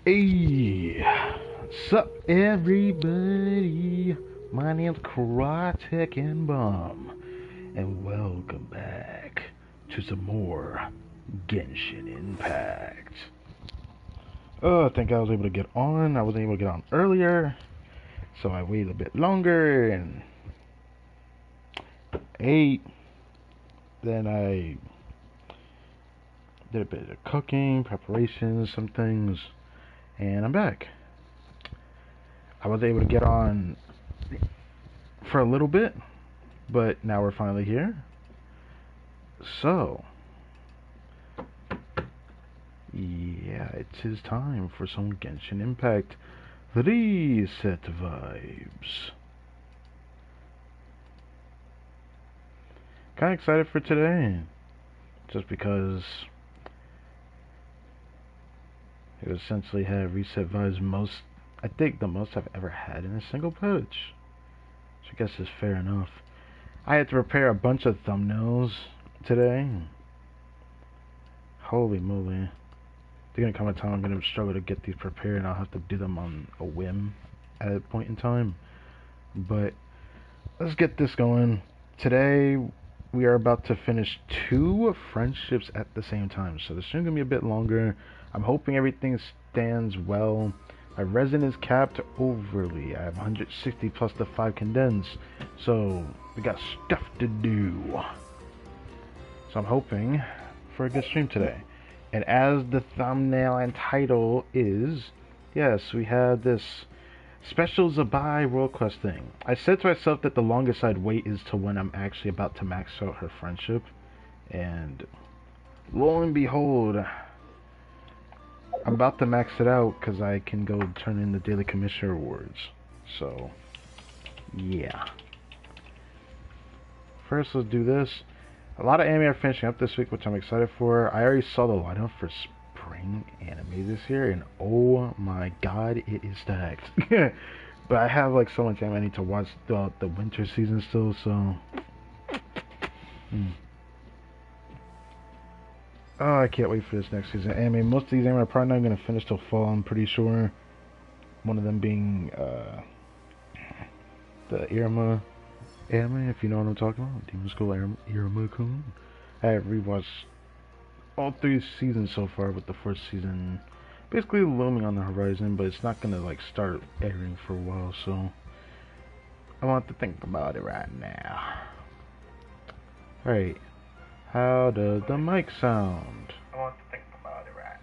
Hey, sup everybody? My name's Crytek and Bomb, and welcome back to some more Genshin Impact. I think I was able to get on. I wasn't able to get on earlier, so I waited a bit longer and ate. Then I did a bit of cooking, preparations, some things, and I'm back. I was able to get on for a little bit, but now we're finally here. So, yeah, it is time for some Genshin Impact reset vibes. Kind of excited for today, just because it would essentially have reset vibes I think the most I've ever had in a single patch. So I guess it's fair enough. I had to prepare a bunch of thumbnails today. Holy moly. There's gonna come a time I'm gonna struggle to get these prepared and I'll have to do them on a whim at a point in time. But let's get this going. Today we are about to finish 2 friendships at the same time. So the stream's gonna be a bit longer. I'm hoping everything stands well. My resin is capped overly. I have 160 plus the 5 condensed. So we got stuff to do. So I'm hoping for a good stream today. And as the thumbnail and title is, yes, we have this special Zibai World Quest thing. I said to myself that the longest I'd wait is to when I'm actually about to max out her friendship. And lo and behold, I'm about to max it out because I can go turn in the Daily Commissioner Awards. So, yeah. First, let's do this. A lot of anime are finishing up this week, which I'm excited for. I already saw the lineup for spring anime this year, and oh my god, it is stacked. But I have like so much anime I need to watch throughout the winter season still, so... Oh, I can't wait for this next season anime. Most of these anime are probably not going to finish till fall, I'm pretty sure. One of them being the Irma anime, if you know what I'm talking about. Demon School Irma-kun. I have rewatched all 3 seasons so far, with the 4th season basically looming on the horizon, but it's not going to like start airing for a while, so I want to think about it right now. Right. How does the mic sound? I want to think about it right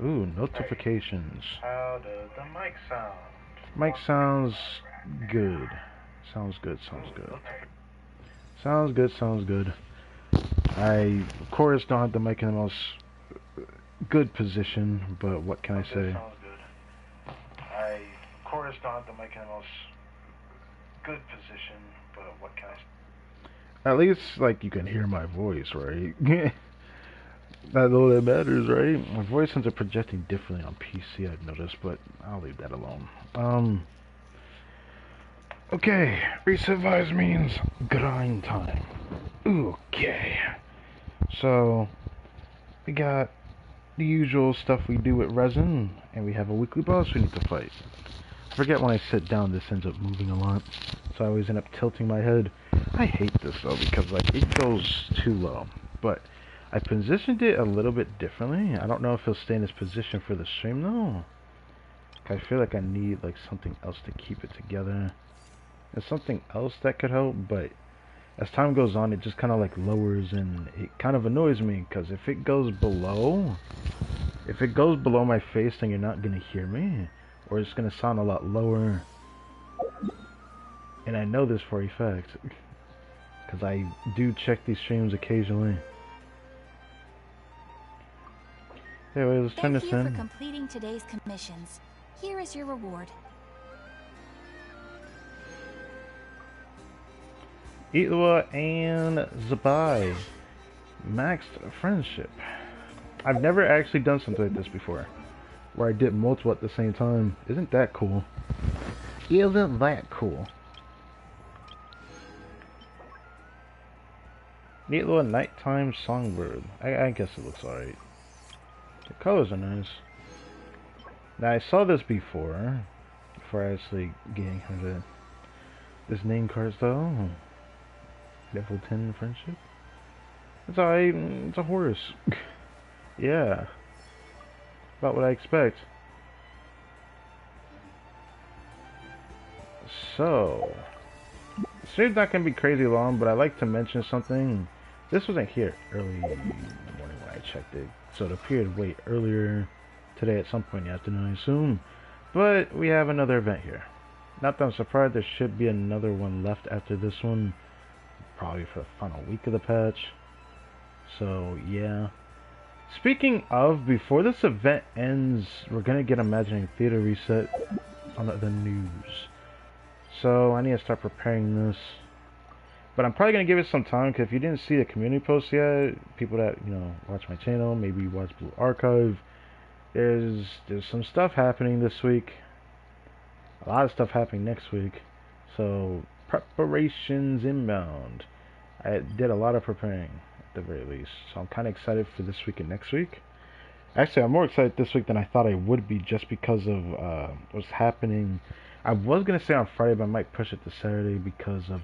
now. Ooh, notifications. How does the mic sound? Mic sounds good. Sounds good, sounds good. Sounds good, sounds good. I, of course, don't have the mic in the most good position, but what can I say? Sounds good. I, of course, don't have the mic in the most good position, but what can I say? At least, like, you can hear my voice, right? That's all that matters, right? My voice ends up projecting differently on PC, I've noticed, but I'll leave that alone. Okay, reset vibes means grind time. Okay. So, we got the usual stuff we do with resin, and we have a weekly boss we need to fight. I forget when I sit down, this ends up moving a lot, so I always end up tilting my head. I hate this though, because like it goes too low, but I positioned it a little bit differently. I don't know if it'll stay in this position for the stream though. I feel like I need like something else to keep it together. There's something else that could help, but as time goes on, it just kind of like lowers, and it kind of annoys me, because if it goes below my face, then you're not gonna hear me, or it's gonna sound a lot lower. And I know this for a fact, because I do check these streams occasionally. Anyway, let's turn this in. Thank you for completing today's commissions. Here is your reward. Itwa and Zibai. Maxed friendship. I've never actually done something like this before, where I did multiple at the same time. Isn't that cool? Isn't that cool? Neat little nighttime songbird. I guess it looks alright. The colors are nice. Now I saw this before I actually getting her this name cards though. Level 10 friendship. It's alright. It's a horse. Yeah. About what I expect. So, the stream's not going to be crazy long, but I'd like to mention something. This wasn't here early in the morning when I checked it, so it appeared way earlier today at some point in the afternoon, I assume. But we have another event here. Not that I'm surprised, there should be another one left after this one, probably for the final week of the patch. So, yeah. Speaking of, before this event ends, we're going to get Imagining Theater reset on the news. So, I need to start preparing this. But I'm probably going to give it some time, because if you didn't see the community post yet, people that, you know, watch my channel, maybe watch Blue Archive, there's some stuff happening this week. A lot of stuff happening next week. So, preparations inbound. I did a lot of preparing, at the very least. So, I'm kind of excited for this week and next week. Actually, I'm more excited this week than I thought I would be, just because of what's happening. I was going to say on Friday, but I might push it to Saturday because of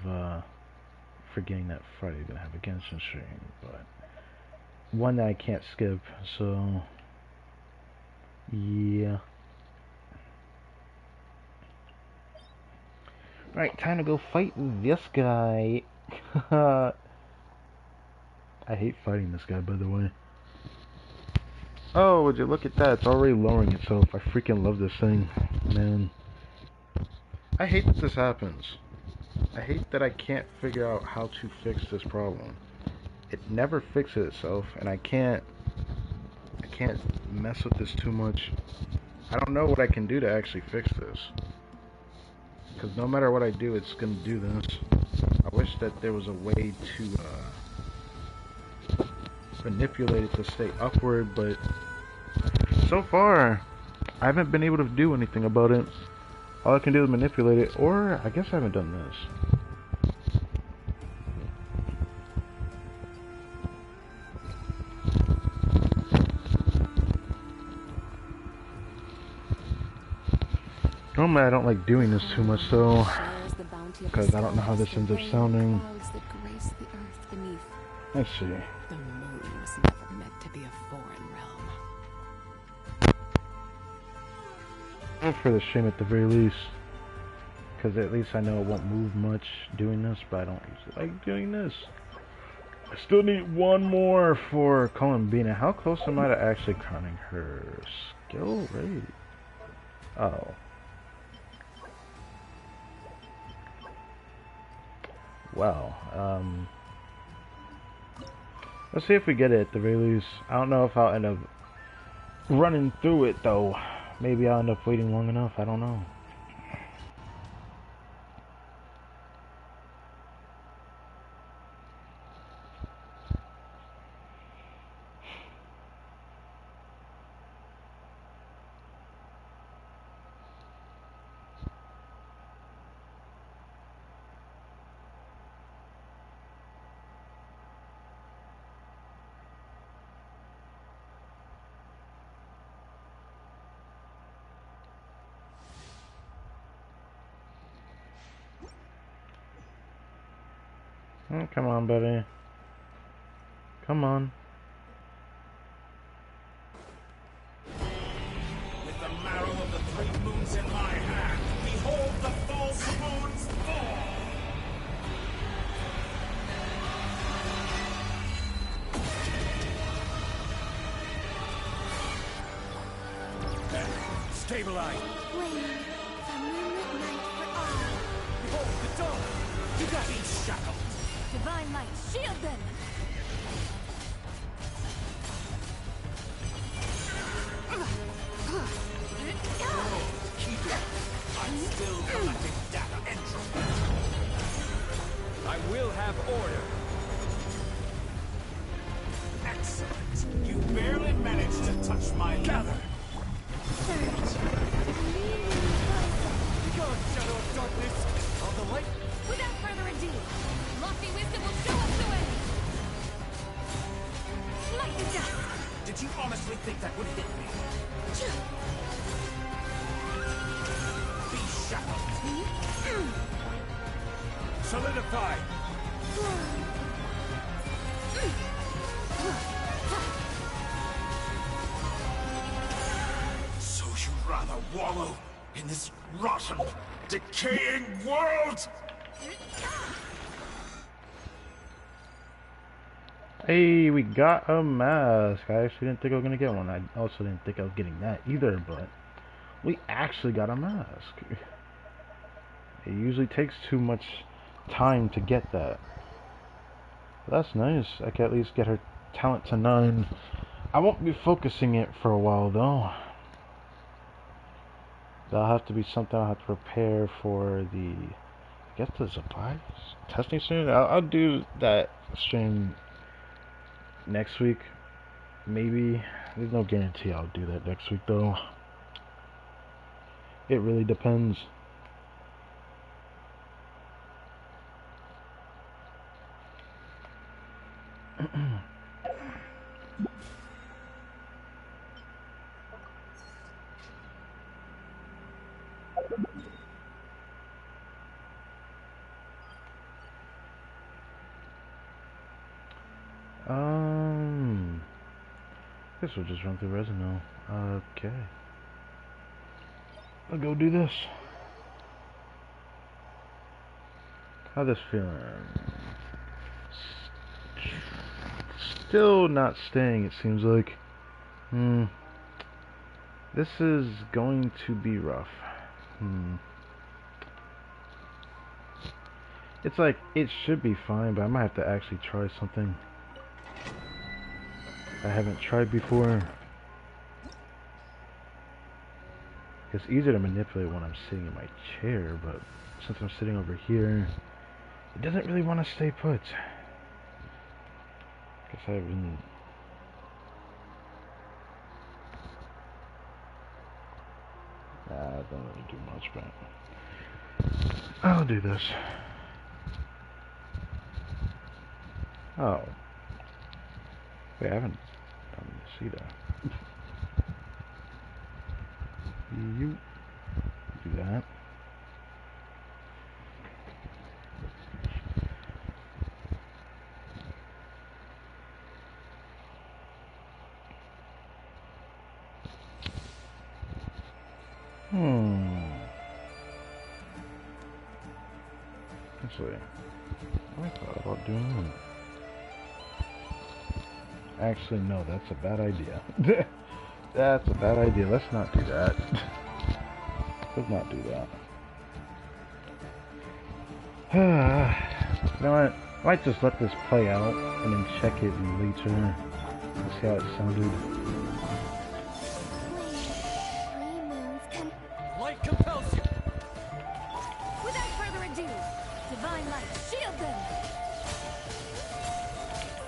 forgetting that Friday's going to have a Genshin stream. But one that I can't skip, so yeah. Alright, time to go fight this guy. I hate fighting this guy, by the way. Oh, would you look at that? It's already lowering itself. I freaking love this thing, man. I hate that this happens. I hate that I can't figure out how to fix this problem. It never fixes itself, and I can't mess with this too much. I don't know what I can do to actually fix this. Because no matter what I do, it's going to do this. I wish that there was a way to manipulate it to stay upward, but so far, I haven't been able to do anything about it. All I can do is manipulate it, or I guess I haven't done this. Normally I don't like doing this too much though, because I don't know how this ends up sounding. Let's see. The moon was never meant to be a foreign realm. For the stream at the very least, because at least I know it won't move much doing this, but I don't usually like doing this. I still need one more for Columbina. How close am I to actually crowning her skill rate? Oh. Wow. Let's see if we get it at the very least. I don't know if I'll end up running through it though. Maybe I'll end up waiting long enough. I don't know. Oh, come on, buddy. Come on. With the marrow of the 3 moons in my hand, behold the false moons fall! Stabilize! Flame, the moonlit night for all. Behold the dawn! You got these shackles! Divine light, shield them! Keep it! I'm still collecting data entry! I will have order! Excellent! You barely managed to touch my gather! Surge. Begone, shadow of darkness! On the light! Without further ado, lofty wisdom will show us the way! Did you honestly think that would hit me? Be shackled. Solidify. So you'd rather wallow in this rotten, decaying world? Hey, we got a mask. I actually didn't think I was gonna get one. I also didn't think I was getting that either, but we actually got a mask. It usually takes too much time to get that. That's nice. I can at least get her talent to 9. I won't be focusing it for a while though. That'll have to be something I'll have to prepare for the, I guess, the Zibai testing soon. I'll do that stream next week, maybe. There's no guarantee I'll do that next week though. It really depends. Guess we'll just run through resin now. Okay. I'll go do this. How this feeling? Still not staying, it seems like. This is going to be rough. It's like, it should be fine, but I might have to actually try something I haven't tried before. It's easier to manipulate when I'm sitting in my chair, but since I'm sitting over here, it doesn't really want to stay put. Guess I haven't. I don't really do much, but I'll do this. Oh. Wait, I haven't done this either. You do that. Actually, I thought about doing that. Actually, no, that's a bad idea. That's a bad idea. Let's not do that. Let's not do that. You know what? I might just let this play out and then check it later and see how it sounded. Light compels you. Without further ado, divine light, shield them!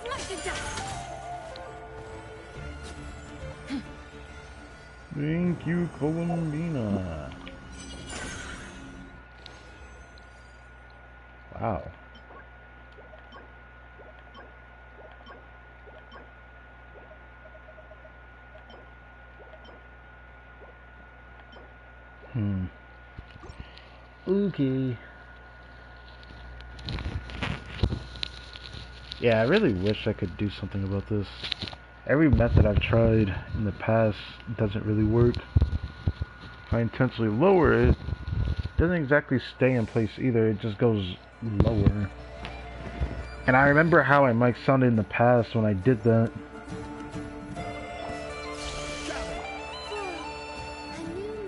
Slice and dice! Thank you, Columbina. Wow. Okay. Yeah, I really wish I could do something about this. Every method I've tried in the past doesn't really work. If I intentionally lower it, it doesn't exactly stay in place either, it just goes lower. And I remember how my mic sounded in the past when I did that.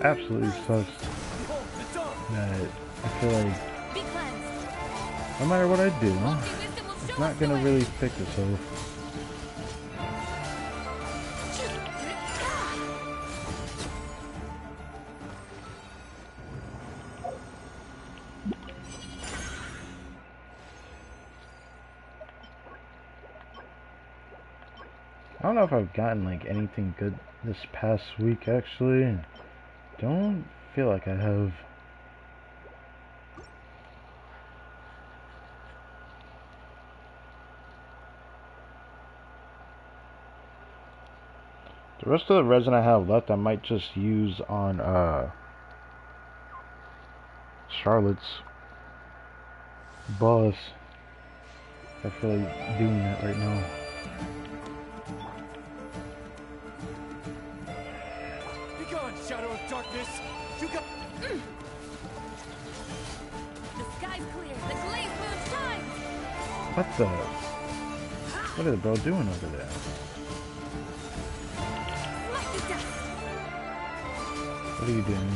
Absolutely sucks. That I feel like no matter what I do, it's not gonna really fix itself. I don't know if I've gotten like anything good this past week actually. Don't feel like I have. The rest of the resin I have left, I might just use on Charlotte's boss. I feel like doing that right now. Be gone, shadow of darkness! You got... The sky's clear. The glazed moon shines. What the? What is bro doing over there? Smite the dust. What are you doing?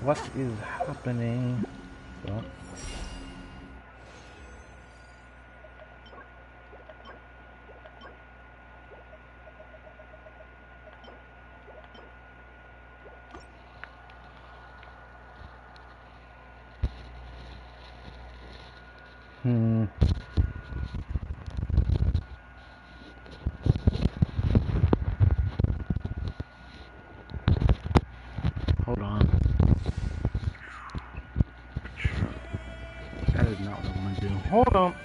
What is happening? Well. Hold on. That is not what I want to do. Hold on.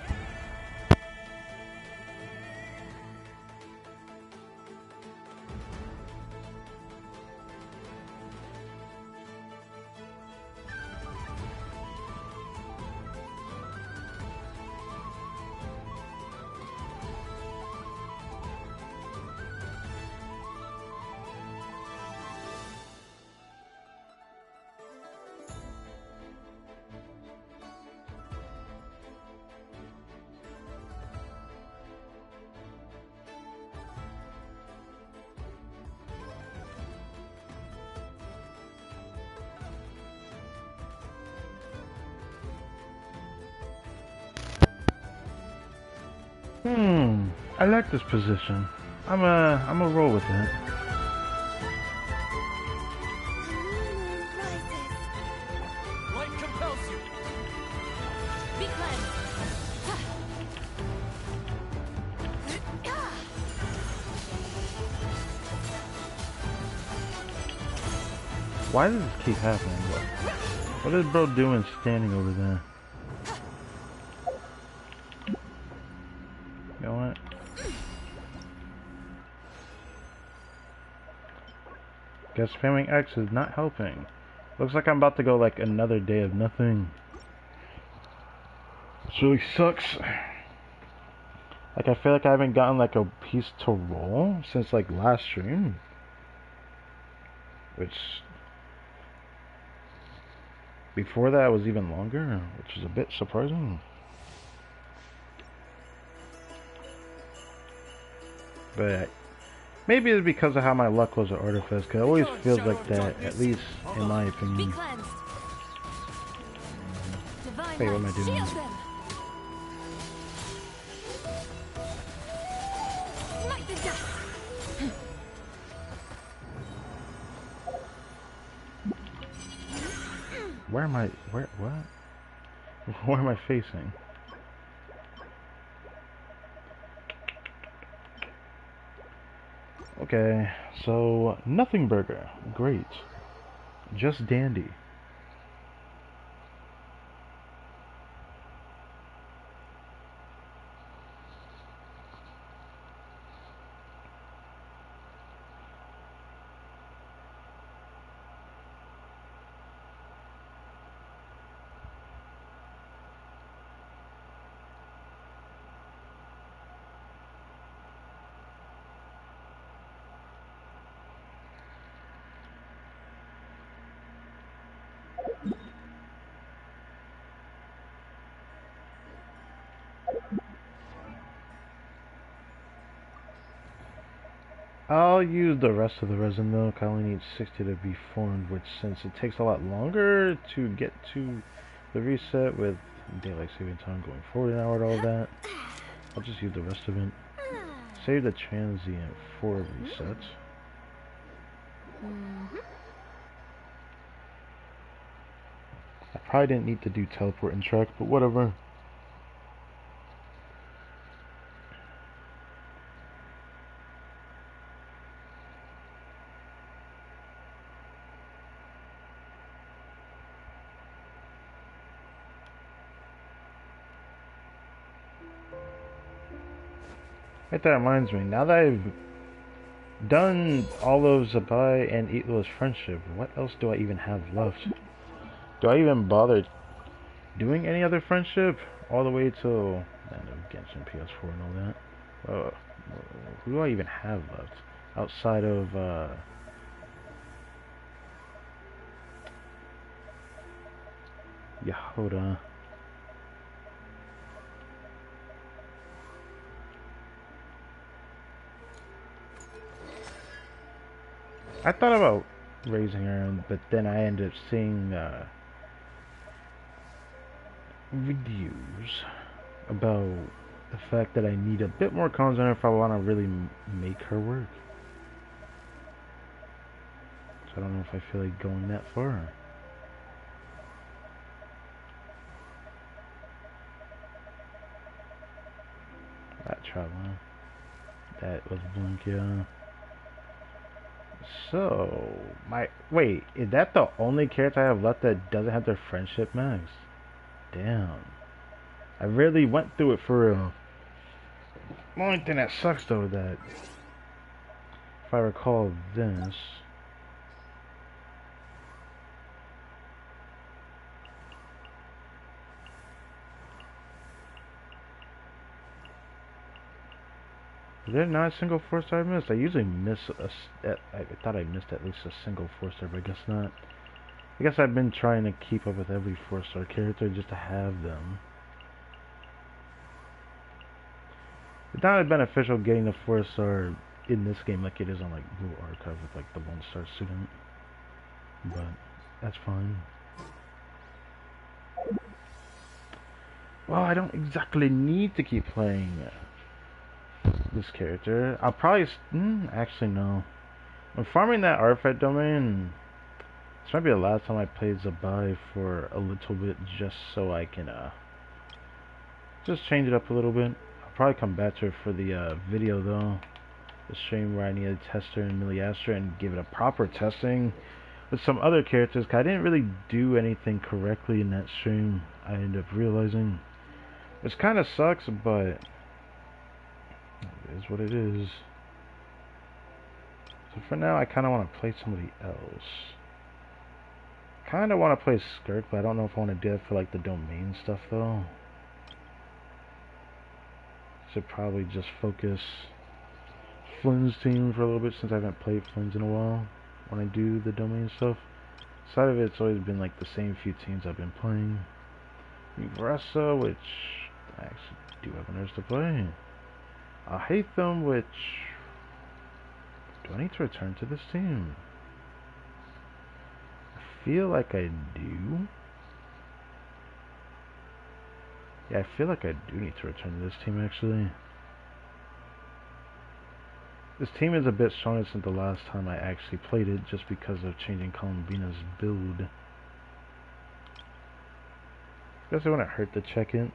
I like this position. I'm a roll with it. Light compels you! Be cleansed. Why does this keep happening? What is bro doing standing over there? You know what? Guess spamming X is not helping. Looks like I'm about to go like another day of nothing. This really sucks. Like I feel like I haven't gotten like a piece to roll since like last stream. Which before that was even longer, which is a bit surprising. But maybe it's because of how my luck was at Artifice, because it always feels like that, at least in my Be opinion. cleansed. Divine Wait, what am I light, doing? shield them. Smite the dust. Where am I? What? Where am I facing? Okay, so nothing burger. Great. Just dandy. I'll use the rest of the resin milk. I only need 60 to be formed, which since it takes a lot longer to get to the reset with daylight saving time going forward now and all that, I'll just use the rest of it. Save the transient for reset. I probably didn't need to do teleport and track, but whatever. Right, that reminds me. Now that I've done all of Zibai and Eatla's friendship, what else do I even have left? Do I even bother doing any other friendship all the way till end of Genshin PS4 and all that? Who do I even have left outside of Yahoda? I thought about raising her, but then I ended up seeing videos about the fact that I need a bit more content if I want to really make her work. So I don't know if I feel like going that far. That traveling. That was Blink, yeah. So, wait, is that the only character I have left that doesn't have their friendship max? Damn. I really went through it for real. The only thing that sucks though is that, if I recall this, is there not a single 4-star I missed? I usually miss I thought I missed at least a single 4-star, but I guess not. I guess I've been trying to keep up with every 4-star character just to have them. It's not beneficial getting the 4-star in this game like it is on like Blue Archive with like the 1-star student, but that's fine. Well, I don't exactly need to keep playing this character. I'll probably actually no. I'm farming that artifact domain. This might be the last time I played Zibai for a little bit, just so I can just change it up a little bit. I'll probably come back to it for the video though. The stream where I need a tester in Miliastra and give it a proper testing with some other characters, cause I didn't really do anything correctly in that stream. I ended up realizing, which kind of sucks, but it is what it is. So for now, I kind of want to play somebody else. Kind of want to play Skirk, but I don't know if I want to do that for like the domain stuff though. Should probably just focus Flynn's team for a little bit since I haven't played Flynn's in a while when I do the domain stuff. Side of it's always been like the same few teams I've been playing. Vressa, which I actually do have an urge to play. I hate them, which do I need to return to this team? I feel like I do. Yeah, I feel like I do need to return to this team actually. This team is a bit stronger since the last time I actually played it, just because of changing Columbina's build. Guess it wouldn't hurt to check it.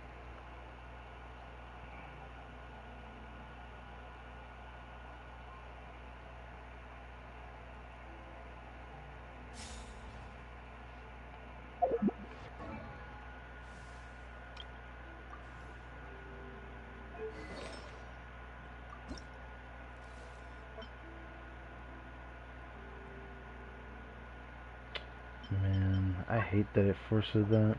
Man, I hate that it forces that.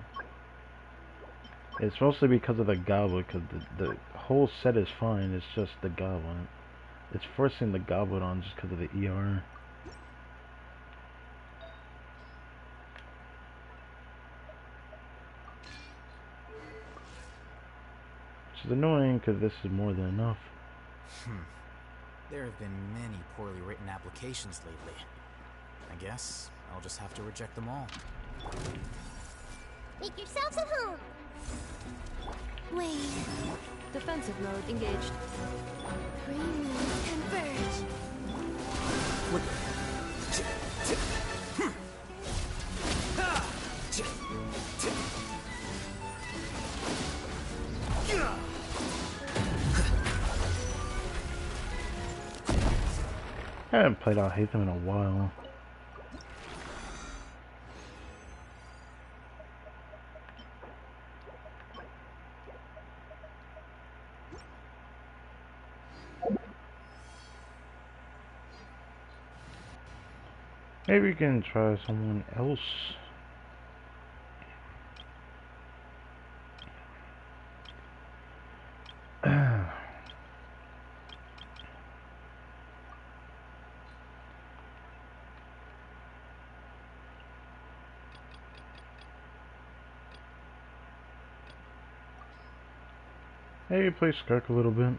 It's mostly because of the goblet, because the whole set is fine, it's just the goblet. It's forcing the goblet on just because of the ER. Which is annoying, because this is more than enough. There have been many poorly written applications lately. I guess I'll just have to reject them all. Make yourselves at home. Wait. Defensive mode engaged. Premium converge. I haven't played I'll Hate Them in a while. Maybe we can try someone else. Maybe play Skirk a little bit.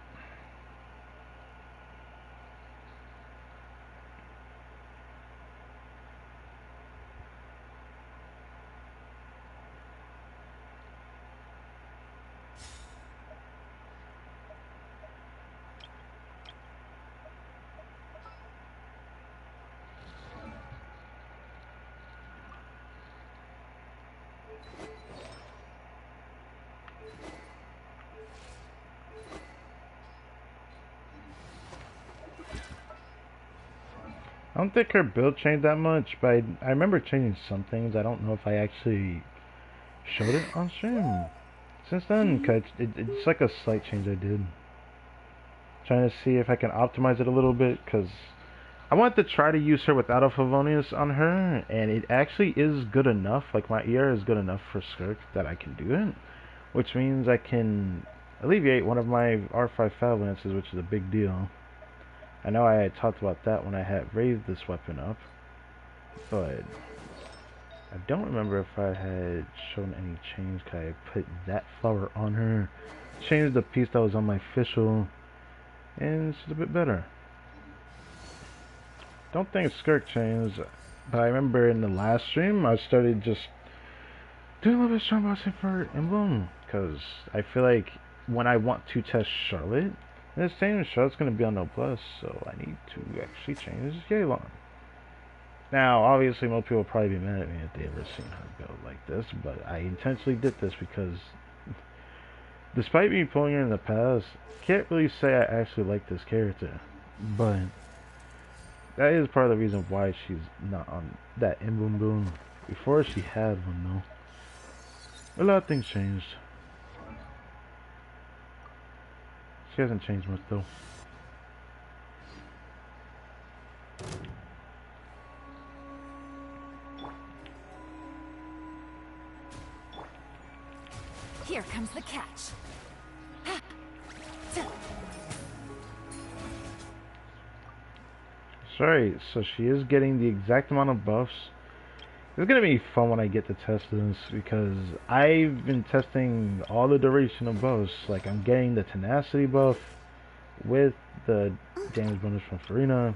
I don't think her build changed that much, but I remember changing some things. I don't know if I actually showed it on stream. Since then, 'cause it's like a slight change I did. Trying to see if I can optimize it a little bit, because I wanted to try to use her without a Favonius on her, and it actually is good enough. Like, my ER is good enough for Skirk that I can do it, which means I can alleviate one of my R5 Falances, which is a big deal. I know I had talked about that when I had raised this weapon up, but I don't remember if I had shown any change. Cause I put that flower on her, changed the piece that was on my official, and it's a bit better. Don't think Skirk changed, but I remember in the last stream I started just doing a little bit of strong boxing for Emblem, because I feel like when I want to test Charlotte, and the same Charlotte's going to be on No Plus, so I need to actually change Yelan. Now, obviously, most people will probably be mad at me if they ever seen her build like this, but I intentionally did this because, despite me pulling her in the past, can't really say I actually like this character, but that is part of the reason why she's not on that Emblem build. Before she had one though. A lot of things changed. She hasn't changed much though. Here comes the catch. Sorry, so she is getting the exact amount of buffs. It's gonna be fun when I get to test this, because I've been testing all the duration of buffs. Like, I'm getting the tenacity buff with the damage bonus from Farina.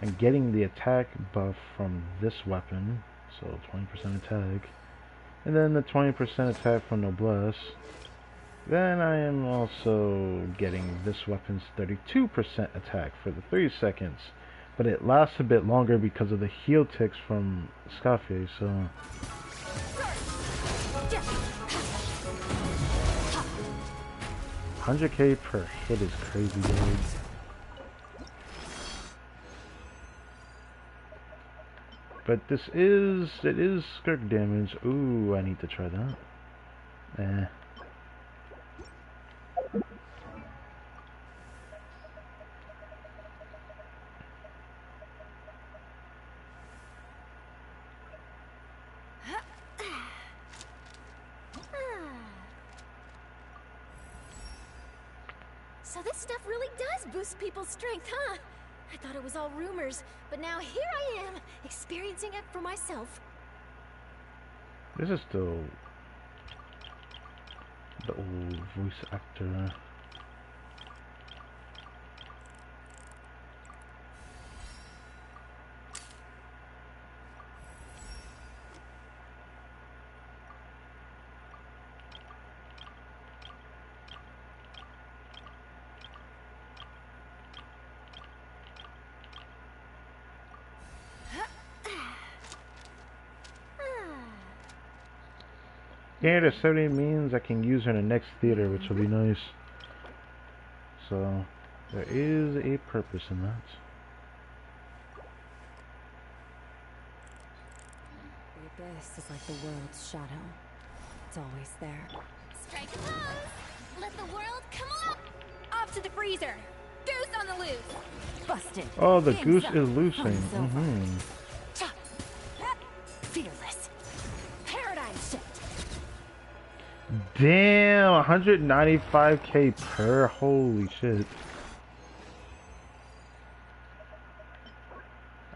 I'm getting the attack buff from this weapon, so 20% attack. And then the 20% attack from Noblesse. Then I am also getting this weapon's 32% attack for the 3 seconds. But it lasts a bit longer because of the heal ticks from Scafe, so... 100k per hit is crazy, guys. But it is Skirk damage. Ooh, I need to try that. Eh. So this stuff really does boost people's strength, huh? I thought it was all rumors, but now here I am, experiencing it for myself. This is still the old voice actor. Yeah, the 70 means I can use her in the next theater, which will be nice. So, there is a purpose in that. The abyss is like the world's shadow. It's always there. Strike a pose! Let the world come up! Off to the freezer! Goose on the loose! Busted. Oh, the Game's goose up. is loosing. Hunt's over. Damn, 195k per. Holy shit.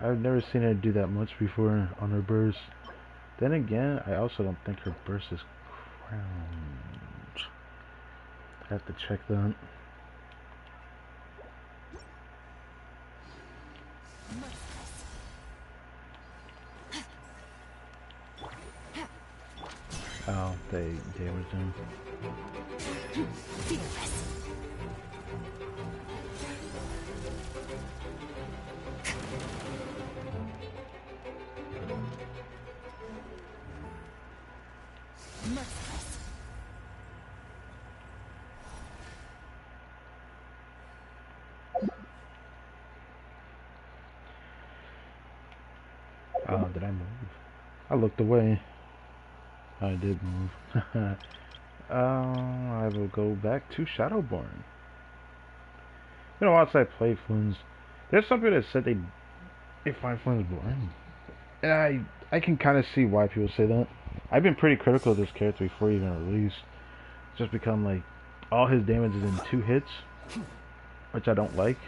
I've never seen her do that much before on her burst. Then again, I also don't think her burst is crowned. I have to check that. Oh, they damaged him. Oh, did I move? I looked away. I did move. I will go back to Shadowborn. You know, once I play Fluns, there's something that said they find Fluns boring. And I can kind of see why people say that. I've been pretty critical of this character before he even released. It's just become like, all his damage is in 2 hits, which I don't like.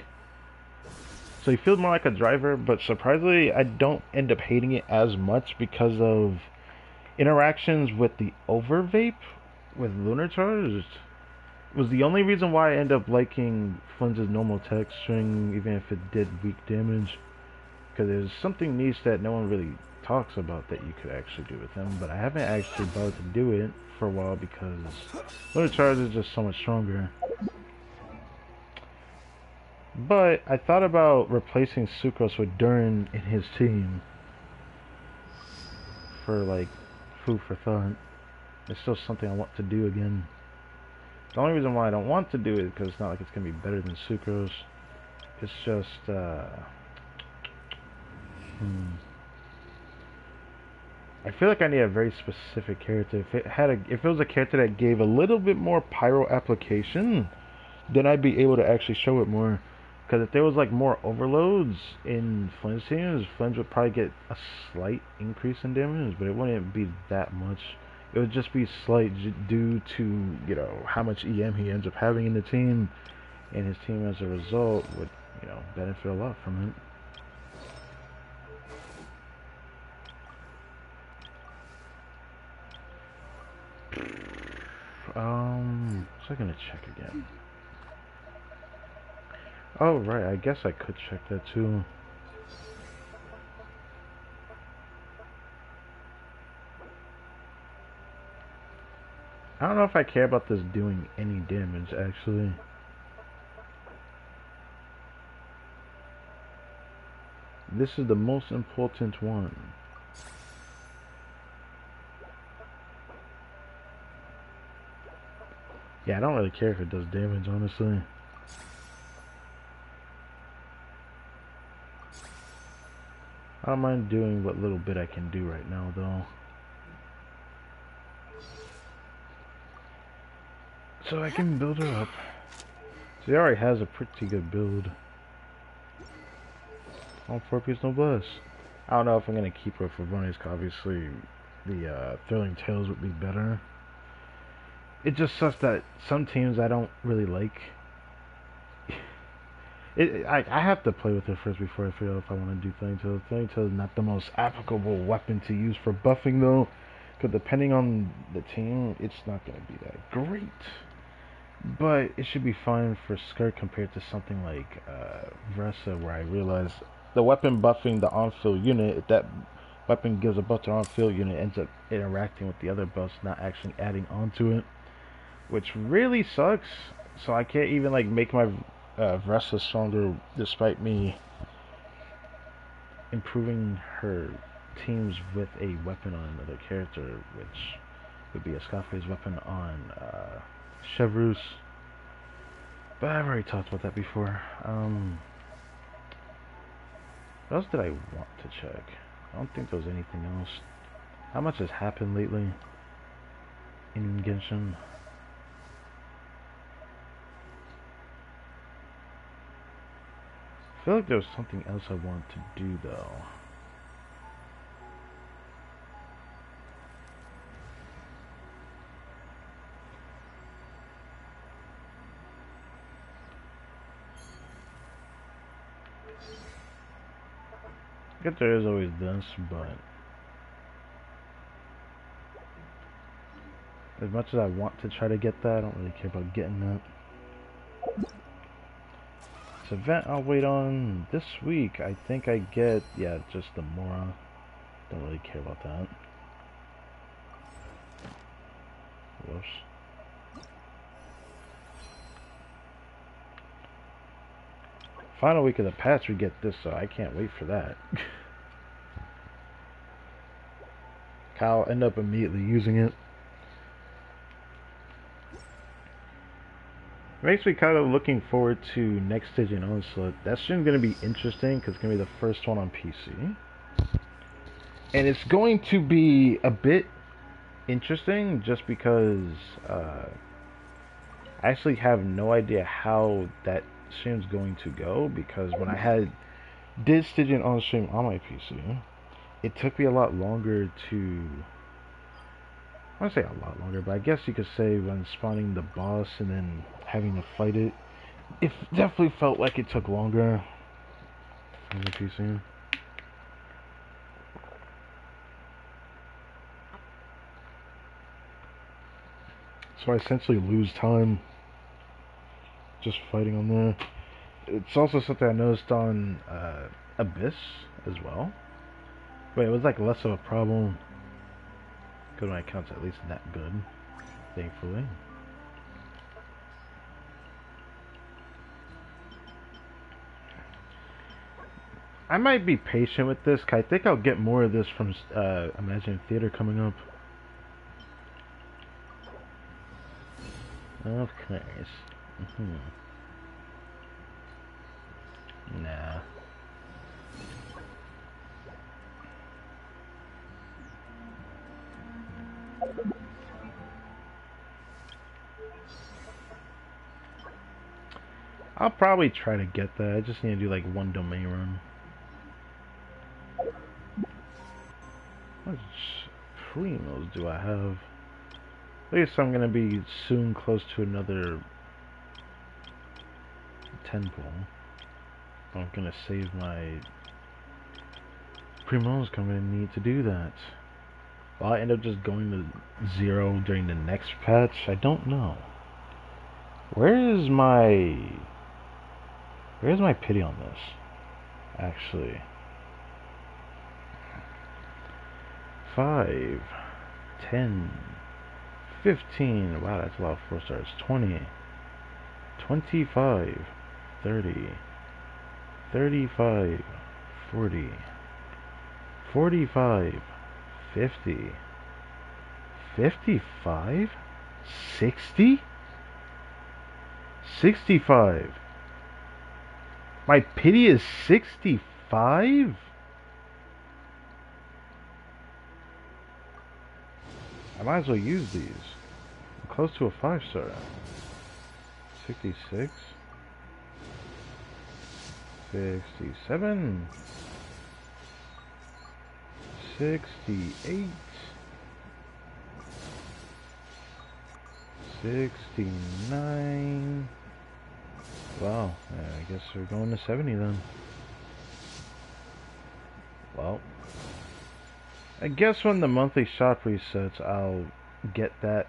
So he feels more like a driver, but surprisingly, I don't end up hating it as much because of interactions with the overvape with Lunar Charge. Was the only reason why I end up liking Flynn's normal tech string, even if it did weak damage. Because there's something niche that no one really talks about that you could actually do with him, but I haven't actually bothered to do it for a while because Lunar Charge is just so much stronger. But I thought about replacing Sucrose with Durin in his team for like food for thought. It's still something I want to do again. The only reason why I don't want to do it is because it's not like it's going to be better than Sucrose. It's just, I feel like I need a very specific character. If it was a character that gave a little bit more pyro application, then I'd be able to actually show it more. Because if there was like more overloads in Flynn's teams, Flynn would probably get a slight increase in damage, but it wouldn't be that much. It would just be slight due to, you know, how much EM he ends up having in the team, and his team as a result would, you know, benefit a lot from it. So I'm gonna check again. Oh, right, I guess I could check that too. I don't know if I care about this doing any damage, actually. This is the most important one. Yeah, I don't really care if it does damage, honestly. I don't mind doing what little bit I can do right now, though. So I can build her up. She already has a pretty good build. All 4-piece noblesse. I don't know if I'm going to keep her for bonus, because obviously the Thrilling Tales would be better. It just sucks that some teams I don't really like. I have to play with it first before I figure out if I want to do Thrilling Tales. Thrilling Tales is not the most applicable weapon to use for buffing, though. Because depending on the team, it's not going to be that great. But it should be fine for Skirt compared to something like Vressa, where I realize the weapon buffing the on-field unit, if that weapon gives a buff to on-field unit, ends up interacting with the other buffs, not actually adding onto it, which really sucks. So I can't even like make my Vressa stronger despite me improving her teams with a weapon on another character, which would be a Scarface weapon on Chevreuse. But I've already talked about that before. What else did I want to check? I don't think there was anything else. How much has happened lately in Genshin? I feel like there was something else I wanted to do, though. I guess there is always this, but as much as I want to try to get that, I don't really care about getting that. This event I'll wait on this week, I think I get, yeah, just the Mora. Don't really care about that. Whoops. Final week of the patch we get this, so I can't wait for that. I'll end up immediately using it. Makes me kind of looking forward to next Stygian Onslaught. That stream's going to be interesting because it's going to be the first one on PC. And it's going to be a bit interesting just because I actually have no idea how that stream's going to go, because when I did Stygian on stream on my PC, it took me a lot longer to, I want to say a lot longer, but I guess you could say when spawning the boss and then having to fight it, it definitely felt like it took longer on the PC. So I essentially lose time just fighting on there. It's also something I noticed on Abyss as well, but it was like less of a problem because my account's at least that good, thankfully. I might be patient with this, cause I think I'll get more of this from Imagine Theater coming up. Of course. Nah. I'll probably try to get that. I just need to do like one domain run. What primos do I have? At least I'm gonna be soon close to another 10 pull. I'm gonna save my primos. I'm gonna need to do that. Will I end up just going to 0 during the next patch? I don't know. Where's my pity on this? Actually. 5, 10, 15. Wow, that's a lot of 4 stars. 20, 25, 30, 35, 40, 45, 50, 55, 60, 65. My pity is 65? I might as well use these. I'm close to a 5-star. 66, 67, 68, 69. Wow, I guess we're going to 70 then. Well, I guess when the monthly shop resets, I'll get that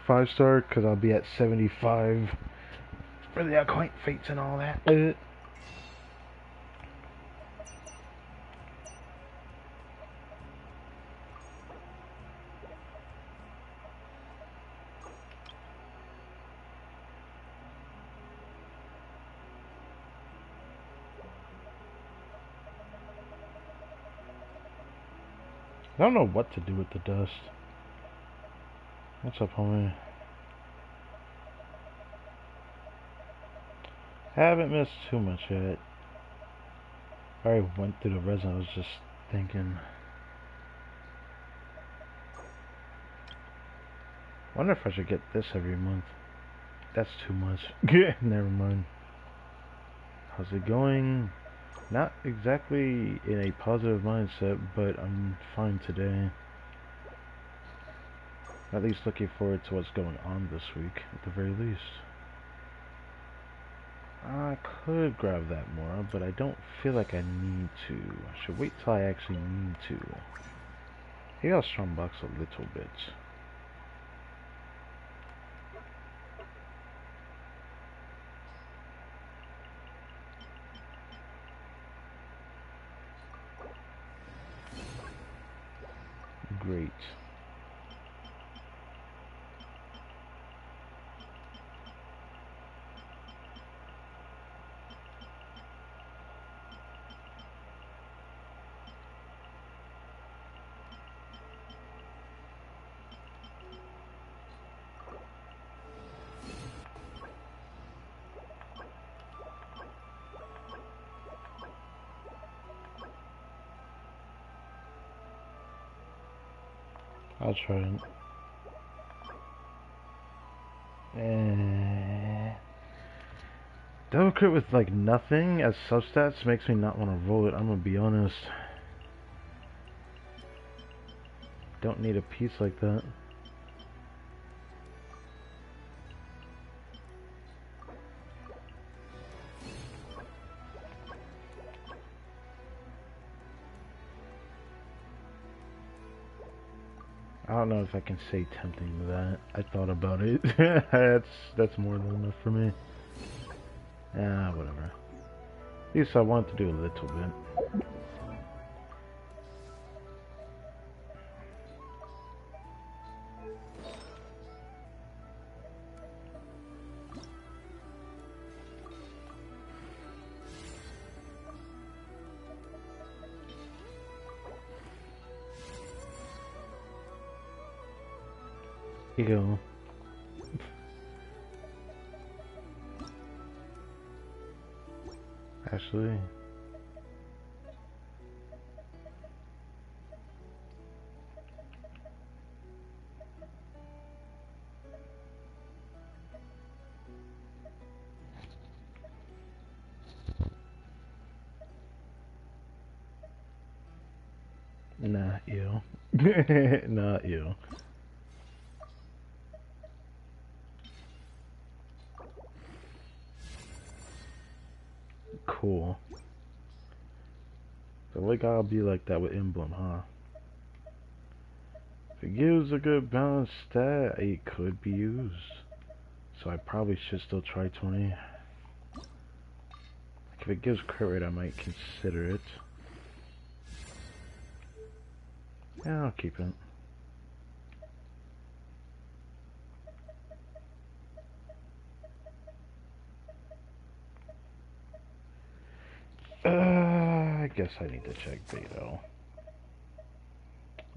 5-star, because I'll be at 75 for the Acquaint Fates and all that. I don't know what to do with the dust. What's up, homie? Haven't missed too much yet. I already went through the resin. I was just thinking. Wonder if I should get this every month. That's too much. Never mind. How's it going? Not exactly in a positive mindset, but I'm fine today. At least looking forward to what's going on this week, at the very least. I could grab that more, but I don't feel like I need to. I should wait till I actually need to. Maybe I'll strongbox a little bit. Great. I'll try it. Double crit with like nothing as substats makes me not want to roll it. I'm gonna be honest. Don't need a piece like that. I don't know if I can say tempting to that. I thought about it. that's more than enough for me. Whatever. At least I wanted to do a little bit. Here you go. Actually, not you. Not you. Cool. So like I'll be like that with Emblem, huh? If it gives a good balanced stat, it could be used. So I probably should still try 20. If it gives crit rate, I might consider it. Yeah, I'll keep it. I guess I need to check Beto.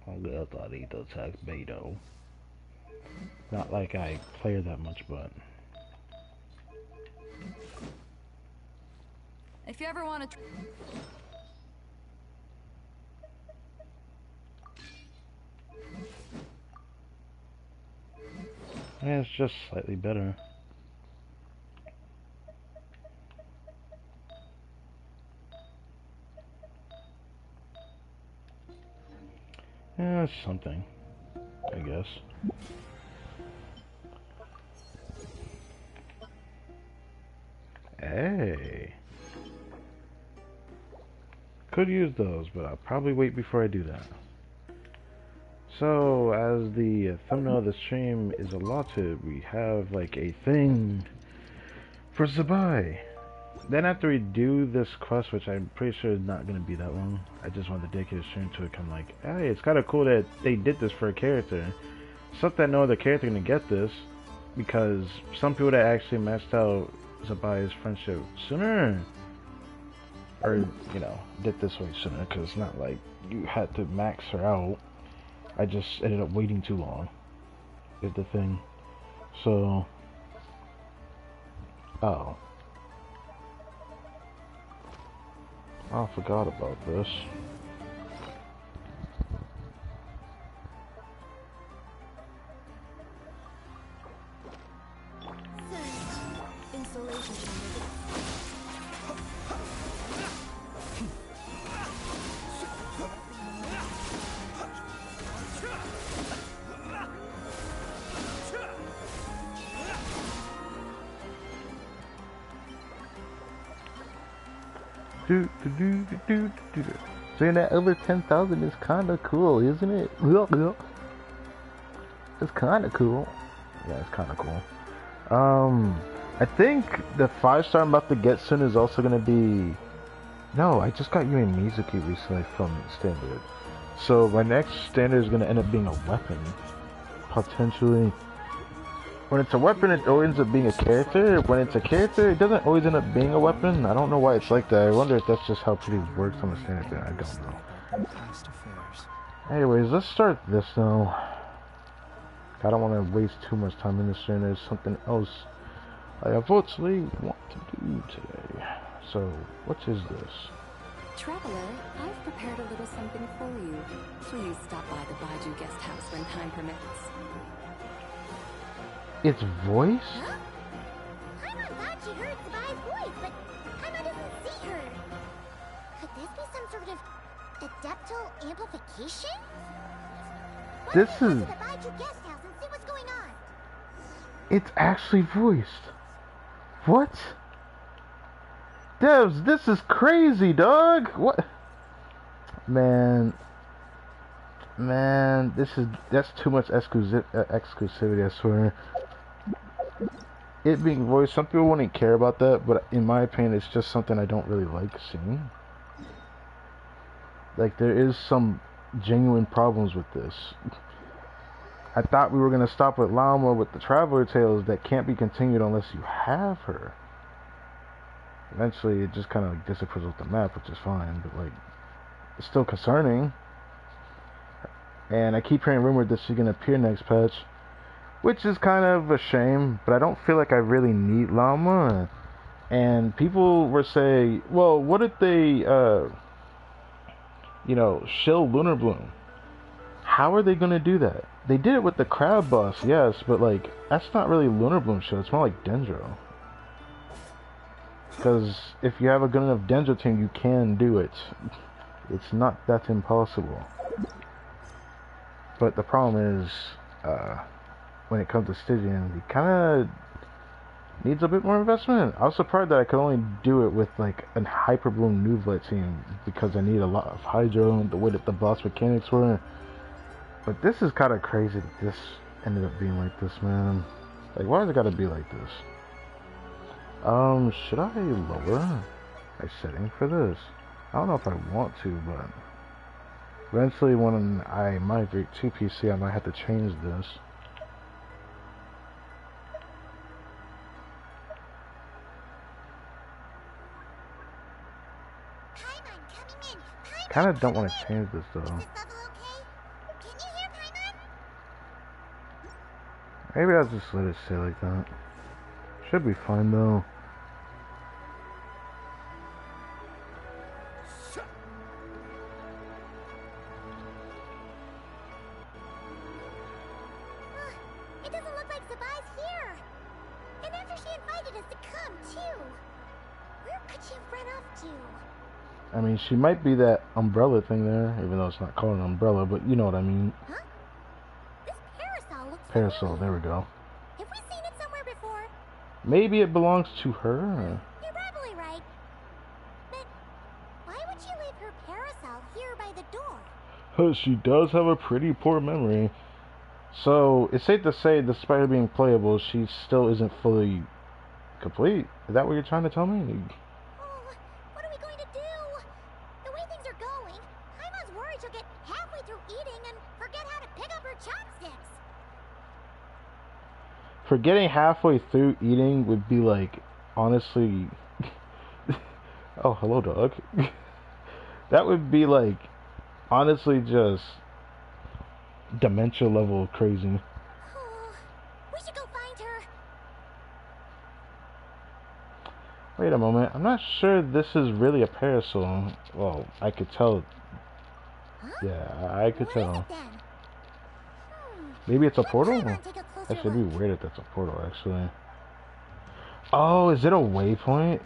I guess I need to check Beto. Not like I play her that much, but... If you ever want to... Yeah, it's just slightly better. Yeah, it's something, I guess. Hey. Could use those, but I'll probably wait before I do that. So, as the thumbnail of the stream is allotted, we have like a thing for Zibai. Then after we do this quest, which I'm pretty sure is not going to be that long, I just want to dedicate a stream to it. I'm like, hey, it's kind of cool that they did this for a character. Suck that no other character going to get this, because some people that actually maxed out Zibai's friendship sooner, or, you know, did this way sooner, because it's not like you had to max her out. I just ended up waiting too long, is the thing. So, oh. I forgot about this. Insulation chamber. Saying that over 10,000 is kind of cool, isn't it? It's kind of cool. Yeah, it's kind of cool. I think the 5-star I'm about to get soon is also gonna be. No, I just got Yui Mizuki recently from standard. So my next standard is gonna end up being a weapon, potentially. When it's a weapon, it always ends up being a character. When it's a character, it doesn't always end up being a weapon. I don't know why it's like that. I wonder if that's just how pretty works on the standard thing. I don't know. Anyways, let's start this now. I don't want to waste too much time in this stream. There's something else I unfortunately want to do today. So, what is this? Traveler, I've prepared a little something for you. Please stop by the Baju guest house when time permits. Its voice? Huh? Paimon thought she heard Zibai's voice, but Paimon doesn't see her. Could this be some sort of adeptal amplification? This Go is... to the Baju guest house and see what's going on. It's actually voiced. What? Devs, this is crazy, dog. What? Man, that's too much exclusivity, I swear. It being voiced, some people wouldn't care about that, but in my opinion, it's just something I don't really like seeing. Like, there is some genuine problems with this. I thought we were gonna stop with Llama with the Traveler Tales that can't be continued unless you have her. Eventually, it just kind of like disappears off the map, which is fine, but like, it's still concerning. And I keep hearing rumored that she's gonna appear next patch, which is kind of a shame, but I don't feel like I really need Llama. And people were saying, well, what if they, you know, shill Lunar Bloom? How are they gonna do that? They did it with the crab boss, yes, but like, that's not really Lunar Bloom shill, it's more like Dendro. Because if you have a good enough Dendro team, you can do it. It's not that impossible. But the problem is, when it comes to Stygian, it kind of needs a bit more investment. I was surprised that I could only do it with like an Hyper Bloom Nuvlet team because I need a lot of Hydro and the way that the boss mechanics were. But this is kind of crazy that this ended up being like this, man. Like, why does it gotta be like this? Should I lower my setting for this? I don't know if I want to, but eventually when I migrate to PC, I might have to change this. Kind of don't want to change this though. Maybe I'll just let it stay like that. Should be fine though. It doesn't look like Zibai's here. And after she invited us to come too. Where could she have run off to? I mean, she might be that umbrella thing there, even though it's not called an umbrella, but you know what I mean. Huh? This parasol looks Parasol, familiar. there we go. Have we seen it somewhere before? Maybe it belongs to her. You're probably right. But why would she leave her parasol here by the door? She does have a pretty poor memory. So, it's safe to say, despite her being playable, she still isn't fully complete. Is that what you're trying to tell me? Oh, what are we going to do? The way things are going, Paimon's worried she'll get halfway through eating and forget how to pick up her chopsticks. Forgetting halfway through eating would be like, honestly... oh, hello, dog. That would be like, honestly, just dementia level crazy. Oh, we should go find her. Wait a moment, I'm not sure this is really a parasol. Well, I could tell. Huh? Yeah, I could What tell. is it then? Maybe it's a Let portal? Paimon take a closer That should be look. weird if that's a portal, actually. Oh, is it a waypoint?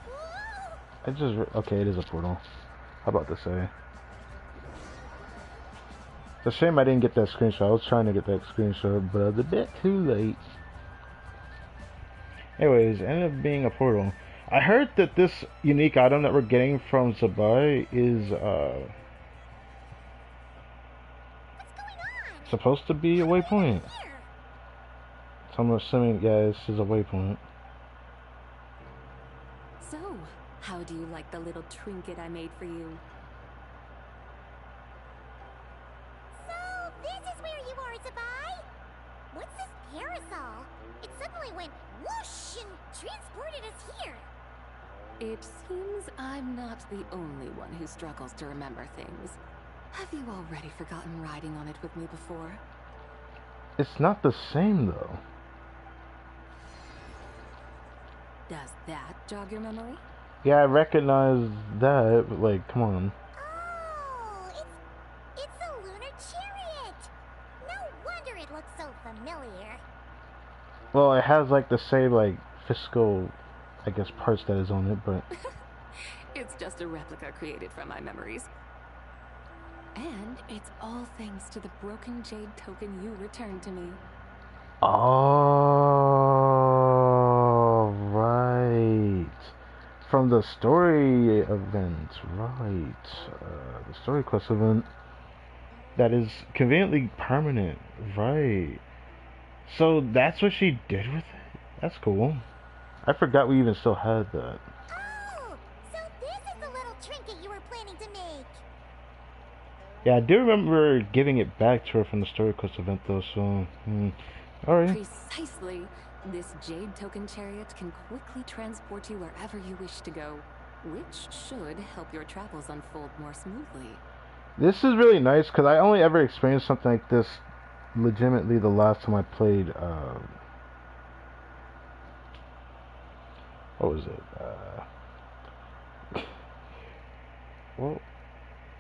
Whoa! Okay, it is a portal. How about to say? It's a shame I didn't get that screenshot. I was trying to get that screenshot, but I was a bit too late. Anyways, it ended up being a portal. I heard that this unique item that we're getting from Zibai is What's going on? supposed to be a How did we waypoint. end up here? So I'm assuming, yeah, this is a waypoint. So, how do you like the little trinket I made for you? So, this is where you are, Zibai? What's this parasol? It suddenly went whoosh and transported us here. It seems I'm not the only one who struggles to remember things. Have you already forgotten riding on it with me before? It's not the same though. Does that jog your memory? Yeah, I recognize that, but like, come on. Oh, it's a lunar chariot. No wonder it looks so familiar. Well, it has like the same like fiscal, I guess, parts that is on it, but It's just a replica created from my memories. And it's all thanks to the broken jade token you returned to me. oh, right. From the story event, right? The story quest event that is conveniently permanent, right? So that's what she did with it. That's cool. I forgot we even still had that. Oh, so this is the little trinket you were planning to make. Yeah, I do remember giving it back to her from the story quest event though, so alright. Precisely. This jade token chariot can quickly transport you wherever you wish to go, which should help your travels unfold more smoothly. This is really nice because I only ever experienced something like this legitimately the last time I played what was it? Well,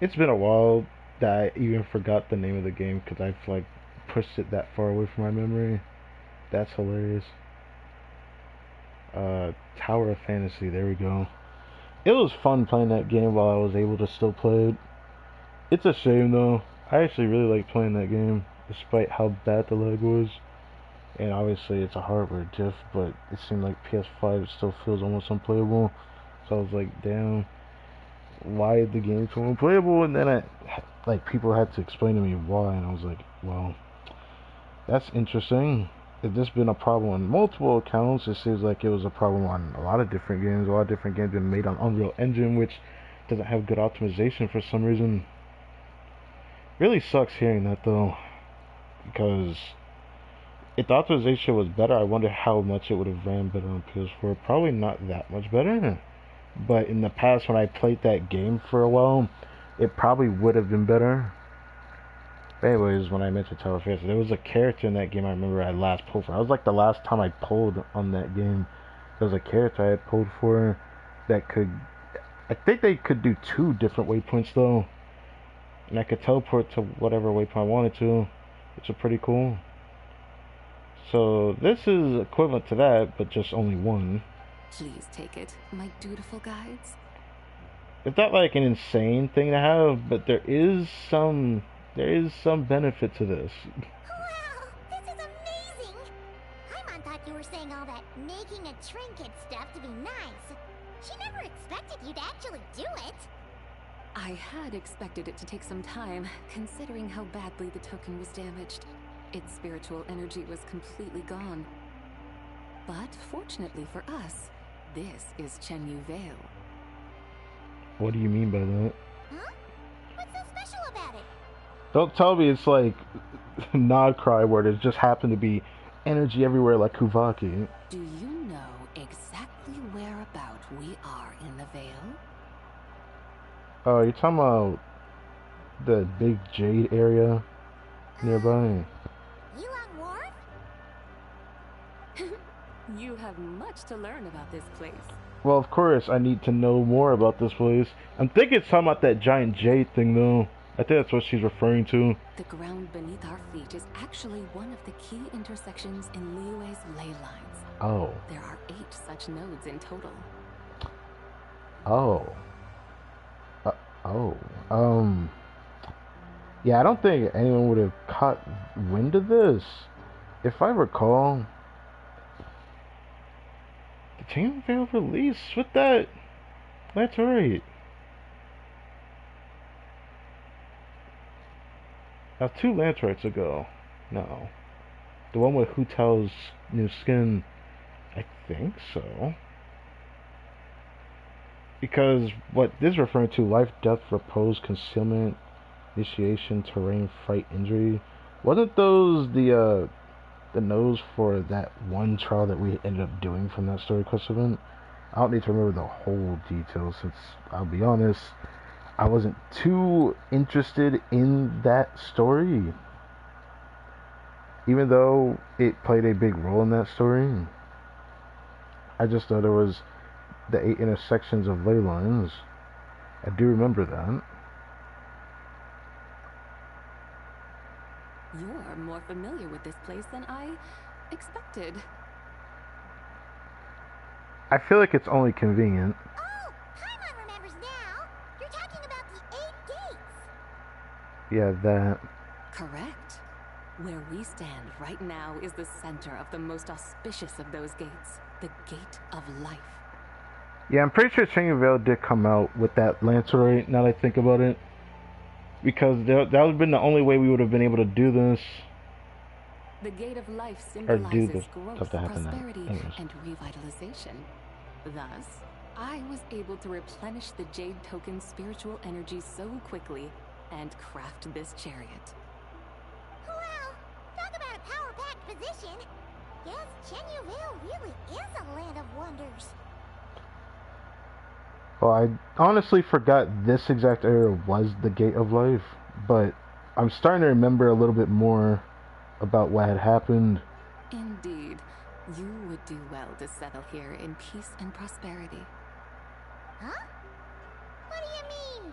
it's been a while that I even forgot the name of the game because I've like pushed it that far away from my memory. That's hilarious. Tower of Fantasy, there we go. It was fun playing that game while I was able to still play it. It's a shame though. I actually really like playing that game, despite how bad the lag was. And obviously it's a hardware diff, but it seemed like PS5 still feels almost unplayable. So I was like, damn, why is the game so unplayable? And then like people had to explain to me why, and I was like, well, that's interesting. If this been a problem on multiple accounts, it seems like it was a problem on a lot of different games. A lot of different games been made on Unreal Engine, which doesn't have good optimization for some reason. Really sucks hearing that though, because if the optimization was better, I wonder how much it would have ran better on PS4. Probably not that much better. But in the past, when I played that game for a while, it probably would have been better. But anyways, when I mentioned Tower of Fantasy, there was a character in that game I remember I last pulled for. That was like the last time I pulled on that game. There was a character I had pulled for that could... I think they could do 2 different waypoints though. And I could teleport to whatever waypoint I wanted to, which is pretty cool. So this is equivalent to that, but just only one. Please take it, my dutiful guides. It's not like an insane thing to have, but there is some benefit to this. Wow, this is amazing! Paimon thought you were saying all that making a trinket stuff to be nice. She never expected you to actually do it. I had expected it to take some time, considering how badly the token was damaged. Its spiritual energy was completely gone. But fortunately for us, this is Chenyu Vale. What do you mean by that? Huh? What's so special about it? Don't tell me it's like Nod Cry where there just happened to be energy everywhere like Kuvaki. Do you know exactly whereabout we are in the Vale? Oh, you're talking about the big jade area nearby? Yulong Wharf? You have much to learn about this place. Well, of course, I need to know more about this place. I'm thinking it's talking about that giant jade thing, though. I think that's what she's referring to. The ground beneath our feet is actually one of the key intersections in Liyue's ley lines. Oh. There are 8 such nodes in total. Oh. Yeah, I don't think anyone would have caught wind of this. If I recall, The Chain Veil release with that. That's right. Now 2 Lantrites ago. No. The one with Hu Tao's new skin. I think so. Because what this is referring to, life, death, repose, concealment, initiation, terrain, fright, injury. Wasn't those the nodes for that one trial that we ended up doing from that story quest event? I don't need to remember the whole details since, I'll be honest, I wasn't too interested in that story. Even though it played a big role in that story. I just thought there was the 8 intersections of ley lines. I do remember that. You're more familiar with this place than I expected. I feel like it's only convenient. Oh, Paimon remembers now. You're talking about the 8 gates. Yeah, that. Correct. Where we stand right now is the center of the most auspicious of those gates, the Gate of Life. Yeah, I'm pretty sure Chain Veil did come out with that Lancerate, now that I think about it. Because that would have been the only way we would have been able to do this. The Gate of Life Or do symbolizes this growth, stuff that happened prosperity, anyways. and revitalization. Thus, I was able to replenish the Jade Token's spiritual energy so quickly and craft this chariot. Wow, talk about a power-packed position. Yes, Chenyuville really is a land of wonders. Well, I honestly forgot this exact area was the Gate of Life, but I'm starting to remember a little bit more about what had happened. Indeed, you would do well to settle here in peace and prosperity. Huh? What do you mean,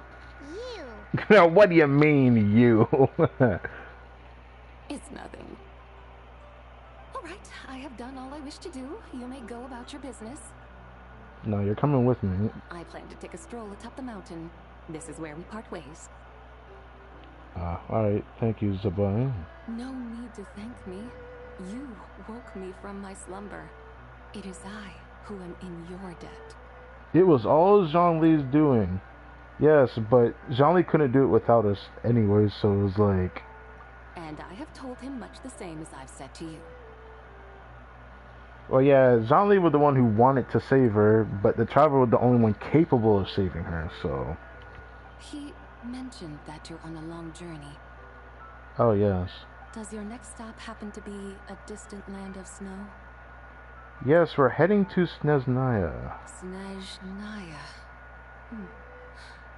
you? Now, what do you mean, you? It's nothing. All right, I have done all I wish to do. You may go about your business. No, you're coming with me. I plan to take a stroll atop the mountain. This is where we part ways. Alright, thank you, Zibai. No need to thank me. You woke me from my slumber. It is I who am in your debt. It was all Zhongli's doing. Yes, but Zhongli couldn't do it without us anyway, so it was like... And I have told him much the same as I've said to you. Well, yeah, Zhongli was the one who wanted to save her, but the Traveler was the only one capable of saving her, so... He mentioned that you're on a long journey. Oh, yes. Does your next stop happen to be a distant land of snow? Yes, we're heading to Sneznaya. Sneznaya.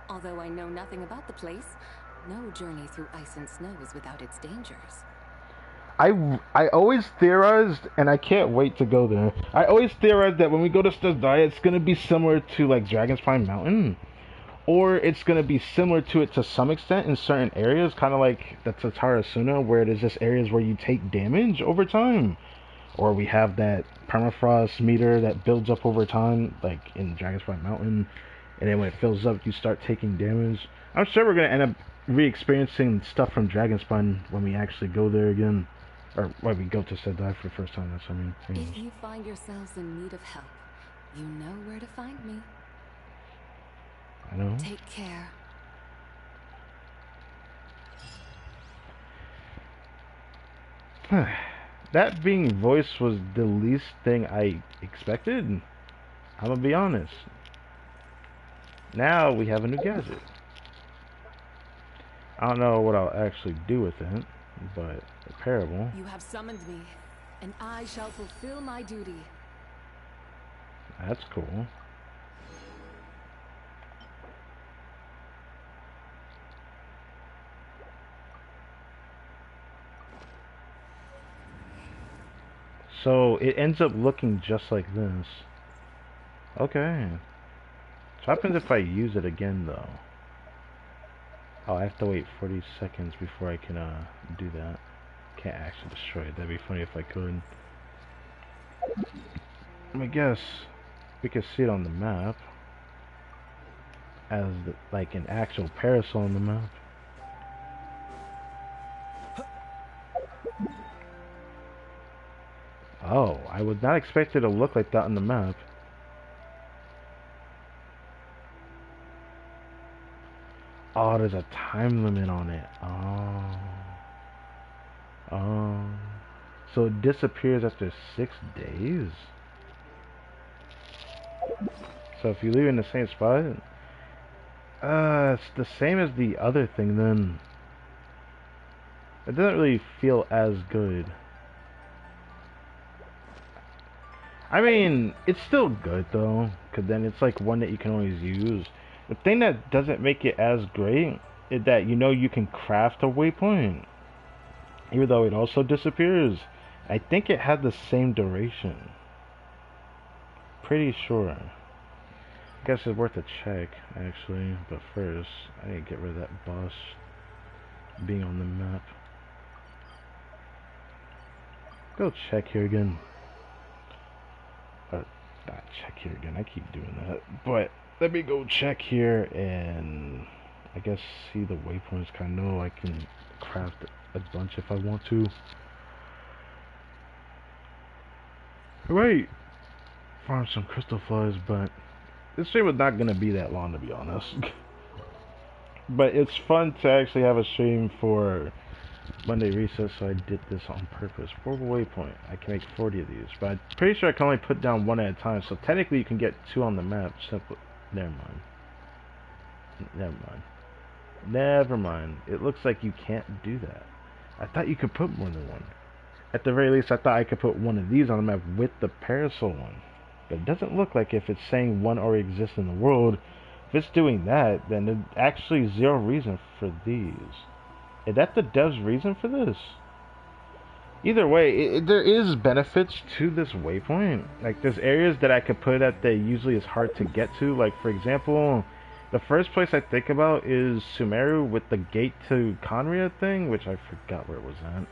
Although I know nothing about the place, no journey through ice and snow is without its dangers. I always theorized, and I can't wait to go there. I always theorized that when we go to Sneznaya, it's going to be similar to, like, Dragon's Prime Mountain. Or it's going to be similar to it to some extent in certain areas, kind of like the Tatara Suna, where there's just areas where you take damage over time. Or we have that permafrost meter that builds up over time, like in Dragon's Prime Mountain. And then when it fills up, you start taking damage. I'm sure we're going to end up re-experiencing stuff from Dragon's Spine when we actually go there again. Or when we go to Sedai for the first time, that's what I mean. Anyways. If you find yourselves in need of help, you know where to find me. I know. Take care. That being voiced was the least thing I expected. I'm gonna be honest. Now we have a new gadget. I don't know what I'll actually do with it, but repairable. You have summoned me, and I shall fulfill my duty. That's cool. So it ends up looking just like this. Okay. So what happens if I use it again though? Oh, I have to wait 40 seconds before I can do that. Can't actually destroy it. That'd be funny if I could. I guess we could see it on the map as like an actual parasol on the map. Oh, I would not expect it to look like that on the map. Oh, there's a time limit on it. Oh. So it disappears after 6 days? So if you leave in the same spot, it's the same as the other thing then. It doesn't really feel as good. I mean, it's still good though, because then it's like one that you can always use. The thing that doesn't make it as great is that you know you can craft a waypoint, even though it also disappears. I think it had the same duration. Pretty sure. I guess it's worth a check, actually. But first, I need to get rid of that boss being on the map. Go check here again. Not check here again. I keep doing that. But let me go check here and I guess see the waypoints. I know I can craft a bunch if I want to. Right. Farm some crystal flies, but this stream is not gonna be that long, to be honest. But it's fun to actually have a stream for Monday recess, so I did this on purpose. For the waypoint, I can make 40 of these, but I'm pretty sure I can only put down one at a time, so technically you can get 2 on the map. Simple. Never mind. Never mind. It looks like you can't do that. I thought you could put more than one. At the very least, I thought I could put one of these on the map with the parasol one. But it doesn't look like if it's saying one already exists in the world. If it's doing that, then there's actually 0 reason for these. Is that the dev's reason for this? Either way, there is benefits to this waypoint. Like, there's areas that I could put at that usually is hard to get to. Like, for example, the first place I think about is Sumeru with the gate to Conria thing, which I forgot where it was at.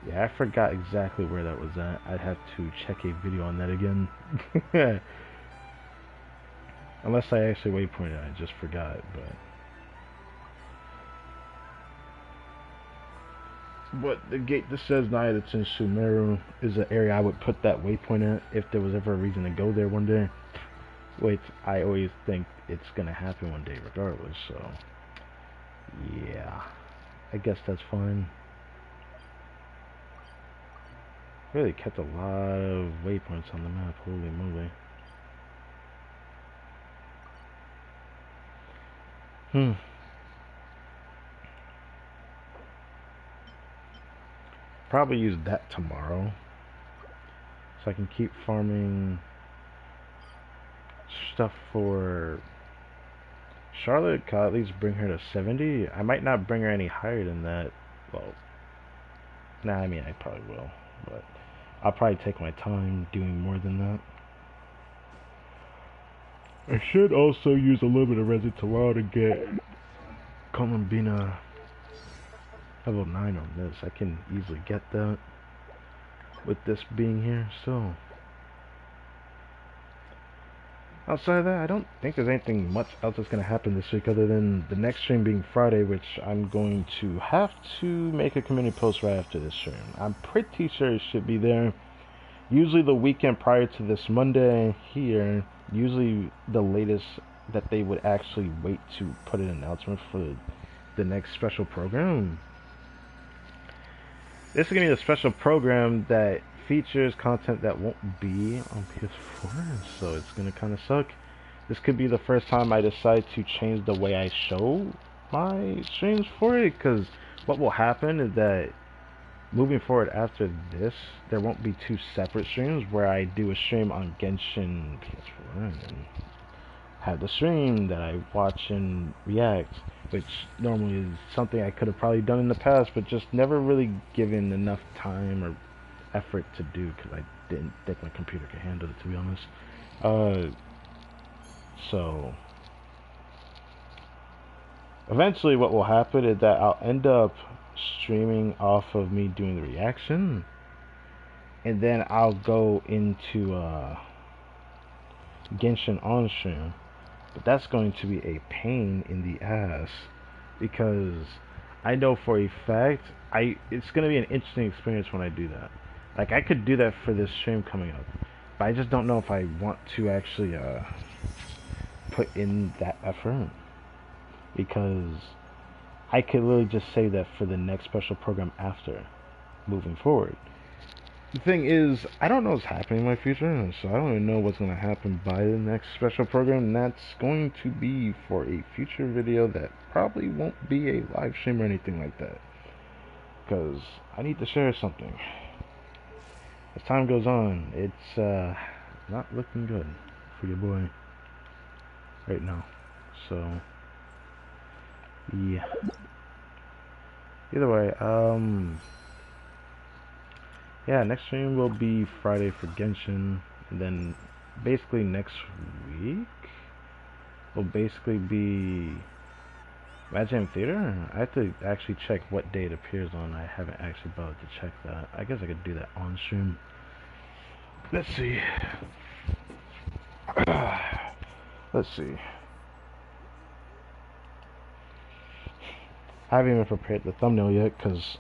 Yeah, I forgot exactly where that was at. I'd have to check a video on that again. Unless I actually waypointed, I just forgot, but the gate that says Naya that's in Sumeru is an area I would put that waypoint at if there was ever a reason to go there one day. Which I always think it's gonna happen one day regardless, so yeah. I guess that's fine. Really kept a lot of waypoints on the map, holy moly. Probably use that tomorrow. So I can keep farming stuff for Charlotte. Could at least bring her to 70. I might not bring her any higher than that. Well, nah, I mean, I probably will. But I'll probably take my time doing more than that. I should also use a little bit of resin tomorrow to get Columbina level 9 on this. I can easily get that with this being here, so outside of that, I don't think there's anything much else that's going to happen this week other than the next stream being Friday, which I'm going to have to make a community post right after this stream. I'm pretty sure it should be there. Usually the weekend prior to this Monday here, usually the latest that they would actually wait to put an announcement for the next special program. This is going to be a special program that features content that won't be on PS4, so it's going to kind of suck. This could be the first time I decide to change the way I show my streams for it, because what will happen is that moving forward after this, there won't be 2 separate streams where I do a stream on Genshin PS4 and have the stream that I watch and react, which normally is something I could have probably done in the past, but just never really given enough time or effort to do because I didn't think my computer could handle it, to be honest. So eventually what will happen is that I'll end up streaming off of me doing the reaction, and then I'll go into Genshin on stream. But that's going to be a pain in the ass because I know for a fact it's going to be an interesting experience when I do that. Like, I could do that for this stream coming up, but I just don't know if I want to actually put in that effort. because I could literally just say that for the next special program after, moving forward. The thing is, I don't know what's happening in my future, so I don't even know what's going to happen by the next special program, and that's going to be for a future video that probably won't be a live stream or anything like that, because I need to share something. As time goes on, it's not looking good for your boy right now, so yeah. Either way, yeah, next stream will be Friday for Genshin, and then basically next week will basically be Magic Theater. I have to actually check what day it appears on. I haven't actually bothered to check that. I guess I could do that on stream. Let's see. Let's see. I haven't even prepared the thumbnail yet because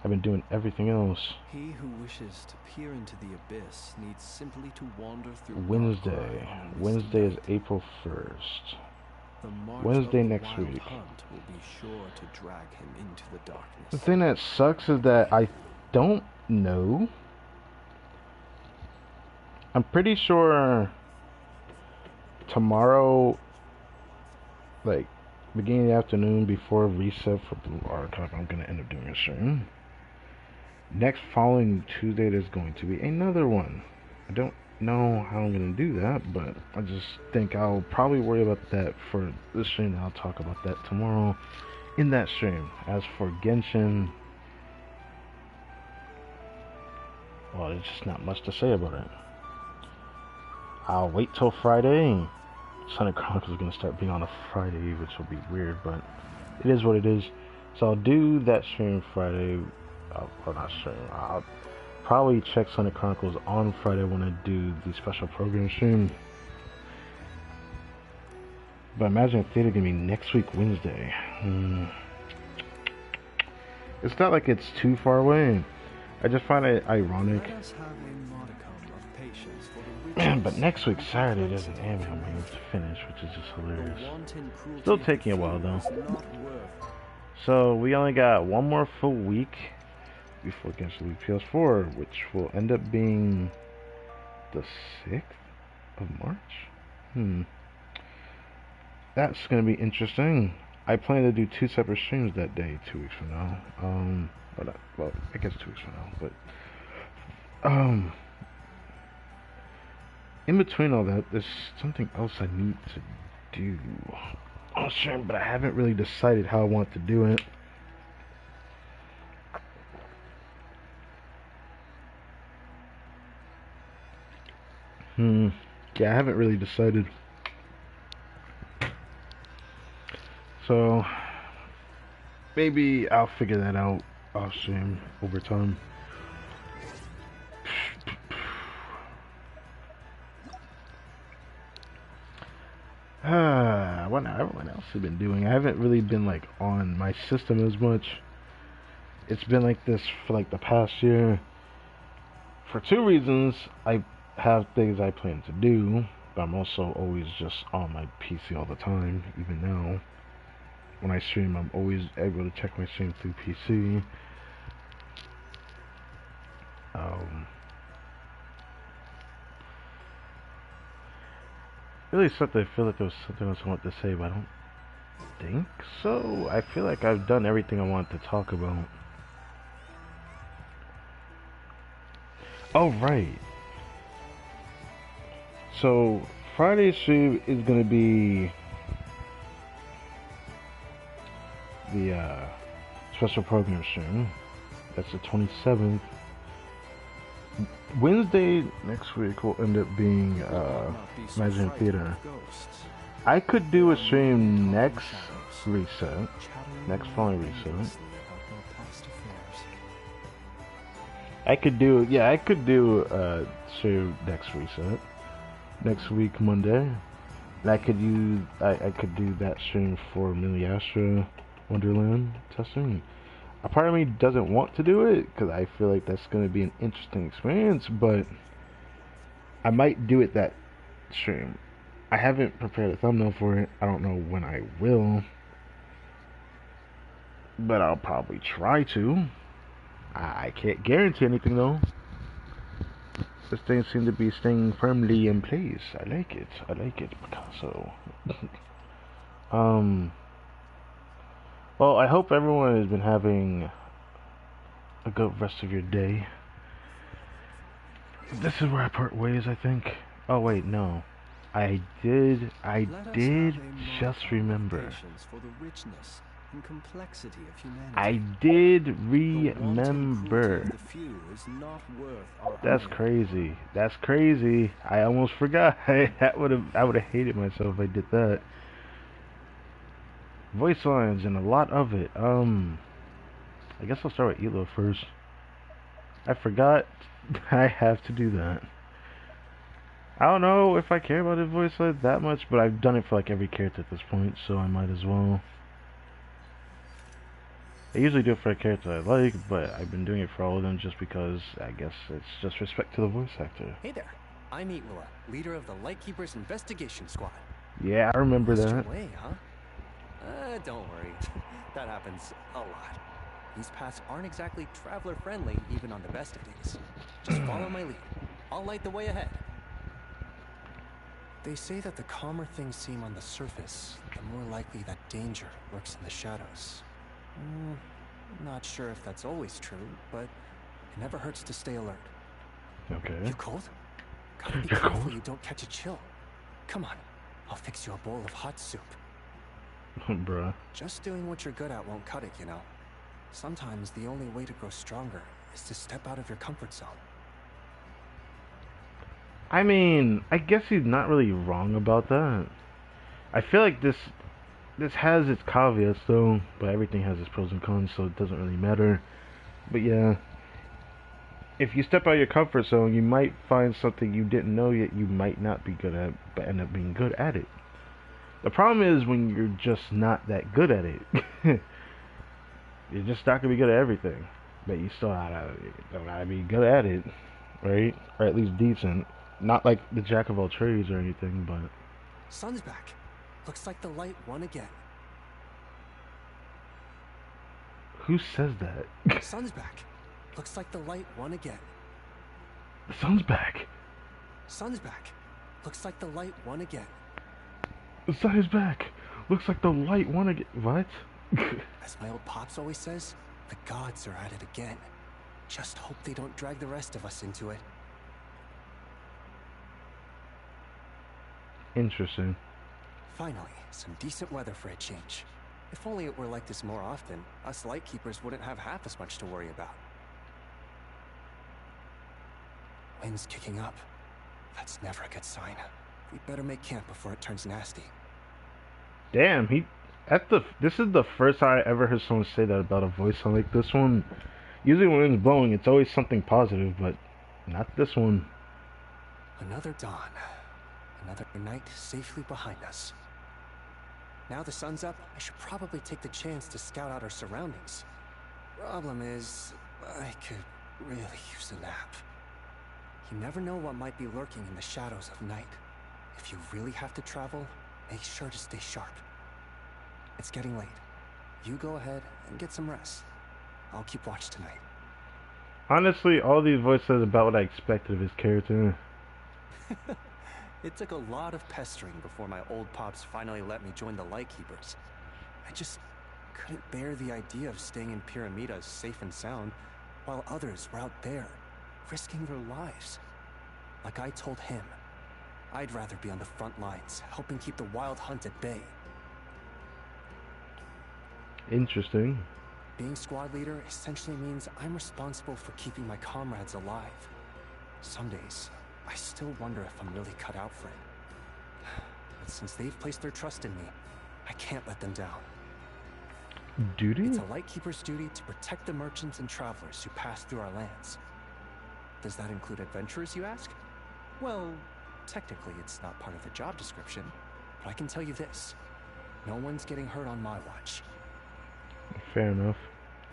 I've been doing everything else. He who wishes to peer into the abyss needs simply to wander through Wednesday. Wednesday is April 1st. Wednesday next week. Hunt will be sure to drag him into the darkness. The thing that sucks is that I don't know. I'm pretty sure tomorrow, like beginning of the afternoon before reset for Blue Archive, I'm gonna end up doing a stream. Next following Tuesday, there's going to be another one. I don't know how I'm gonna do that, but I just think I'll probably worry about that for this stream. I'll talk about that tomorrow in that stream. As for Genshin, well, there's just not much to say about it. I'll wait till Friday. Sonic Chronicles is gonna start being on a Friday, which will be weird, but it is what it is. So I'll do that stream Friday. Or not stream. I'll probably check Sonic Chronicles on Friday when I do the special program stream. But Imagine Theater gonna be next week Wednesday. It's not like it's too far away. I just find it ironic. But next week Saturday there's an anime I'm going to finish, which is just hilarious. Still taking a while though. So we only got one more full week before Genshin League PS4, which will end up being the 6th of March. That's gonna be interesting. I plan to do 2 separate streams that day, 2 weeks from now. Well, I guess 2 weeks from now, but in between all that, there's something else I need to do on stream, but I haven't really decided how I want to do it. Yeah, I haven't really decided. So maybe I'll figure that out off stream over time. What else have I been doing? I haven't really been like on my system as much. It's been like this for like the past year. For 2 reasons. I have things I plan to do, but I'm also always just on my PC all the time. Even now, when I stream, I'm always able to check my stream through PC. Really something. I feel like there was something else I wanted to say, but I don't think so. I feel like I've done everything I wanted to talk about. Oh, right. So Friday's stream is gonna be the special program stream. That's the 27th. Wednesday next week will end up being Imagine Theater. I could do a stream next reset, next following reset. I could do stream next reset, next week Monday. And I could do that stream for Miliastra Wonderland testing. A part of me doesn't want to do it because I feel like that's going to be an interesting experience, but I might do it that stream. I haven't prepared a thumbnail for it. I don't know when I will. but I'll probably try to. I can't guarantee anything though. This thing seems to be staying firmly in place. I like it. I like it, Picasso. um. Well, I hope everyone has been having a good rest of your day. This is where I part ways, I think. Oh wait, no. I did Let us have a just modicum of remember. patience for the richness and complexity of humanity. I did The wanton cruelty remember. of the few is not worth our That's ire. crazy. That's crazy. I almost forgot. I would have hated myself if I did that. Voice lines and a lot of it. I guess I'll start with Elo first. I forgot I have to do that. I don't know if I care about his voice line that much, but I've done it for like every character at this point, so I might as well. I usually do it for a character I like, but I've been doing it for all of them just because I guess it's just respect to the voice actor. Hey there, I'm Eatwilla, leader of the Lightkeepers Investigation Squad. Yeah, I remember Lost your that. way, huh? Don't worry, that happens a lot. These paths aren't exactly traveler-friendly, even on the best of days. Just follow my lead. I'll light the way ahead. They say that the calmer things seem on the surface, the more likely that danger lurks in the shadows. Not sure if that's always true, but it never hurts to stay alert. Okay. You cold? Gotta be You're careful cold? you don't catch a chill. Come on, I'll fix you a bowl of hot soup. Bruh. Just doing what you're good at won't cut it, you know. Sometimes the only way to grow stronger is to step out of your comfort zone. I mean, I guess he's not really wrong about that. I feel like this has its caveats though, but everything has its pros and cons, so it doesn't really matter. But yeah, if you step out of your comfort zone, you might find something you didn't know yet you might not be good at, but end up being good at it. The problem is when you're just not that good at it. You're just not gonna be good at everything, but you still gotta be good at it, right? Or at least decent. Not like the jack of all trades or anything, but Sun's back. Looks like the light won again. who says that? Sun's back. Looks like the light won again. The sun's back. Sun's back. Looks like the light won again. The sun is back. Looks like the light won again. What? As my old pops always says, the gods are at it again. Just hope they don't drag the rest of us into it. Interesting. Finally, some decent weather for a change. If only it were like this more often, us Lightkeepers wouldn't have half as much to worry about. Wind's kicking up. That's never a good sign. We better make camp before it turns nasty. Damn, this is the first time I ever heard someone say that about a voice sound like this one. Usually when it's blowing, it's always something positive, but not this one. Another dawn. Another night safely behind us. Now the sun's up, I should probably take the chance to scout out our surroundings. Problem is, I could really use a nap. You never know what might be lurking in the shadows of night. If you really have to travel, make sure to stay sharp. It's getting late. You go ahead and get some rest. I'll keep watch tonight. Honestly, all these voices are about what I expected of his character. It took a lot of pestering before my old pops finally let me join the Lightkeepers. I just couldn't bear the idea of staying in Pyramida safe and sound, while others were out there, risking their lives. Like I told him, I'd rather be on the front lines, helping keep the wild hunt at bay. Interesting. Being squad leader essentially means I'm responsible for keeping my comrades alive. Some days, I still wonder if I'm really cut out for it. But since they've placed their trust in me, I can't let them down. Duty? It's a Lightkeeper's duty to protect the merchants and travelers who pass through our lands. Does that include adventurers, you ask? Well, technically it's not part of the job description, but I can tell you this. No one's getting hurt on my watch. Fair enough.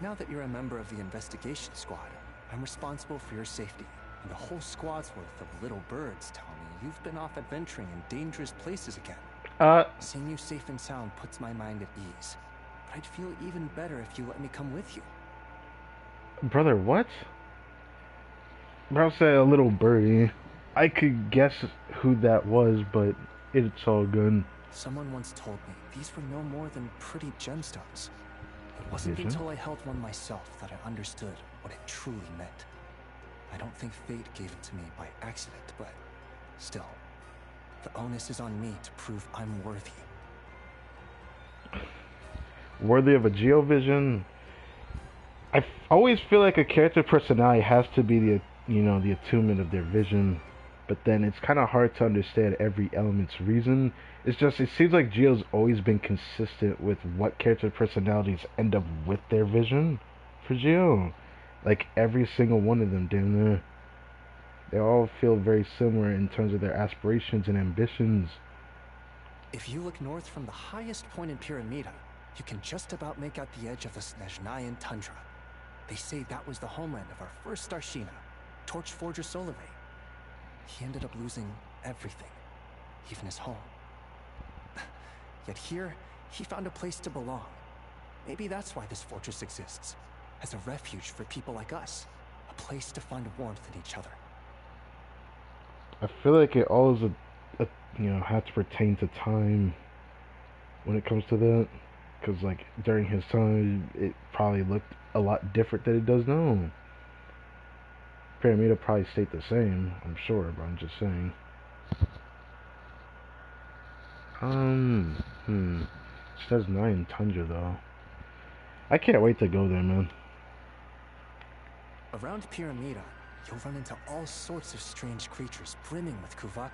Now that you're a member of the investigation squad, I'm responsible for your safety. And the whole squad's worth of little birds tell me you've been off adventuring in dangerous places again. Seeing you safe and sound puts my mind at ease. but I'd feel even better if you let me come with you. Brother, what? Bro said a little birdie. I could guess who that was, but it's all good. Someone once told me these were no more than pretty gemstones. It wasn't Vision? until I held one myself that I understood what it truly meant. I don't think fate gave it to me by accident, but still, the onus is on me to prove I'm worthy. Worthy of a Geovision? Always feel like a character personality has to be the the attunement of their vision, but then it's kind of hard to understand every element's reason. It seems like Geo's always been consistent with what character personalities end up with their vision for Geo. Like every single one of them, damn near. They all feel very similar in terms of their aspirations and ambitions. If you look north from the highest point in Pyramida, you can just about make out the edge of the Snezhnayan tundra. They say that was the homeland of our first Starshina, Torchforger Solar Ray. He ended up losing everything, even his home. Yet here, he found a place to belong. Maybe that's why this fortress exists, as a refuge for people like us, a place to find warmth in each other. I feel like it always has to pertain to time when it comes to that, because like during his time, it probably looked a lot different than it does now. Pyramida probably stayed the same, I'm sure, but I'm just saying. It says 9 Tundra though. I can't wait to go there, man. Around Pyramida, you'll run into all sorts of strange creatures brimming with Kuvaki.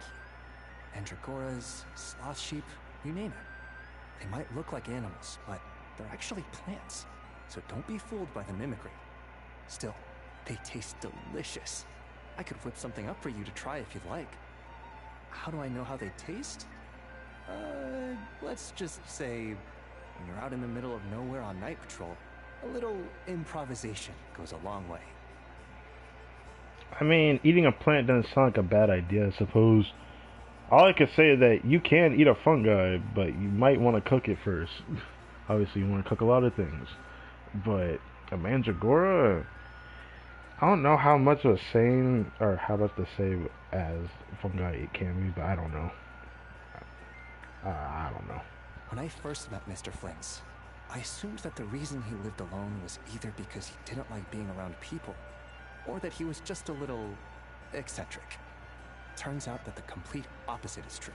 Andragoras, sloth sheep, you name it. They might look like animals, but they're actually plants, so don't be fooled by the mimicry. Still, they taste delicious. I could whip something up for you to try if you'd like. How do I know how they taste? Let's just say, when you're out in the middle of nowhere on night patrol, a little improvisation goes a long way. I mean, eating a plant doesn't sound like a bad idea, I suppose. All I can say is that you can eat a fungi, but you might want to cook it first. Obviously, you want to cook a lot of things. But a mandragora, I don't know how much of a same, or how much the same as fungi it can be, but I don't know. I don't know. When I first met Mr. Flint's, I assumed that the reason he lived alone was either because he didn't like being around people, or that he was just a little eccentric. Turns out that the complete opposite is true.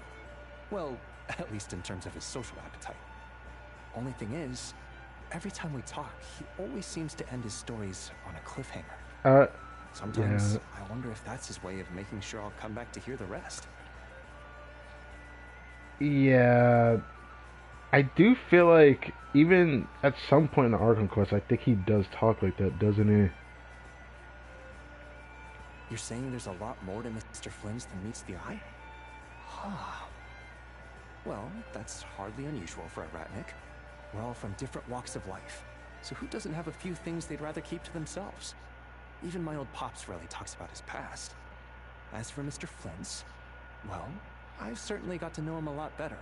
Well, at least in terms of his social appetite. Only thing is, every time we talk, he always seems to end his stories on a cliffhanger. Sometimes I wonder if that's his way of making sure I'll come back to hear the rest. Yeah, I do feel like even at some point in the Arkham Quest, I think he does talk like that, doesn't he? You're saying there's a lot more to Mr. Flynn's than meets the eye? Huh. Well, that's hardly unusual for a Ratnik. We're all from different walks of life, so who doesn't have a few things they'd rather keep to themselves? Even my old pops rarely talks about his past. As for Mr. Flynn's, well, I've certainly got to know him a lot better,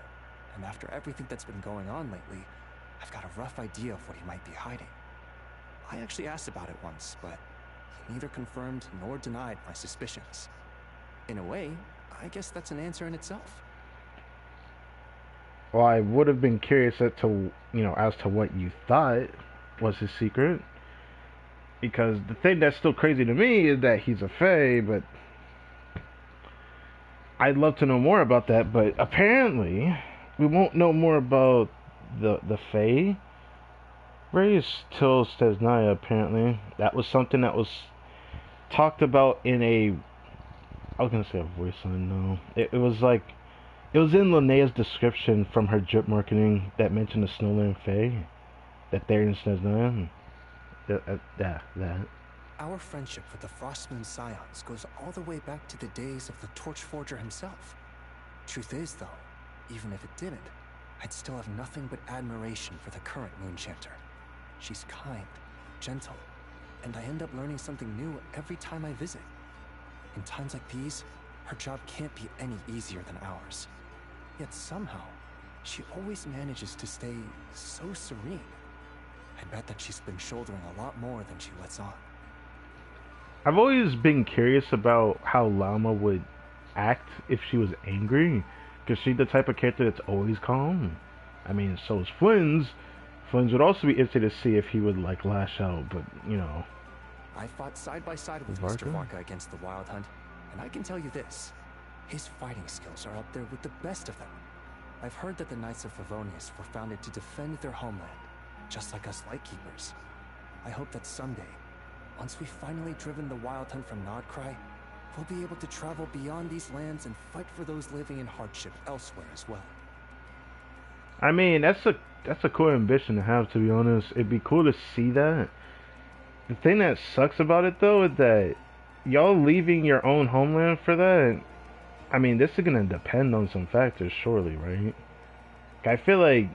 and after everything that's been going on lately, I've got a rough idea of what he might be hiding. I actually asked about it once, but he neither confirmed nor denied my suspicions. In a way, I guess that's an answer in itself. Well, I would have been curious as to what you thought was his secret. Because the thing that's still crazy to me is that he's a Fae, but I'd love to know more about that, but apparently we won't know more about the Fae race till Snezhnaya, apparently. That was something that was talked about in I was gonna say a voice line, no. It was in Linnea's description from her drip marketing that mentioned the Snowland Fae, that they're in Snezhnaya. That. Our friendship with the Frostmoon Scions goes all the way back to the days of the Torchforger himself. Truth is, though, even if it didn't, I'd still have nothing but admiration for the current Moonchanter. She's kind, gentle, and I end up learning something new every time I visit. In times like these, her job can't be any easier than ours. Yet somehow, she always manages to stay so serene. I bet that she's been shouldering a lot more than she lets on. I've always been curious about how Llama would act if she was angry, because she's the type of character that's always calm. I mean, so is Flynn's. Flynn's would also be interested to see if he would like lash out, but you know. I fought side by side with Varka? Mr. Varka against the Wild Hunt, and I can tell you this: his fighting skills are up there with the best of them. I've heard that the Knights of Favonius were founded to defend their homeland, just like us Lightkeepers. I hope that someday, once we've finally driven the Wild Hunt from Nodcry, we'll be able to travel beyond these lands and fight for those living in hardship elsewhere as well. I mean, that's a cool ambition to have, to be honest. It'd be cool to see that. The thing that sucks about it, though, is that y'all leaving your own homeland for that, I mean, this is gonna depend on some factors, surely, right? I feel like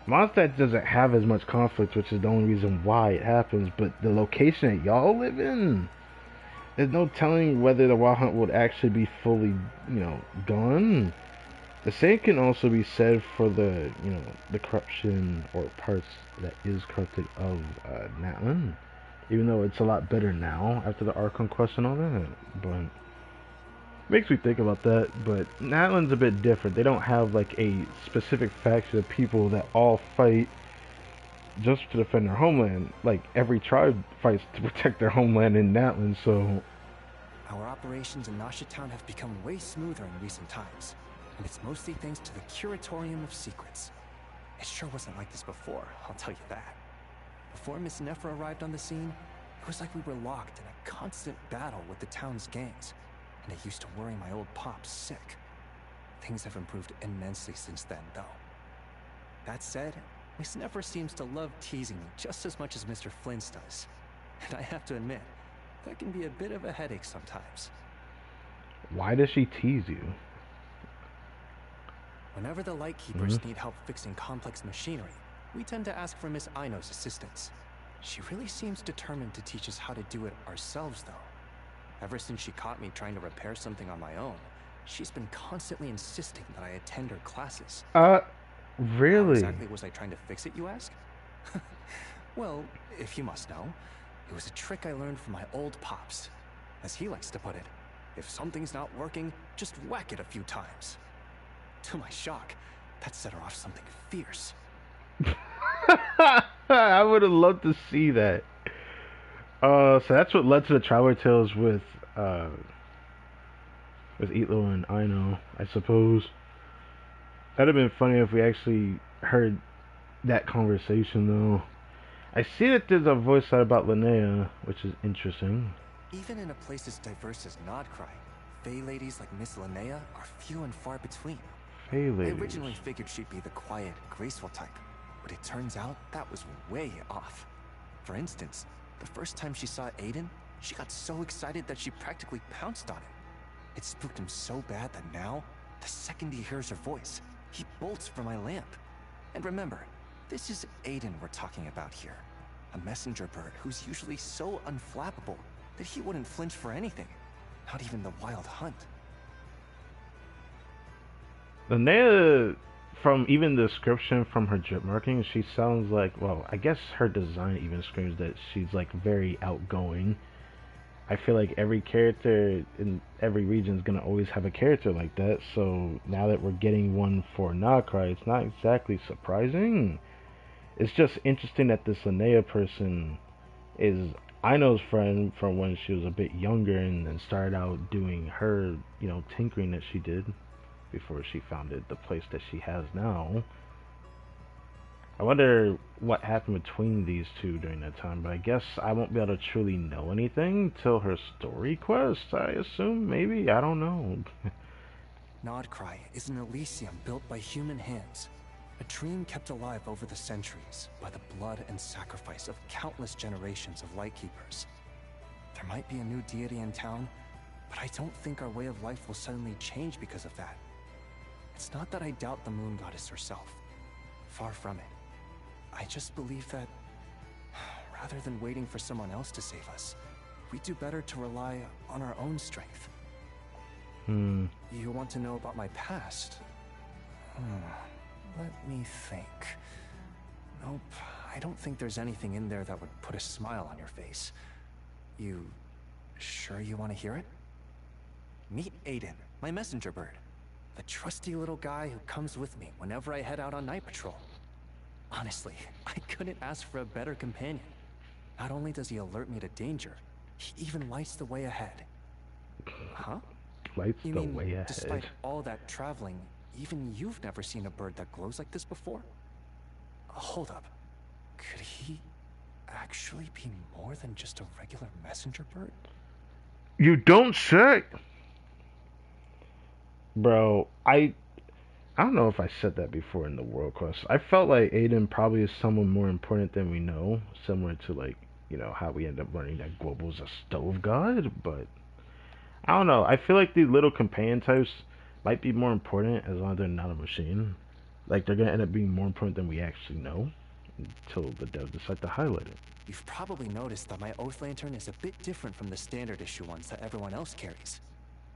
Mondstadt doesn't have as much conflict, which is the only reason why it happens, but the location that y'all live in, there's no telling whether the Wild Hunt would actually be fully, you know, gone. The same can also be said for the, you know, the corruption or parts that is corrupted of Natlan. Even though it's a lot better now after the Archon quest and all that, but makes me think about that. But Natlan's a bit different. They don't have like a specific faction of people that all fight just to defend their homeland. Like every tribe fights to protect their homeland in Natlan. So Our operations in Nasha Town have become way smoother in recent times, and it's mostly thanks to the Curatorium of Secrets. It sure wasn't like this before, I'll tell you that. Before Miss Nephra arrived on the scene, it was like we were locked in a constant battle with the town's gangs, and it used to worry my old pops sick. Things have improved immensely since then, though. That said, Miss Nephra seems to love teasing me just as much as Mr. Flint's does. And I have to admit, that can be a bit of a headache sometimes. why does she tease you? Whenever the Lightkeepers need help fixing complex machinery, we tend to ask for Miss Aino's assistance. She really seems determined to teach us how to do it ourselves, though. Ever since she caught me trying to repair something on my own, she's been constantly insisting that I attend her classes. Really? How exactly was I trying to fix it, you ask? Well, if you must know, it was a trick I learned from my old pops. As he likes to put it, if something's not working, just whack it a few times. To my shock, that set her off something fierce. I would have loved to see that. So that's what led to the Traveler Tales with Itlo and Aino, I suppose. That'd have been funny if we actually heard that conversation, though. I see that there's a voice out about Linnea, which is interesting. Even in a place as diverse as Nodcry, Fey ladies like Miss Linnea are few and far between. Fey I ladies. originally figured she'd be the quiet, graceful type, but it turns out that was way off. For instance, the first time she saw Aiden, she got so excited that she practically pounced on him. It spooked him so bad that now, the second he hears her voice, he bolts for my lamp. And remember, this is Aiden we're talking about here. A messenger bird who's usually so unflappable that he wouldn't flinch for anything. Not even the Wild Hunt. Linnea, from even the description from her drip marking, she sounds like, well, I guess her design even screams that she's like very outgoing. I feel like every character in every region is gonna always have a character like that, so now that we're getting one for Nodcry, it's not exactly surprising. It's just interesting that this Linnea person is Aino's friend from when she was a bit younger and then started out doing her, you know, tinkering that she did before she founded the place that she has now. I wonder what happened between these two during that time, but I guess I won't be able to truly know anything till her story quest, I assume, maybe, I don't know. Nodcry is an Elysium built by human hands, a dream kept alive over the centuries by the blood and sacrifice of countless generations of Lightkeepers. There might be a new deity in town, but I don't think our way of life will suddenly change because of that. It's not that I doubt the Moon Goddess herself. Far from it. I just believe that, rather than waiting for someone else to save us, we'd do better to rely on our own strength. You want to know about my past? Let me think. Nope, I don't think there's anything in there that would put a smile on your face. You sure you want to hear it? Meet Aiden, my messenger bird. The trusty little guy who comes with me whenever I head out on night patrol. Honestly, I couldn't ask for a better companion. Not only does he alert me to danger, he even lights the way ahead. Huh? Lights You the mean, way despite ahead. all that traveling, even you've never seen a bird that glows like this before? Hold up. Could he actually be more than just a regular messenger bird? You don't say! Bro, I don't know if I said that before in the World Quest. I felt like Aiden probably is someone more important than we know, similar to like, you know, how we end up learning that Global's a stove god, but I don't know. I feel like these little companion types might be more important as long as they're not a machine. Like they're gonna end up being more important than we actually know until the devs decide to highlight it. You've probably noticed that my Oath Lantern is a bit different from the standard issue ones that everyone else carries.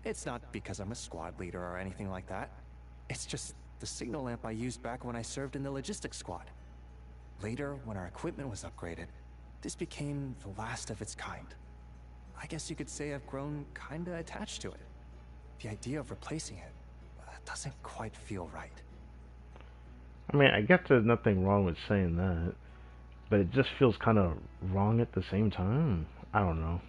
It's not because I'm a squad leader or anything like that. It's just the signal lamp I used back when I served in the logistics squad. Later, when our equipment was upgraded, this became the last of its kind. I guess you could say I've grown kinda attached to it. The idea of replacing it doesn't quite feel right. I mean, I guess there's nothing wrong with saying that, but it just feels kind of wrong at the same time. I don't know.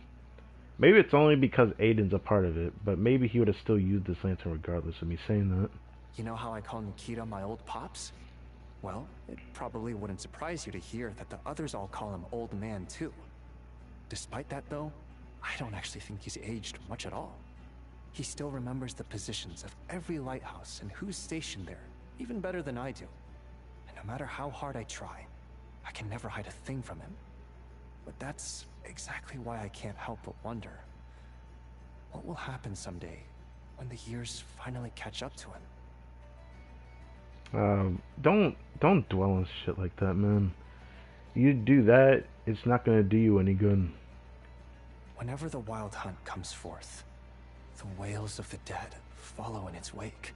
Maybe it's only because Aiden's a part of it, but maybe he would have still used this lantern regardless of me saying that. You know how I call Nikita my old pops? Well, it probably wouldn't surprise you to hear that the others all call him old man too. Despite that though, I don't actually think he's aged much at all. He still remembers the positions of every lighthouse and who's stationed there, even better than I do. And no matter how hard I try, I can never hide a thing from him. But that's exactly why I can't help but wonder, what will happen someday when the years finally catch up to him? Don't dwell on shit like that, man. You do that, it's not gonna do you any good. Whenever the wild hunt comes forth, the wails of the dead follow in its wake.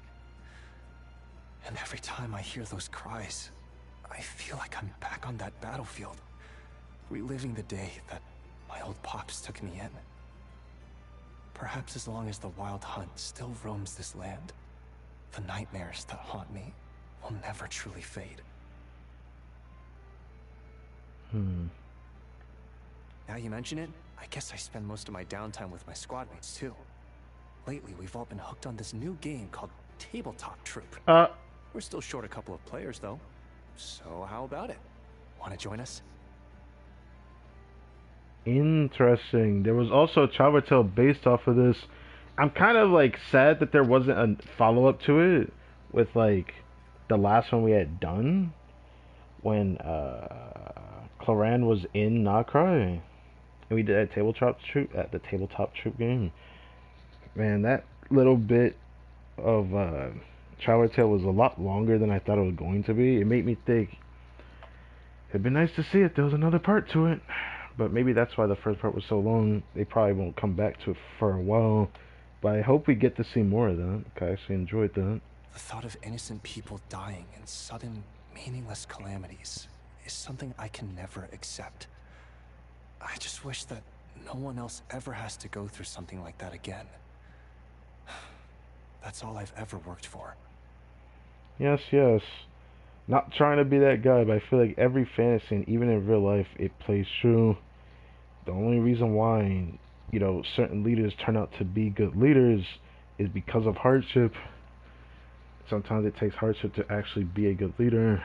And every time I hear those cries, I feel like I'm back on that battlefield, reliving the day that my old pops took me in. Perhaps as long as the wild hunt still roams this land, the nightmares that haunt me will never truly fade. Now you mention it, I guess I spend most of my downtime with my squad mates too. Lately, we've all been hooked on this new game called Tabletop Troop. We're still short a couple of players though. So how about it? Want to join us? Interesting. There was also a Childhood Tale based off of this. I'm kind of like sad that there wasn't a follow-up to it with like the last one we had done when Cloran was in Nocry and we did that the tabletop troop game. Man, that little bit of Childhood Tale was a lot longer than I thought it was going to be. It made me think it'd be nice to see if there was another part to it. But maybe that's why the first part was so long. They probably won't come back to it for a while. But I hope we get to see more of that. I actually enjoyed that. The thought of innocent people dying in sudden, meaningless calamities is something I can never accept. I just wish that no one else ever has to go through something like that again. That's all I've ever worked for. Yes, yes. Not trying to be that guy, but I feel like every fantasy and even in real life, it plays true. The only reason why, you know, certain leaders turn out to be good leaders is because of hardship. Sometimes it takes hardship to actually be a good leader,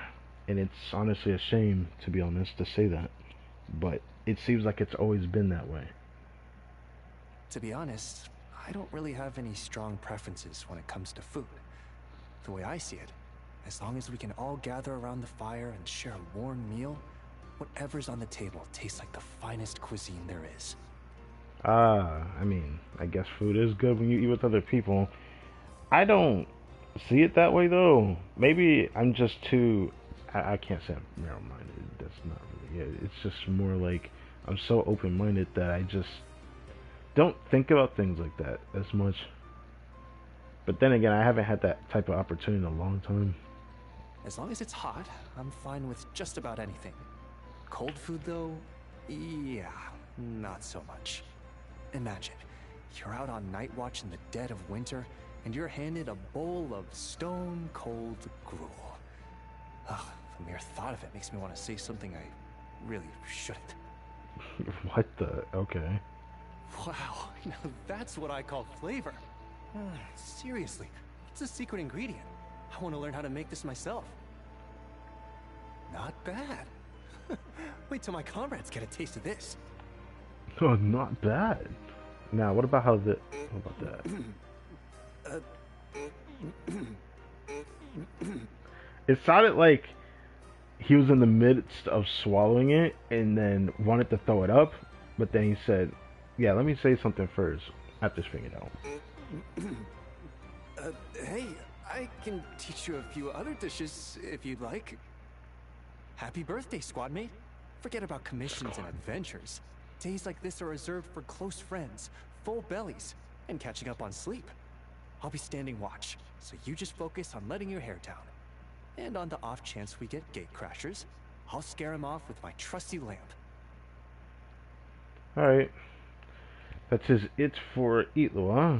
and it's honestly a shame, to be honest, to say that. But it seems like it's always been that way. To be honest, I don't really have any strong preferences when it comes to food. The way I see it, as long as we can all gather around the fire and share a warm meal, whatever's on the table tastes like the finest cuisine there is. I mean, I guess food is good when you eat with other people. I don't see it that way, though. Maybe I'm just too... I can't say I'm narrow-minded. That's not really it. It's just more like I'm so open-minded that I just don't think about things like that as much. But then again, I haven't had that type of opportunity in a long time. As long as it's hot, I'm fine with just about anything. Cold food, though? Yeah, not so much. Imagine, you're out on night watch in the dead of winter, and you're handed a bowl of stone-cold gruel. Ugh, the mere thought of it makes me want to say something I really shouldn't. What the? Okay. Wow, now that's what I call flavor. Seriously, what's the secret ingredient? I want to learn how to make this myself. Not bad. Wait till my comrades get a taste of this. Oh, not bad. Now, what about how the? What about that? It sounded like he was in the midst of swallowing it and then wanted to throw it up, but then he said, "Yeah, let me say something first after spitting it out." Hey, I can teach you a few other dishes if you'd like. Happy birthday, squad mate. Forget about commissions and adventures. Days like this are reserved for close friends, full bellies, and catching up on sleep. I'll be standing watch, so you just focus on letting your hair down. And on the off chance we get gate crashers, I'll scare them off with my trusty lamp. Alright. That's his it for Itlo, huh?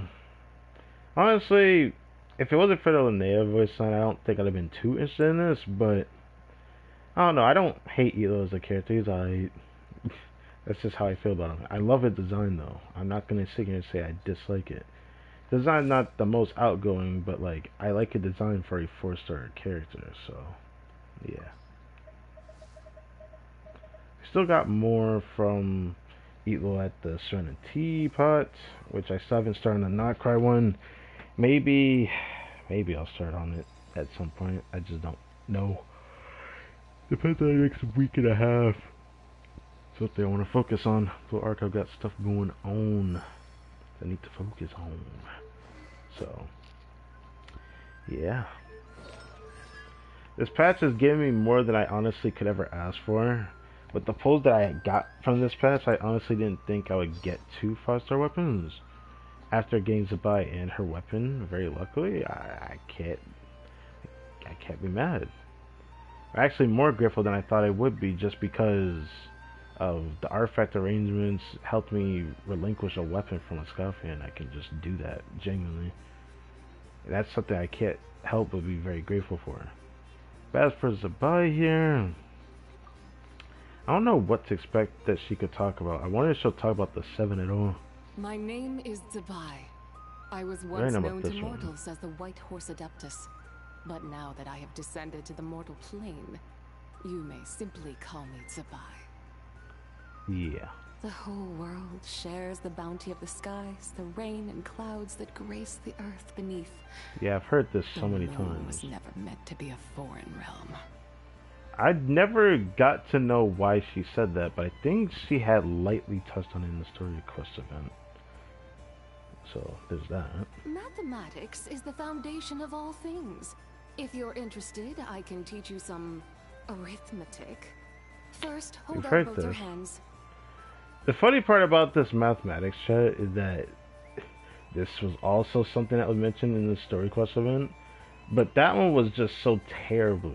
Honestly, if it wasn't for the Linnea voice line, I don't think I'd have been too interested in this, but I don't know, I don't hate Itlo as a character. He's alright. That's just how I feel about him. I love his design though. I'm not gonna sit here and say I dislike it. Design not the most outgoing, but like I like a design for a 4-star character, so yeah. Still got more from Itlo at the Serenity Pot, which I still haven't started on the Not Cry one. Maybe I'll start on it at some point. I just don't know. Depends on the next week and a half. So what I want to focus on. So arc, I've got stuff going on I need to focus on. So yeah. This patch is giving me more than I honestly could ever ask for. With the pulls that I got from this patch, I honestly didn't think I would get 2 5-star weapons. After getting Zibai and her weapon, very luckily, I can't be mad. I'm actually more grateful than I thought I would be, just because of the artifact arrangements helped me relinquish a weapon from a scout fan. I can just do that genuinely. And that's something I can't help but be very grateful for. But as for Zibai here, I don't know what to expect that she could talk about. I wonder if she'll talk about the 7 at all. My name is Zibai. I was once known to mortals as the White Horse Adeptus. But now that I have descended to the mortal plane, you may simply call me Zibai. Yeah. The whole world shares the bounty of the skies, the rain and clouds that grace the earth beneath. Yeah, I've heard this so many The moon times. was never meant to be a foreign realm. I never got to know why she said that, but I think she had lightly touched on it in the story quest event. So there's that. Mathematics is the foundation of all things. If you're interested, I can teach you some arithmetic. First, hold We've out heard both your this. hands. The funny part about this mathematics chat is that this was also something that was mentioned in the story quest event, but that one was just so terrible.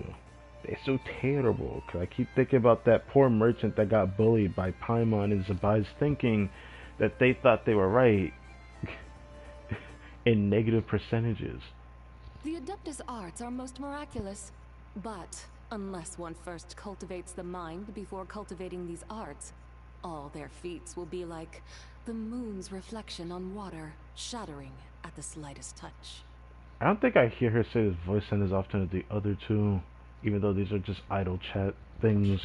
It's so terrible, because I keep thinking about that poor merchant that got bullied by Paimon and Zibai's thinking that they thought they were right in negative percentages. The Adeptus arts are most miraculous, but unless one first cultivates the mind before cultivating these arts, all their feats will be like the moon's reflection on water, shattering at the slightest touch. I don't think I hear her say this voice line as often as the other two, even though these are just idle chat things.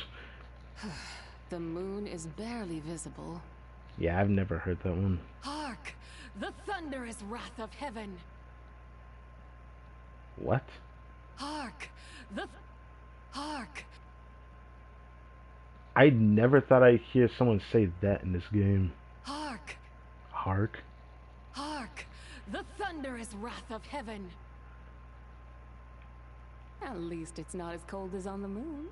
The moon is barely visible. Yeah, I've never heard that one. Hark! The thunderous wrath of heaven! What? Hark! Hark! I never thought I'd hear someone say that in this game. Hark! Hark? Hark! The thunderous wrath of heaven! At least it's not as cold as on the moon.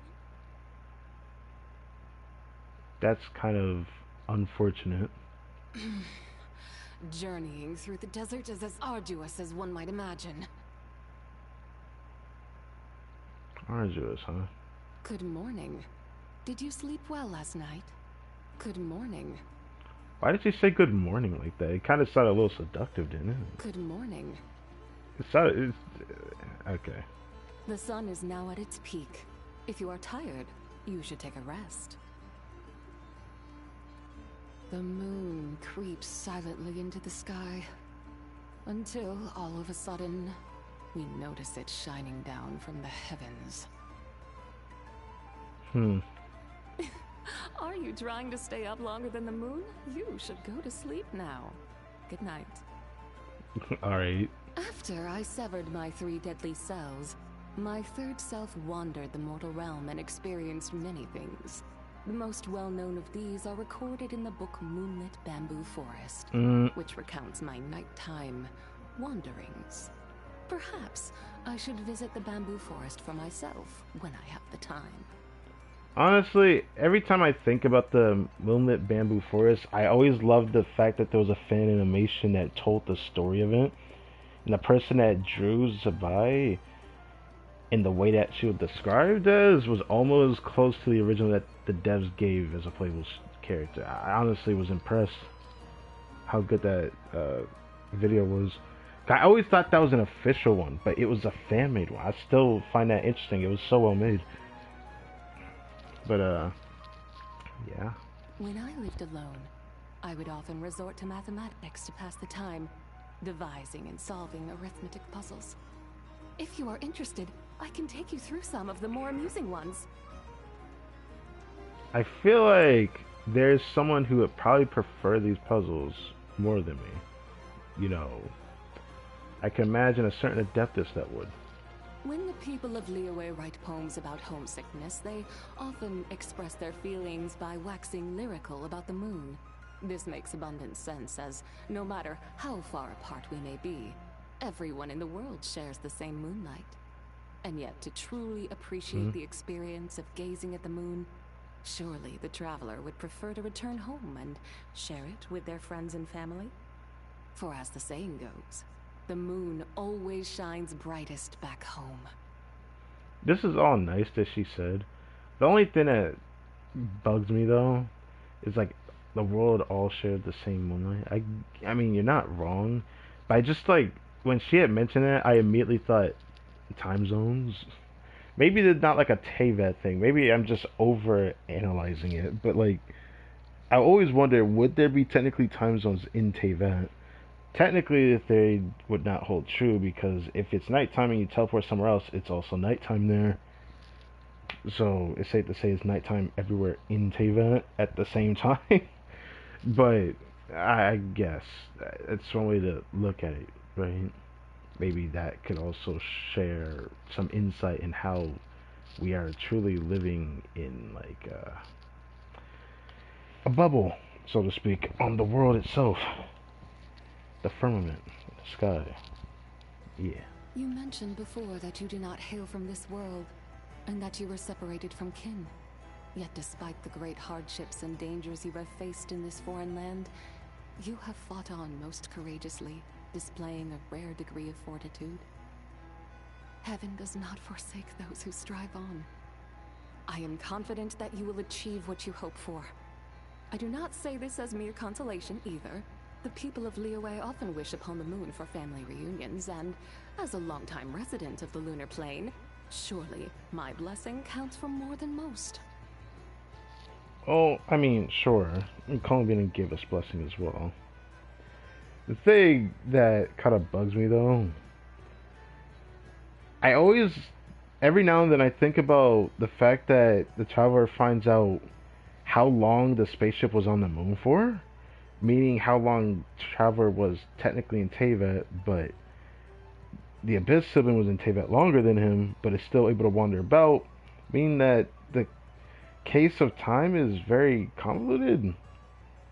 That's kind of unfortunate. Journeying through the desert is as arduous as one might imagine. Arduous, huh? Good morning. Did you sleep well last night? Good morning. Why did you say good morning like that? It kind of sounded a little seductive, didn't it? Good morning. It sounded... okay. The sun is now at its peak. If you are tired, you should take a rest. The moon creeps silently into the sky, until all of a sudden, we notice it shining down from the heavens. Are you trying to stay up longer than the moon? You should go to sleep now. Good night. Alright. After I severed my 3 deadly cells, my third self wandered the mortal realm and experienced many things. The most well-known of these are recorded in the book Moonlit Bamboo Forest, which recounts my nighttime wanderings. Perhaps I should visit the bamboo forest for myself when I have the time. Honestly, every time I think about the Moonlit Bamboo Forest, I always loved the fact that there was a fan animation that told the story of it. And the person that drew Zibai, in the way that she was described as, was almost close to the original that the devs gave as a playable character. I honestly was impressed how good that video was. I always thought that was an official one, but it was a fan-made one. I still find that interesting. It was so well made. But, yeah. When I lived alone, I would often resort to mathematics to pass the time, devising and solving arithmetic puzzles. If you are interested, I can take you through some of the more amusing ones. I feel like there's someone who would probably prefer these puzzles more than me. You know, I can imagine a certain adeptus that would. When the people of Liyue write poems about homesickness, they often express their feelings by waxing lyrical about the moon. This makes abundant sense, as no matter how far apart we may be, everyone in the world shares the same moonlight. And yet, to truly appreciate the experience of gazing at the moon, surely the traveler would prefer to return home and share it with their friends and family. For as the saying goes, the moon always shines brightest back home. This is all nice that she said. The only thing that bugs me though is like the world all shared the same moonlight. I mean, you're not wrong, but I just like when she had mentioned it, I immediately thought time zones. Maybe it's not like a Teyvat thing. Maybe I'm just over analyzing it. But like, I always wonder, would there be technically time zones in Teyvat? Technically, they would not hold true, because if it's nighttime and you teleport somewhere else, it's also nighttime there. So it's safe to say it's nighttime everywhere in Teyvat at the same time. But I guess it's one way to look at it, right? Maybe that could also share some insight in how we are truly living in like a bubble, so to speak, on the world itself. The firmament, the sky. Yeah. You mentioned before that you do not hail from this world, and that you were separated from kin. Yet despite the great hardships and dangers you have faced in this foreign land, you have fought on most courageously, displaying a rare degree of fortitude. Heaven does not forsake those who strive on. I am confident that you will achieve what you hope for. I do not say this as mere consolation either. The people of Liyue often wish upon the moon for family reunions, and as a longtime resident of the lunar plane, surely my blessing counts for more than most. Oh, I mean, sure. Kong didn't give us blessing as well. The thing that kind of bugs me, though, I always, every now and then I think about the fact that the traveler finds out how long the spaceship was on the moon for. Meaning how long Traveler was technically in Teyvat, but the Abyss sibling was in Teyvat longer than him, but is still able to wander about, meaning that the case of time is very convoluted.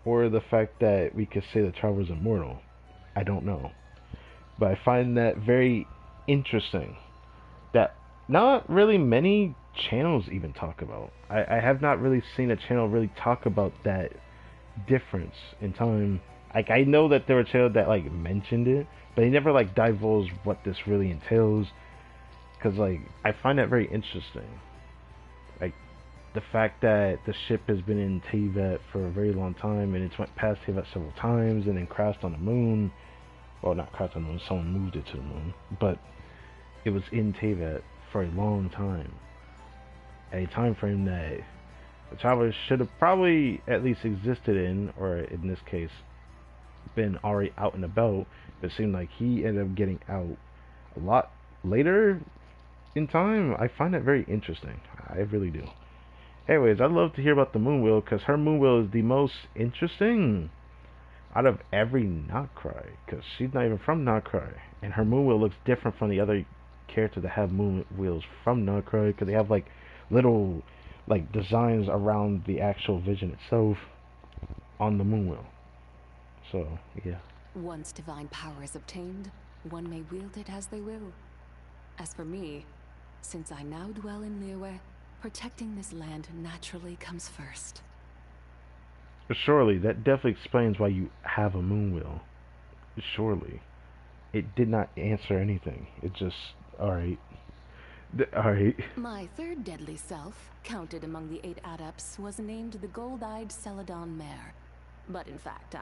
Or the fact that we could say that Traveler's immortal. I don't know. But I find that very interesting. That not really many channels even talk about. I have not really seen a channel really talk about that difference in time. Like, I know that there were channels that like mentioned it, but they never like divulged what this really entails, because like I find that very interesting. Like, the fact that the ship has been in Teyvat for a very long time, and it's went past Teyvat several times, and then crashed on the moon. Well, not crashed on the moon. Someone moved it to the moon, but it was in Teyvat for a long time. A time frame that the travelers should have probably at least existed in, or in this case, been already out and about. But it seemed like he ended up getting out a lot later in time. I find that very interesting. I really do. Anyways, I'd love to hear about the moon wheel, because her moon wheel is the most interesting out of every Noctri, because she's not even from Noctri, and her moon wheel looks different from the other characters that have moon wheels from Noctri, because they have like little like designs around the actual vision itself on the moon wheel. So yeah. Once divine power is obtained, one may wield it as they will. As for me, since I now dwell in Liyue, protecting this land naturally comes first. Surely, that definitely explains why you have a moon wheel. Surely. It did not answer anything. It just, alright. Alright. My third deadly self, counted among the 8 adepts, was named the Gold-Eyed Celadon Mare. But in fact,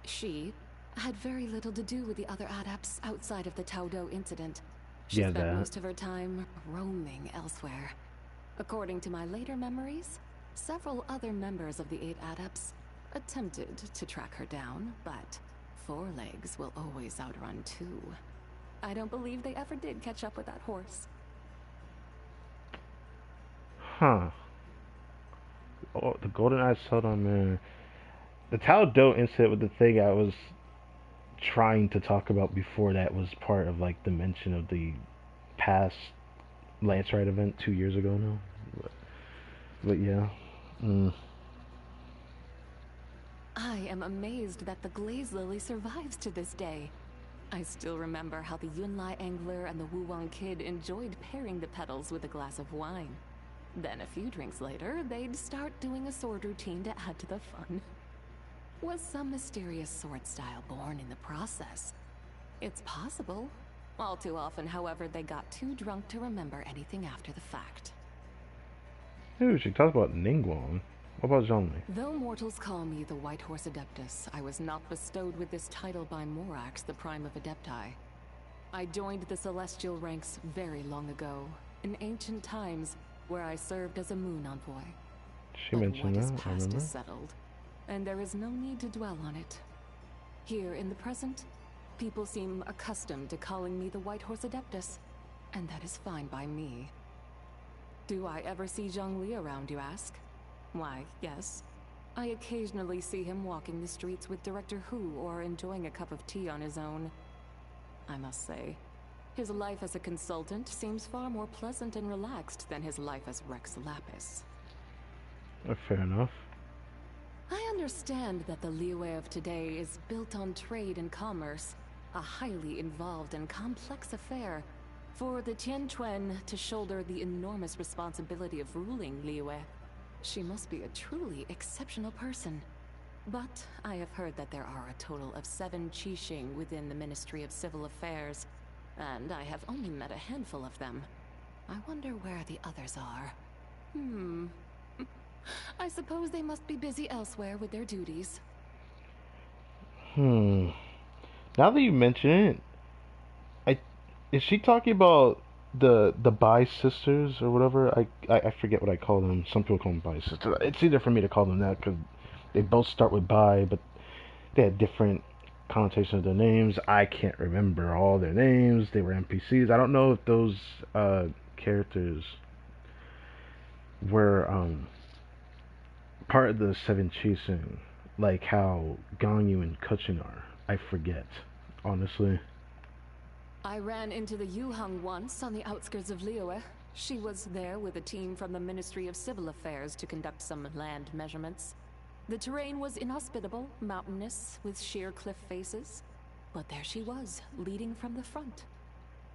she, had very little to do with the other adepts outside of the Taudo incident. She spent most of her time roaming elsewhere. According to my later memories, several other members of the 8 adepts attempted to track her down, but 4 legs will always outrun 2. I don't believe they ever did catch up with that horse. Huh. Oh, the Golden-Eyed Celadon Mare. The Taudo incident with the thing I was trying to talk about before that was part of like the mention of the past Lance Ride event 2 years ago now. But yeah. I am amazed that the Glaze Lily survives to this day. I still remember how the Yunlai Angler and the Wuwang Kid enjoyed pairing the petals with a glass of wine. Then a few drinks later, they'd start doing a sword routine to add to the fun. Was some mysterious sword style born in the process? It's possible. All too often, however, they got too drunk to remember anything after the fact. Ooh, she talks about Ningguang. What about Zhongli? Though mortals call me the White Horse Adeptus, I was not bestowed with this title by Morax, the Prime of Adepti. I joined the Celestial ranks very long ago, in ancient times, where I served as a moon envoy. She mentioned that. What is that, I past remember. is settled, and there is no need to dwell on it. Here in the present, people seem accustomed to calling me the White Horse Adeptus, and that is fine by me. Do I ever see Zhongli around, you ask? Why, yes. I occasionally see him walking the streets with Director Hu or enjoying a cup of tea on his own. I must say, his life as a consultant seems far more pleasant and relaxed than his life as Rex Lapis. Fair enough. I understand that the Liyue of today is built on trade and commerce, a highly involved and complex affair. For the Tianquan to shoulder the enormous responsibility of ruling Liyue, she must be a truly exceptional person. But I have heard that there are a total of 7 Qixing within the Ministry of Civil Affairs, and I have only met a handful of them. I wonder where the others are. I suppose they must be busy elsewhere with their duties. Now that you mention it, is she talking about the Bai sisters or whatever? I forget what I call them. Some people call them Bai sisters. It's easier for me to call them that because they both start with Bai, but they had different connotations of their names. I can't remember all their names. They were NPCs. I don't know if those characters were part of the 7 Qixing, like how Ganyu and Kuchin are. I forget, honestly. I ran into the Yuhang once on the outskirts of Liyue. She was there with a team from the Ministry of Civil Affairs to conduct some land measurements. The terrain was inhospitable, mountainous, with sheer cliff faces. But there she was, leading from the front.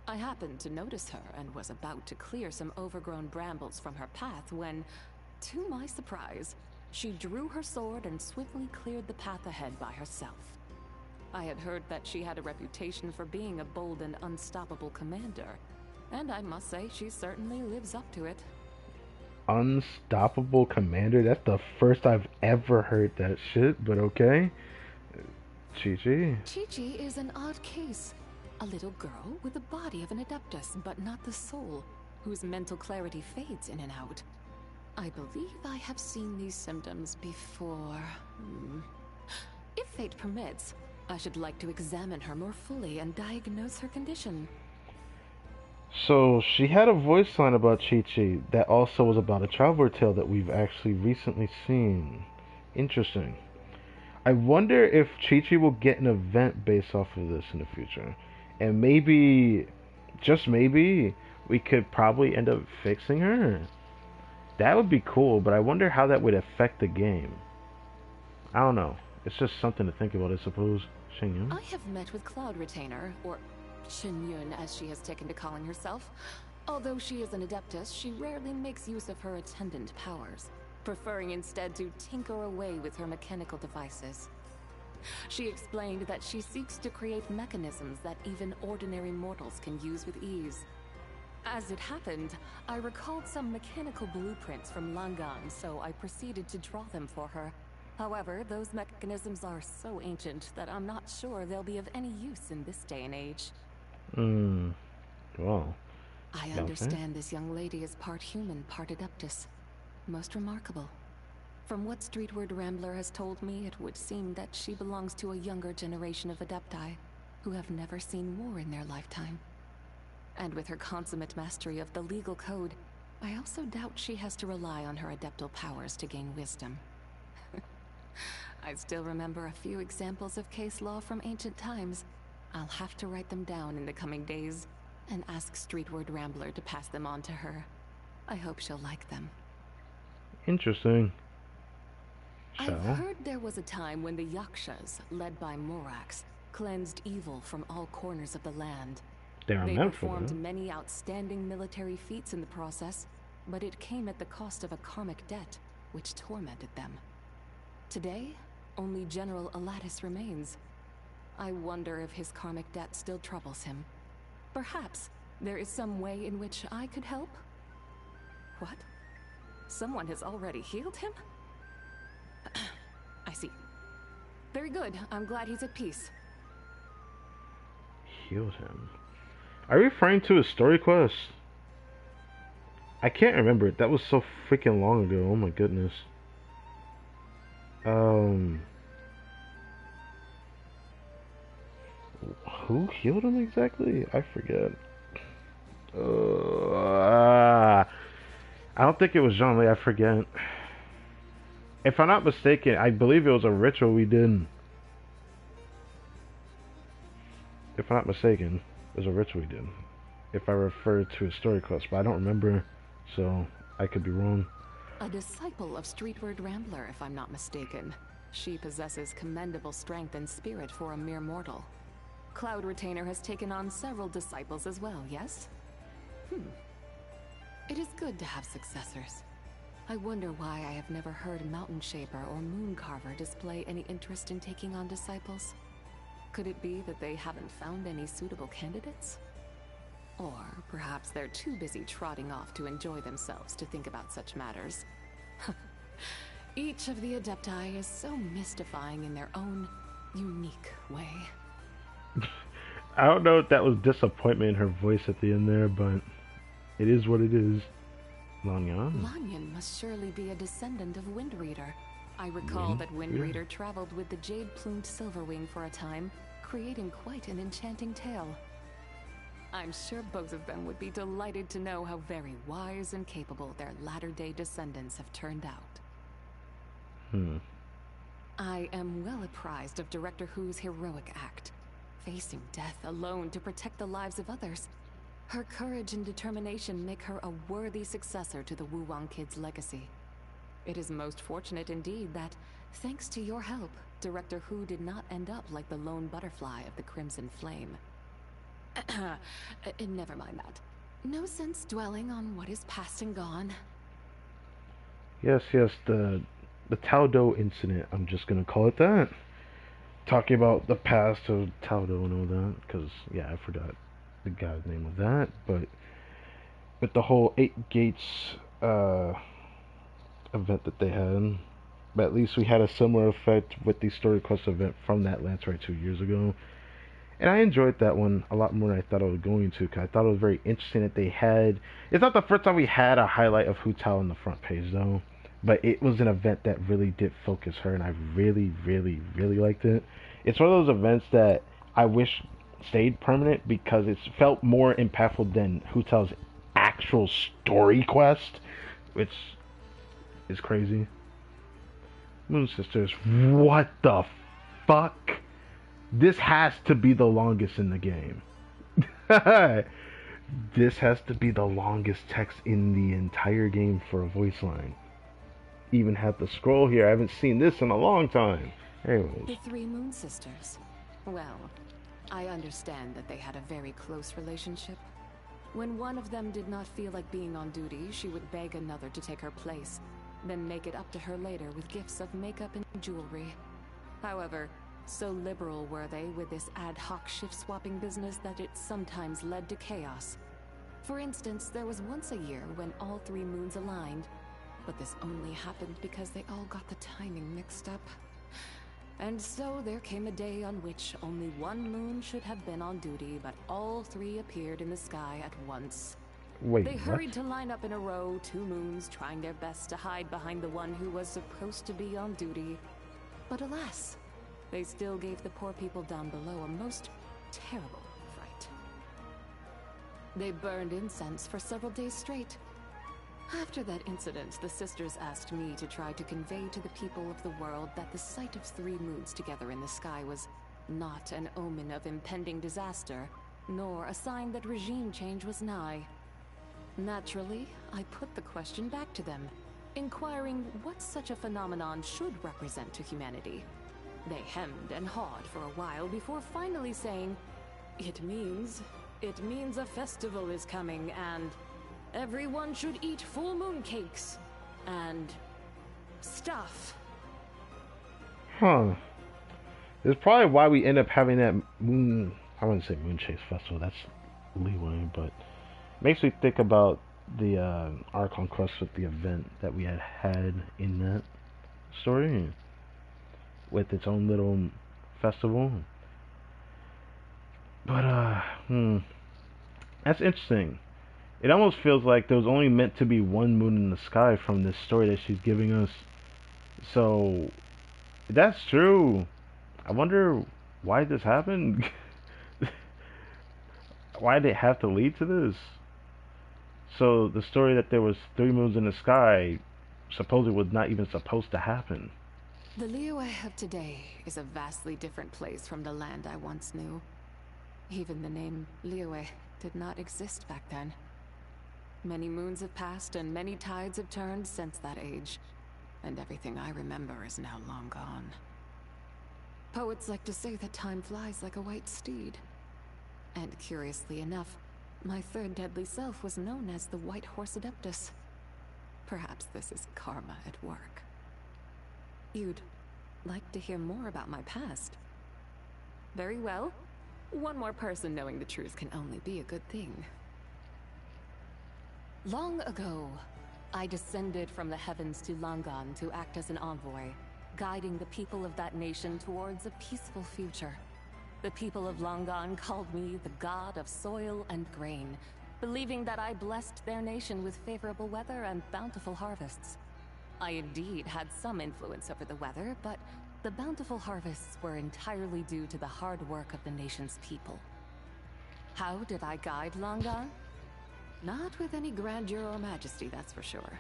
I happened to notice her and was about to clear some overgrown brambles from her path when, to my surprise, she drew her sword and swiftly cleared the path ahead by herself. I had heard that she had a reputation for being a bold and unstoppable commander, and I must say she certainly lives up to it. Unstoppable commander? That's the first I've ever heard that shit, but okay. Chi-Chi? Chi-Chi is an odd case. A little girl with the body of an Adeptus, but not the soul, whose mental clarity fades in and out. I believe I have seen these symptoms before. If fate permits, I should like to examine her more fully and diagnose her condition. So, she had a voice line about Chi-Chi that also was about a traveler tale that we've actually recently seen. Interesting. I wonder if Chi-Chi will get an event based off of this in the future. And maybe, just maybe, we could probably end up fixing her. That would be cool, but I wonder how that would affect the game. I don't know. It's just something to think about, I suppose. Xingyun? I have met with Cloud Retainer, or Xinyun as she has taken to calling herself. Although she is an Adeptus, she rarely makes use of her attendant powers, preferring instead to tinker away with her mechanical devices. She explained that she seeks to create mechanisms that even ordinary mortals can use with ease. As it happened, I recalled some mechanical blueprints from Langan, so I proceeded to draw them for her. However, those mechanisms are so ancient that I'm not sure they'll be of any use in this day and age. Well. I understand this young lady is part human, part Adeptus. Most remarkable. From what Streetward Rambler has told me, it would seem that she belongs to a younger generation of Adepti, who have never seen war in their lifetime. And with her consummate mastery of the legal code, I also doubt she has to rely on her adeptal powers to gain wisdom. I still remember a few examples of case law from ancient times. I'll have to write them down in the coming days, and ask Streetward Rambler to pass them on to her. I hope she'll like them. Interesting. I've heard there was a time when the Yakshas, led by Morax, cleansed evil from all corners of the land. They performed many outstanding military feats in the process, but it came at the cost of a karmic debt, which tormented them. Today, only General Alatus remains. I wonder if his karmic debt still troubles him. Perhaps there is some way in which I could help? What? Someone has already healed him? I see. Very good. I'm glad he's at peace. Healed him? Are you referring to his story quest? I can't remember it. That was so freaking long ago. Oh my goodness. Who healed him exactly? I forget. I don't think it was Jean-Lee. I forget. If I'm not mistaken, I believe it was a ritual we did. If I'm not mistaken, it was a ritual we did. If I refer to a story quest, but I don't remember, so I could be wrong. A disciple of Streetward Rambler, if I'm not mistaken. She possesses commendable strength and spirit for a mere mortal. Cloud Retainer has taken on several disciples as well, yes? It is good to have successors. I wonder why I have never heard Mountain Shaper or Moon Carver display any interest in taking on disciples. Could it be that they haven't found any suitable candidates? Or perhaps they're too busy trotting off to enjoy themselves to think about such matters. Each of the Adepti is so mystifying in their own unique way. I don't know if that was disappointment in her voice at the end there, but it is what it is. Lanyan? Lanyan must surely be a descendant of Windreader. I recall that Windreader traveled with the jade-plumed Silverwing for a time, creating quite an enchanting tale. I'm sure both of them would be delighted to know how very wise and capable their latter-day descendants have turned out. I am well apprised of Director Hu's heroic act, facing death alone to protect the lives of others. Her courage and determination make her a worthy successor to the Wuwang Kid's legacy. It is most fortunate indeed that, thanks to your help, Director Hu did not end up like the lone butterfly of the Crimson Flame. Never mind that. No sense dwelling on what is past and gone. Yes, the Taodo incident, I'm just gonna call it that. Talking about the past of Taodo and all that, because, yeah, I forgot the guy's name of that, but with the whole 8 gates event that they had. But at least we had a similar effect with the Story Quest event from that Lance Ride 2 years ago. And I enjoyed that one a lot more than I thought I was going to, because I thought it was very interesting that they had... It's not the first time we had a highlight of Hu Tao on the front page, though. But it was an event that really did focus her, and I really, really, really liked it. It's one of those events that I wish stayed permanent, because it felt more impactful than Hu Tao's actual story quest, which is crazy. Moon Sisters, what the fuck? This has to be the longest in the game. This has to be the longest text in the entire game for a voice line. Even have the scroll here. I haven't seen this in a long time. Anyways. The three Moon Sisters. Well, I understand that they had a very close relationship. When one of them did not feel like being on duty, she would beg another to take her place, then make it up to her later with gifts of makeup and jewelry. However, so liberal were they with this ad hoc shift-swapping business that it sometimes led to chaos. For instance, there was once a year when all three moons aligned, but this only happened because they all got the timing mixed up. And so there came a day on which only one moon should have been on duty, but all three appeared in the sky at once. Wait, they hurried what? to line up in a row, two moons, trying their best to hide behind the one who was supposed to be on duty. But alas, they still gave the poor people down below a most terrible fright. They burned incense for several days straight. After that incident, the sisters asked me to try to convey to the people of the world that the sight of three moons together in the sky was not an omen of impending disaster, nor a sign that regime change was nigh. Naturally, I put the question back to them, inquiring what such a phenomenon should represent to humanity. They hemmed and hawed for a while before finally saying, It means a festival is coming, and everyone should eat full moon cakes and stuff. Huh. It's probably why we end up having that moon... I wouldn't say Moon Chase Festival, that's leeway, but... Makes me think about the Archon Quest with the event that we had in that story. With its own little festival. But, that's interesting. It almost feels like there was only meant to be one moon in the sky from this story that she's giving us. So, if that's true, I wonder why this happened. Why did it have to lead to this? So, the story that there was three moons in the sky supposedly was not even supposed to happen. The Liyue of today is a vastly different place from the land I once knew. Even the name Liyue did not exist back then. Many moons have passed and many tides have turned since that age, and everything I remember is now long gone. Poets like to say that time flies like a white steed. And curiously enough, my third deadly self was known as the White Horse Adeptus. Perhaps this is karma at work. You'd like to hear more about my past? Very well. One more person knowing the truth can only be a good thing. Long ago, I descended from the heavens to Langan to act as an envoy, guiding the people of that nation towards a peaceful future. The people of Langan called me the god of soil and grain, believing that I blessed their nation with favorable weather and bountiful harvests. I indeed had some influence over the weather, but the bountiful harvests were entirely due to the hard work of the nation's people. How did I guide Langan? Not with any grandeur or majesty, that's for sure.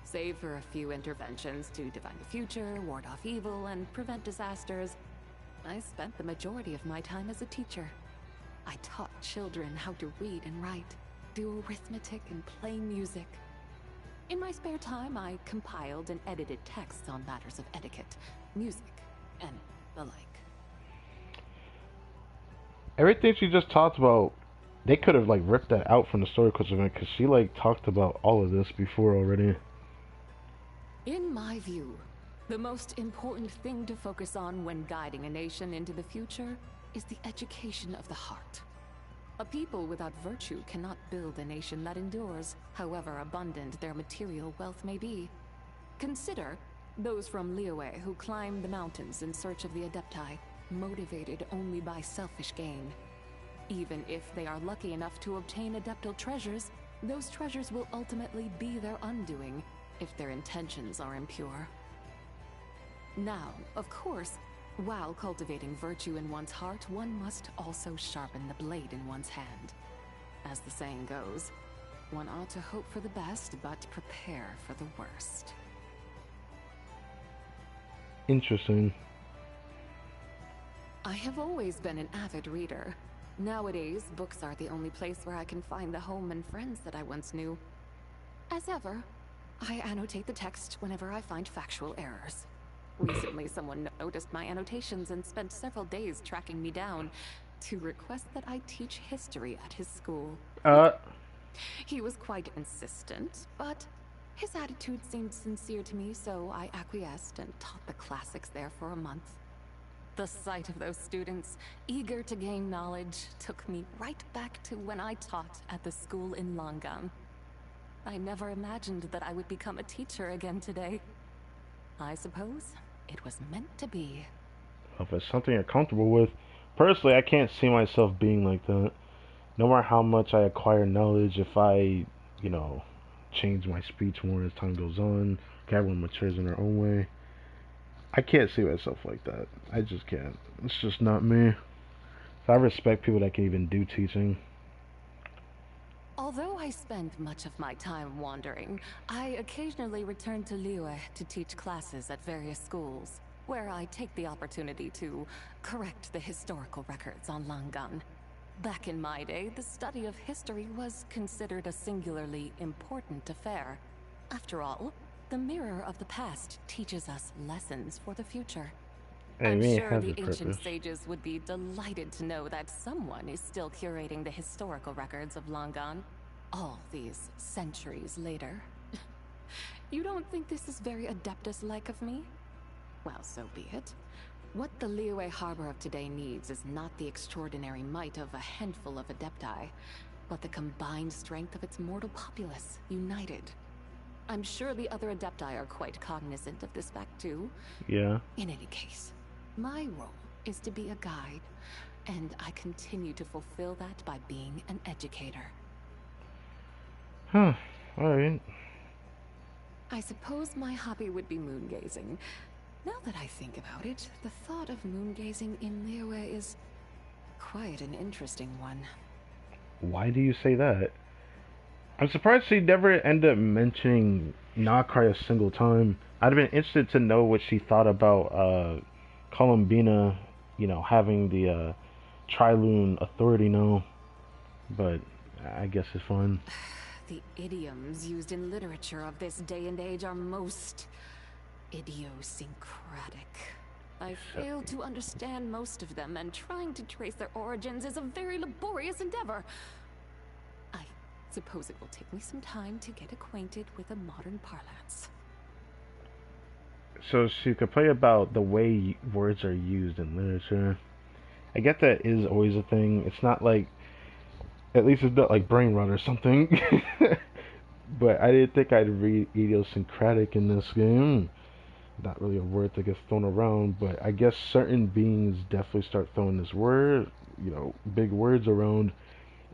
Save for a few interventions to divine the future, ward off evil, and prevent disasters, I spent the majority of my time as a teacher. I taught children how to read and write, do arithmetic, and play music. In my spare time, I compiled and edited texts on matters of etiquette, music, and the like. Everything she just talked about, they could have like ripped that out from the Story Quest event, because she like talked about all of this before already. In my view, the most important thing to focus on when guiding a nation into the future is the education of the heart. A people without virtue cannot build a nation that endures, however abundant their material wealth may be. Consider those from Liyue who climb the mountains in search of the Adepti, motivated only by selfish gain. Even if they are lucky enough to obtain Adeptal treasures, those treasures will ultimately be their undoing if their intentions are impure. Now, of course, while cultivating virtue in one's heart, one must also sharpen the blade in one's hand. As the saying goes, one ought to hope for the best, but prepare for the worst. Interesting. I have always been an avid reader. Nowadays, books are the only place where I can find the home and friends that I once knew. As ever, I annotate the text whenever I find factual errors. Recently, someone noticed my annotations and spent several days tracking me down to request that I teach history at his school. He was quite insistent, but his attitude seemed sincere to me, so I acquiesced and taught the classics there for a month. The sight of those students, eager to gain knowledge, took me right back to when I taught at the school in Longan. I never imagined that I would become a teacher again today. I suppose it was meant to be. If it's something you're comfortable with. Personally, I can't see myself being like that. No matter how much I acquire knowledge, if I, change my speech more as time goes on, everyone matures in their own way, I can't see myself like that. I just can't. It's just not me. So I respect people that can even do teaching. Although I spend much of my time wandering, I occasionally return to Liyue to teach classes at various schools, where I take the opportunity to correct the historical records on Langan. Back in my day, the study of history was considered a singularly important affair. After all, the mirror of the past teaches us lessons for the future. I'm sure the ancient sages would be delighted to know that someone is still curating the historical records of Langan, all these centuries later. You don't think this is very Adeptus-like of me? Well, so be it. What the Liyue Harbor of today needs is not the extraordinary might of a handful of Adepti, but the combined strength of its mortal populace, united. I'm sure the other Adepti are quite cognizant of this fact too. Yeah. In any case, my role is to be a guide, and I continue to fulfill that by being an educator. Huh. Alright. I suppose my hobby would be moon-gazing. Now that I think about it, the thought of moon-gazing in Liyue is quite an interesting one. Why do you say that? I'm surprised she never ended up mentioning Nakai a single time. I'd have been interested to know what she thought about Columbina, having the Trilune authority now. But I guess it's fine. The idioms used in literature of this day and age are most idiosyncratic. I fail to understand most of them, and trying to trace their origins is a very laborious endeavor. I suppose it will take me some time to get acquainted with a modern parlance. So she could play about the way words are used in literature. I get that is always a thing. It's not like, at least it's not like brain rot or something. But I didn't think I'd read idiosyncratic in this game. Not really a word that gets thrown around, but I guess certain beings definitely start throwing this word, big words around.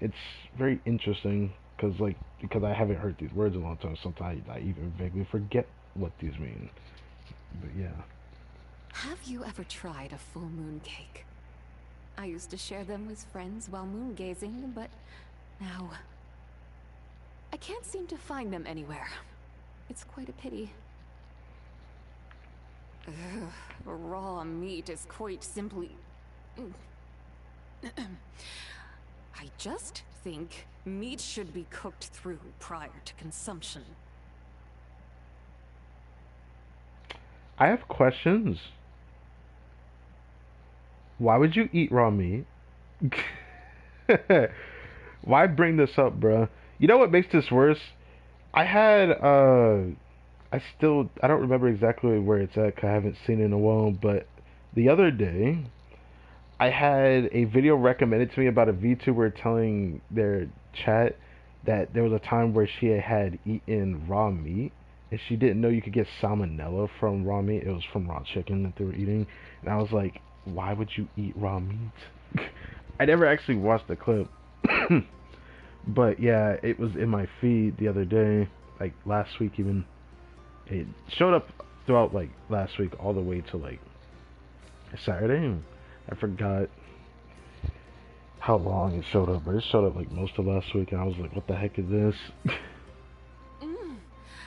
It's very interesting because I haven't heard these words in a long time. Sometimes I even vaguely forget what these mean. But yeah. Have you ever tried a full moon cake? I used to share them with friends while moon gazing, but now I can't seem to find them anywhere. It's quite a pity. Ugh, raw meat is quite simply... I just think meat should be cooked through prior to consumption. I have questions. Why would you eat raw meat? Why bring this up, bruh? You know what makes this worse? I had, I don't remember exactly where it's at 'cause I haven't seen it in a while, but the other day, I had a video recommended to me about a VTuber telling their chat that there was a time where she had eaten raw meat, and she didn't know you could get salmonella from raw meat. It was from raw chicken that they were eating, and I was like, why would you eat raw meat? I never actually watched the clip, but yeah, it was in my feed the other day, like last week even. It showed up throughout like last week all the way to like Saturday. I forgot how long it showed up, but it showed up like most of last week, and I was like, what the heck is this?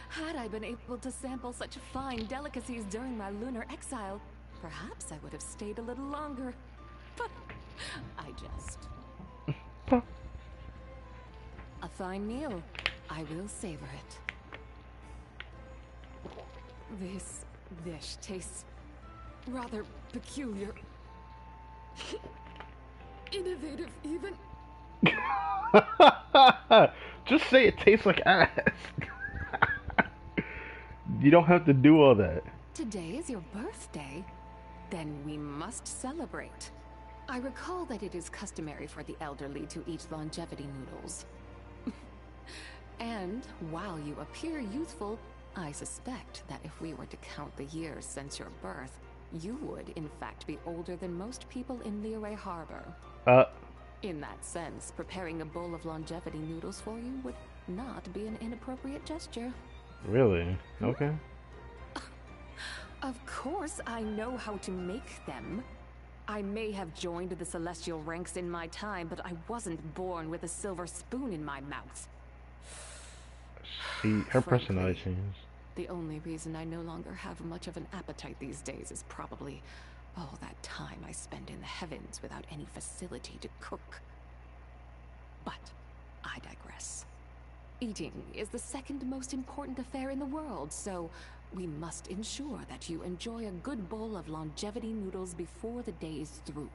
Had I been able to sample such fine delicacies during my lunar exile, perhaps I would have stayed a little longer. But I just... A fine meal. I will savor it. This dish tastes rather peculiar. Innovative, even. Just say it tastes like ass. You don't have to do all that. Today is your birthday. Then we must celebrate. I recall that it is customary for the elderly to eat longevity noodles. And while you appear youthful, I suspect that if we were to count the years since your birth, you would, in fact, be older than most people in Liyue Harbor. In that sense, preparing a bowl of longevity noodles for you would not be an inappropriate gesture. Really? Okay. Of course I know how to make them. I may have joined the celestial ranks in my time, but I wasn't born with a silver spoon in my mouth. See, her personality changes. The only reason I no longer have much of an appetite these days is probably all that time I spend in the heavens without any facility to cook. But I digress. Eating is the second most important affair in the world, so we must ensure that you enjoy a good bowl of longevity noodles before the day is through.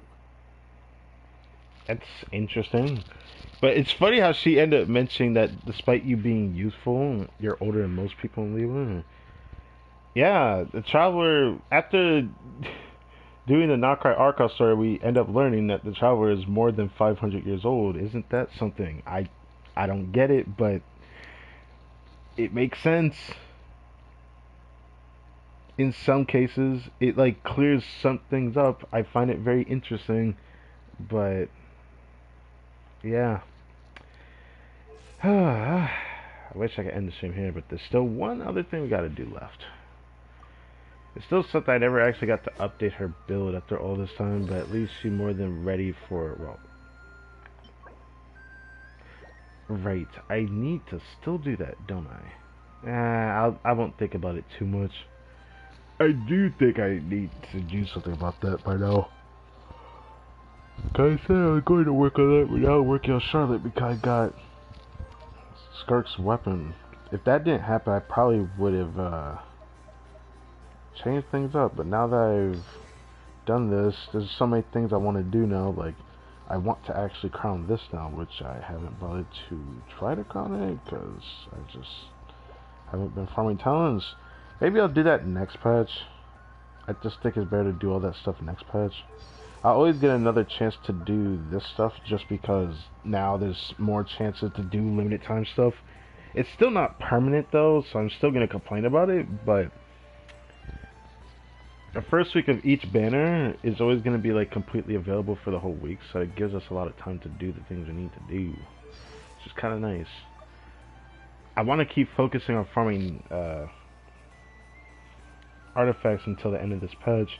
That's interesting. But it's funny how she ended up mentioning that despite you being youthful, you're older than most people in Liyue. Yeah, the Traveler, after doing the Nakai Archive story, we end up learning that the Traveler is more than 500 years old. Isn't that something? I don't get it, but it makes sense. In some cases, it like clears some things up. I find it very interesting, but yeah. I wish I could end the stream here, but there's still one other thing we gotta do left. It's still something I never actually got to update her build after all this time, but at least she's more than ready for, well... Right, I need to still do that, don't I? I won't think about it too much. I do think I need to do something about that by now. Like I said, I was going to work on that without working on Charlotte because I got Skirk's weapon. If that didn't happen, I probably would have changed things up. But now that I've done this, there's so many things I want to do now. Like, I want to actually crown this now, which I haven't bothered to try to crown it because I just haven't been farming talents. Maybe I'll do that next patch. I just think it's better to do all that stuff next patch. I always get another chance to do this stuff just because now there's more chances to do limited time stuff. It's still not permanent though, so I'm still going to complain about it, but the first week of each banner is always going to be like completely available for the whole week, so it gives us a lot of time to do the things we need to do, which is kind of nice. I want to keep focusing on farming artifacts until the end of this patch.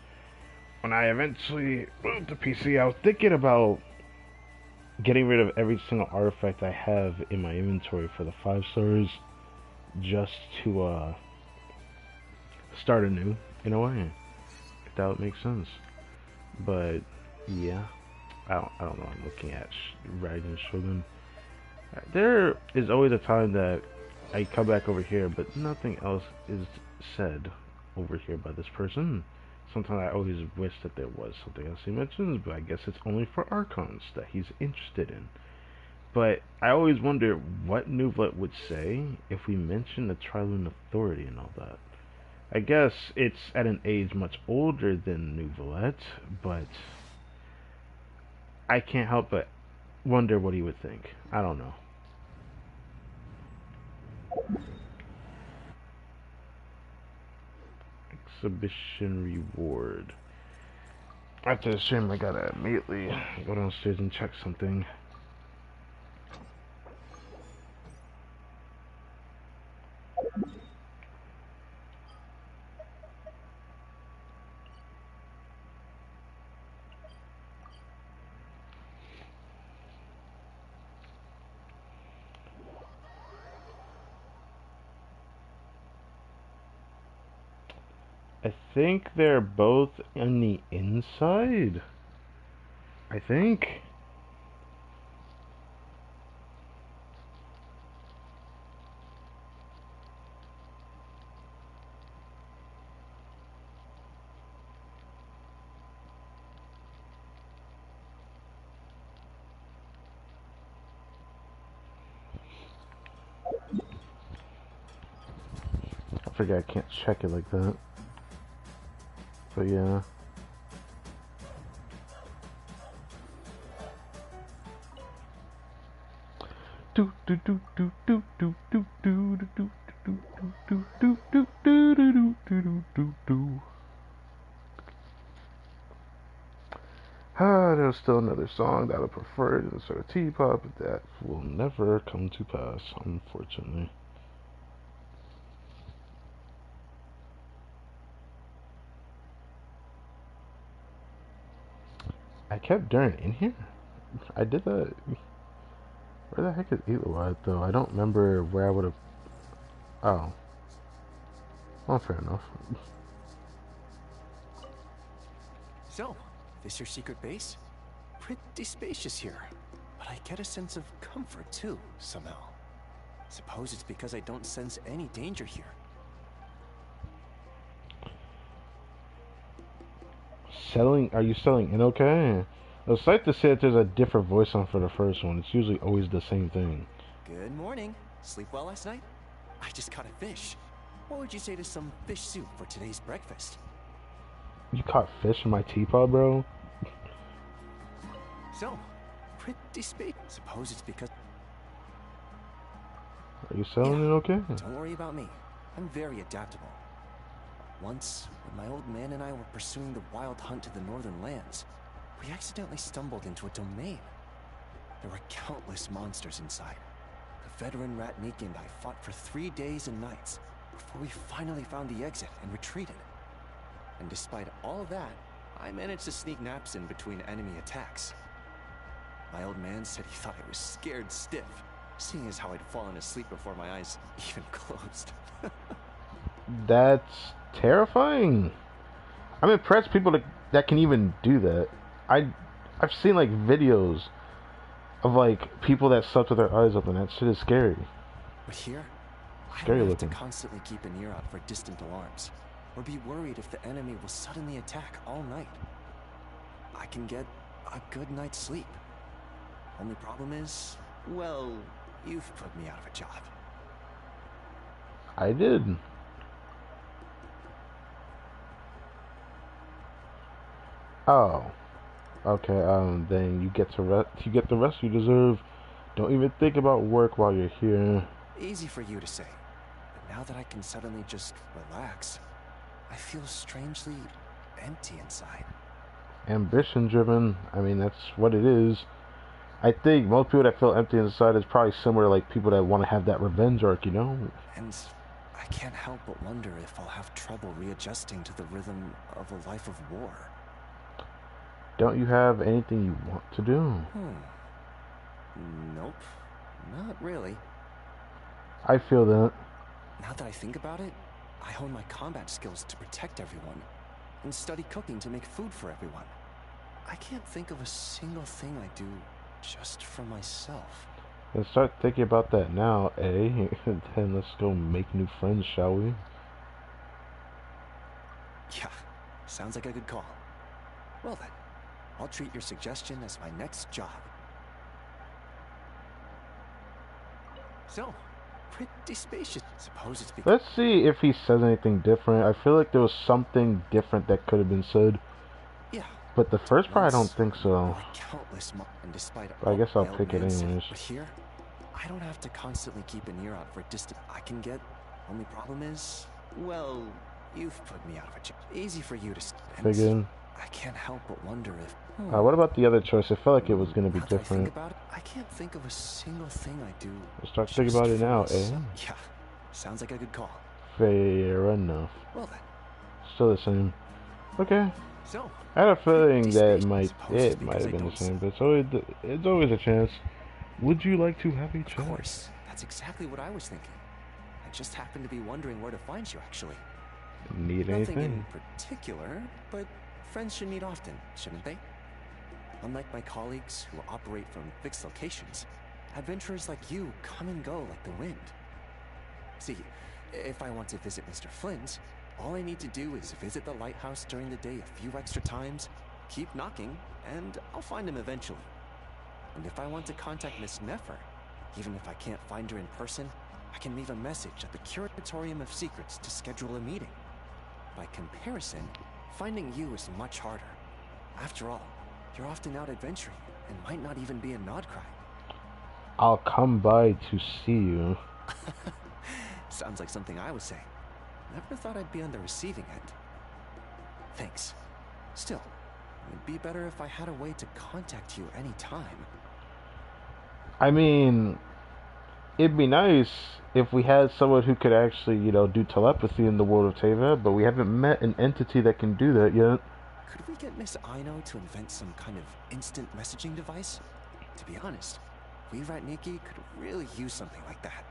When I eventually move to PC, I was thinking about getting rid of every single artifact I have in my inventory for the 5 stars, just to start anew in a way, if that would make sense. But yeah, I don't know. I'm looking at Raiden Shogun. There is always a time that I come back over here, but nothing else is said over here by this person. Sometimes I always wish that there was something else he mentions, but I guess it's only for Archons that he's interested in. But I always wonder what Nuvelet would say if we mentioned the Trilune Authority and all that. I guess it's at an age much older than Nuvelet, but I can't help but wonder what he would think. I don't know. exhibition reward. After the stream, I gotta immediately go downstairs and check something. I think they're both on the inside. I think. I forget I can't check it like that. But yeah. Do do do do do do do do do do do do do do do do do do do. Ah, there's still another song that I prefer to sort of T-pop, but that will never come to pass, unfortunately. I kept during in here. I did that. Where the heck is Eloy though? I don't remember where I would have. Oh. Well, fair enough. So, this your secret base? Pretty spacious here, but I get a sense of comfort too, somehow. Suppose it's because I don't sense any danger here. Are you selling in okay? It's like to say that there's a different voice on for the first one. It's usually always the same thing. Good morning. Sleep well last night? I just caught a fish. What would you say to some fish soup for today's breakfast? You caught fish in my teapot, bro? So, pretty space. Suppose it's because... Are you selling it okay? Don't worry about me. I'm very adaptable. Once, when my old man and I were pursuing the wild hunt to the northern lands, we accidentally stumbled into a domain. There were countless monsters inside. The veteran Ratnik and I fought for 3 days and nights before we finally found the exit and retreated. And despite all that, I managed to sneak naps in between enemy attacks. My old man said he thought I was scared stiff, seeing as how I'd fallen asleep before my eyes even closed. That's terrifying. I'm impressed people that can even do that. I've seen like videos of like people that slept with their eyes open. That shit is scary. But here, Scary I don't have looking. to constantly keep an ear out for distant alarms, or be worried if the enemy will suddenly attack all night. I can get a good night's sleep. Only problem is, well, you've put me out of a job. I did. Oh. Okay, then you get to you get the rest you deserve. Don't even think about work while you're here. Easy for you to say, but now that I can suddenly just relax, I feel strangely empty inside. Ambition driven. I mean, that's what it is. I think most people that feel empty inside is probably similar to like people that want to have that revenge arc, you know? And I can't help but wonder if I'll have trouble readjusting to the rhythm of a life of war. Don't you have anything you want to do? Nope, not really. I feel that. Now that I think about it, I hone my combat skills to protect everyone, and study cooking to make food for everyone. I can't think of a single thing I do just for myself. Let's start thinking about that now, eh? Then let's go make new friends, shall we? Yeah, sounds like a good call. Well then, I'll treat your suggestion as my next job. So, pretty spacious. Suppose it's because... Let's see if he says anything different. I feel like there was something different that could have been said. Yeah. But the first part, I don't think so. Countless and despite But I guess I'll my old pick it man said, anyways. But here, I don't have to constantly keep an ear out for distant. I can get... Only problem is, well, You've put me out of a job. Easy for you to Figured. I can't help but wonder if... What about the other choice? I felt like it was going to be Now that I think different. about it, I can't think of a single thing I do. Let's start thinking about it now, eh? Yeah, sounds like a good call. Fair enough. Well then. Still the same. Okay. So, I had a feeling that it might have been the same, but it's always a chance. Would you like to have a chat? Of course, that's exactly what I was thinking. I just happened to be wondering where to find you, actually. Need Nothing anything? in particular, but friends should meet often, shouldn't they? Unlike my colleagues who operate from fixed locations, adventurers like you come and go like the wind. See, if I want to visit Mr. Flynn's, all I need to do is visit the lighthouse during the day a few extra times, keep knocking, and I'll find him eventually. And if I want to contact Miss Nefer, even if I can't find her in person, I can leave a message at the Curatorium of Secrets to schedule a meeting. By comparison, finding you is much harder. After all, you're often out adventuring and might not even be a Nodcry. I'll come by to see you. Sounds like something I was saying. Never thought I'd be on the receiving end. Thanks. Still, it would be better if I had a way to contact you anytime. I mean, it'd be nice if we had someone who could actually, do telepathy in the world of Teyvat, but we haven't met an entity that can do that yet. Could we get Miss Aino to invent some kind of instant messaging device? To be honest, we Ratniki could really use something like that.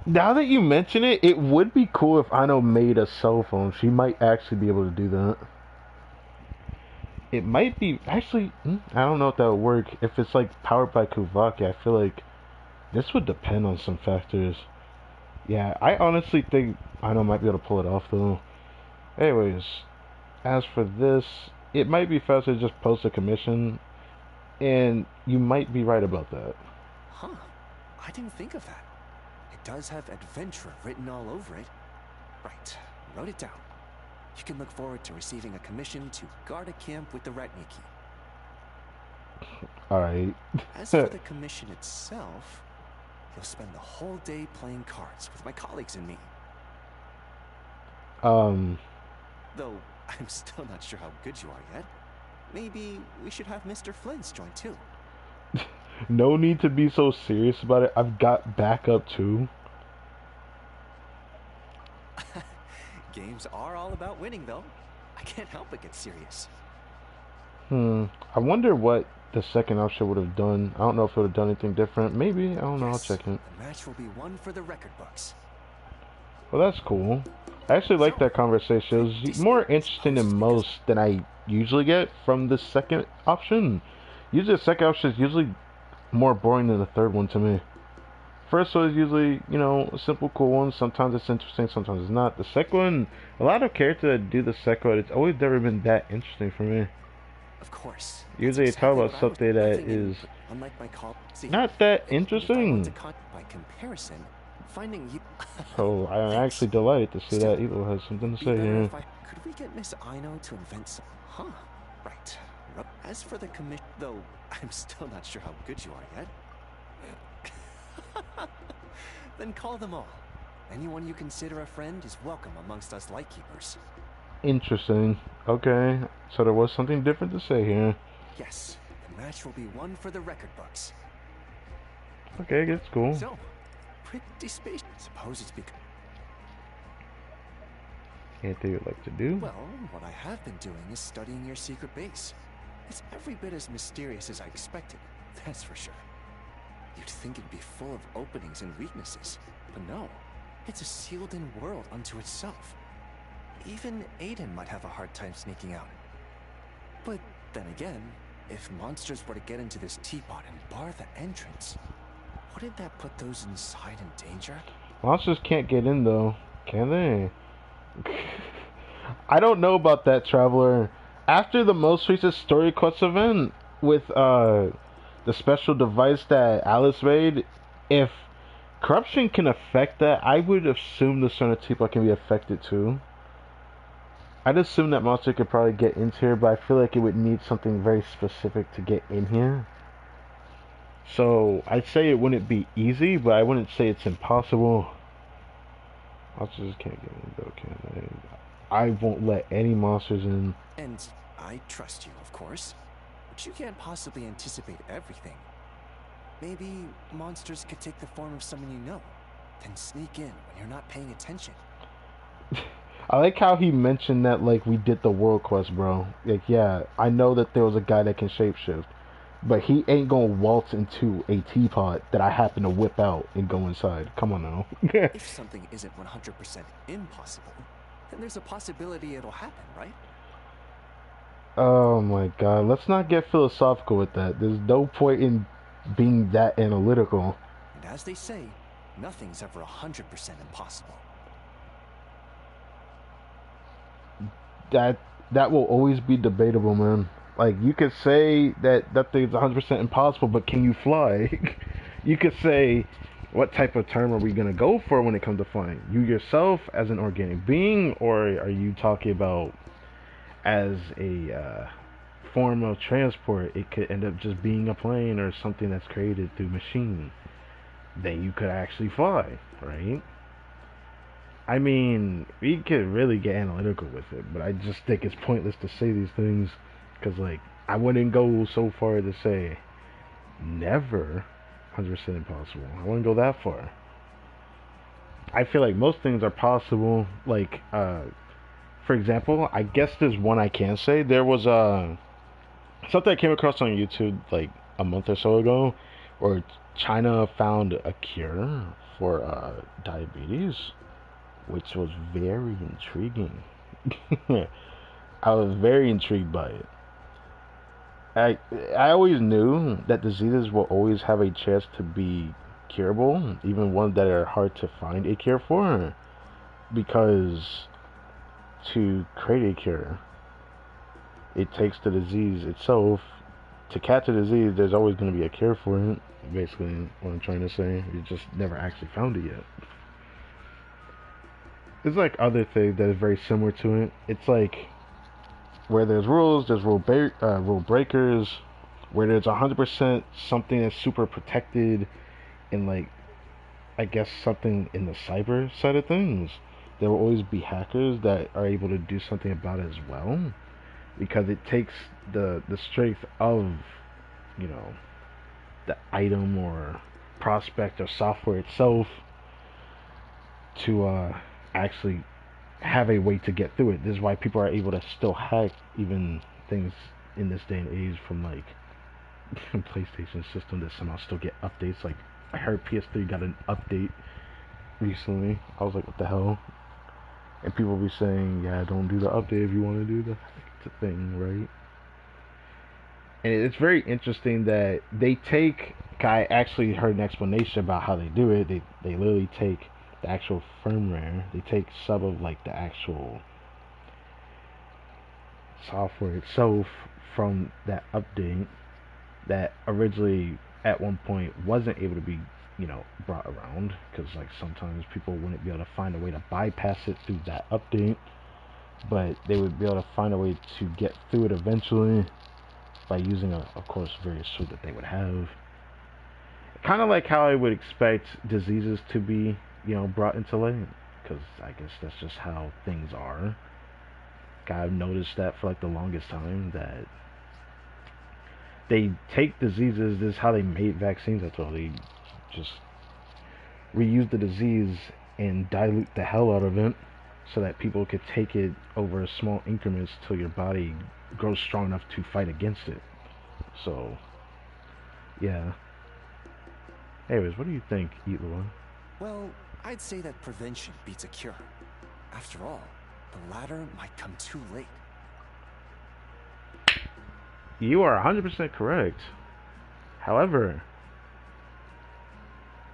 Now that you mention it, it would be cool if Aino made a cell phone. She might actually be able to do that. It might be... Actually, I don't know if that would work. If it's, like, powered by Kuvaki, I feel like this would depend on some factors. Yeah, I honestly think Aino might be able to pull it off, though. Anyways, as for this, it might be faster to just post a commission, and you might be right about that. Huh. I didn't think of that. It does have adventure written all over it. Right. Wrote it down. You can look forward to receiving a commission to guard a camp with the Ratniki. Alright. As for the commission itself, you'll spend the whole day playing cards with my colleagues and me. Though I'm still not sure how good you are yet. Maybe we should have Mr. Flynn's join too. No need to be so serious about it. I've got backup too. Games are all about winning, though. I can't help but get serious. I wonder what the second option would have done. I don't know if it would have done anything different. Maybe. I don't know. I'll check it. The match will be one for the record books. Well, that's cool. I actually like that conversation. It was more interesting than most than I usually get from the second option. Usually the second option is usually more boring than the third one to me. First one is usually, a simple, cool one. Sometimes it's interesting, sometimes it's not. The second one, a lot of characters that do the second one, it's always never been that interesting for me. Of course. Usually they talk about something that is not that interesting. By comparison, finding you. So I'm actually delighted to see that Elo has something to say here. Could we get Miss Aino to invent some? Huh. Right. As for the commission, though, I'm still not sure how good you are yet. Then call them all. Anyone you consider a friend is welcome amongst us Lightkeepers. Interesting. Okay, so there was something different to say here. Yes, the match will be one for the record books. Okay, that's cool. So, pretty space. Suppose it's because... Anything you'd like to do? Well, what I have been doing is studying your secret base. It's every bit as mysterious as I expected, that's for sure. You'd think it'd be full of openings and weaknesses, but no. It's a sealed-in world unto itself. Even Aiden might have a hard time sneaking out. But then again, if monsters were to get into this teapot and bar the entrance, wouldn't that put those inside in danger? Monsters can't get in though, can they? I don't know about that, Traveler. After the most recent story quest event with the special device that Alice made, if corruption can affect that, I would assume the Son of Teapot can be affected too. I'd assume that monster could probably get into here, but I feel like it would need something very specific to get in here. So I'd say it wouldn't be easy, but I wouldn't say it's impossible. Monsters can't get in, though, can they? I won't let any monsters in. And I trust you, of course. But you can't possibly anticipate everything. Maybe monsters could take the form of someone you know, then sneak in when you're not paying attention. I like how he mentioned that like we did the world quest, bro. Like, yeah, I know that there was a guy that can shapeshift, but he ain't gonna waltz into a teapot that I happen to whip out and go inside. Come on now. If something isn't 100% impossible, then there's a possibility it'll happen, right? Oh my god, let's not get philosophical with that. There's no point in being that analytical. And as they say, nothing's ever 100% impossible. That will always be debatable, man. Like, you could say that nothing's 100% impossible, but can you fly? You could say, what type of term are we going to go for when it comes to flying? You yourself as an organic being, or are you talking about as a form of transport? It could end up just being a plane or something that's created through machine. Then you could actually fly, right? I mean, we could really get analytical with it, but I just think it's pointless to say these things, because, like, I wouldn't go so far to say never 100% impossible. I wouldn't go that far. I feel like most things are possible. Like, for example, I guess there's one I can say. There was something I came across on YouTube, like, a month or so ago, where China found a cure for diabetes, which was very intriguing. I was very intrigued by it. I always knew that diseases will always have a chance to be curable, even ones that are hard to find a cure for, because to create a cure, it takes the disease itself. To catch a disease, there's always going to be a cure for it. Basically, what I'm trying to say, you just never actually found it yet. It's like other things that is very similar to it. It's like where there's rules, there's rule breakers. Where there's 100% something that's super protected, and like, I guess something in the cyber side of things, there will always be hackers that are able to do something about it as well, because it takes the strength of, you know, the item or prospect or software itself to actually have a way to get through it. This is why people are able to still hack even things in this day and age, from like PlayStation system that somehow still get updates. Like, I heard PS3 got an update recently. I was like, what the hell? And people be saying, yeah, don't do the update if you want to do the thing, right? And it's very interesting that they take, I actually heard an explanation about how they do it. They literally take the actual firmware, they take some of like the actual software itself from that update that originally at one point wasn't able to be, you know, brought around, because like sometimes people wouldn't be able to find a way to bypass it through that update, but they would be able to find a way to get through it eventually by using of course various tools that they would have. Kind of like how I would expect diseases to be, you know, brought into light, because I guess that's just how things are. I've noticed that for like the longest time, that they take diseases. This is how they made vaccines. That's all. They just reuse the disease and dilute the hell out of it, so that people could take it over small increments till your body grows strong enough to fight against it. So, yeah. Anyways, what do you think, Eatlaw? Well, I'd say that prevention beats a cure. After all, the latter might come too late. You are 100% correct. However,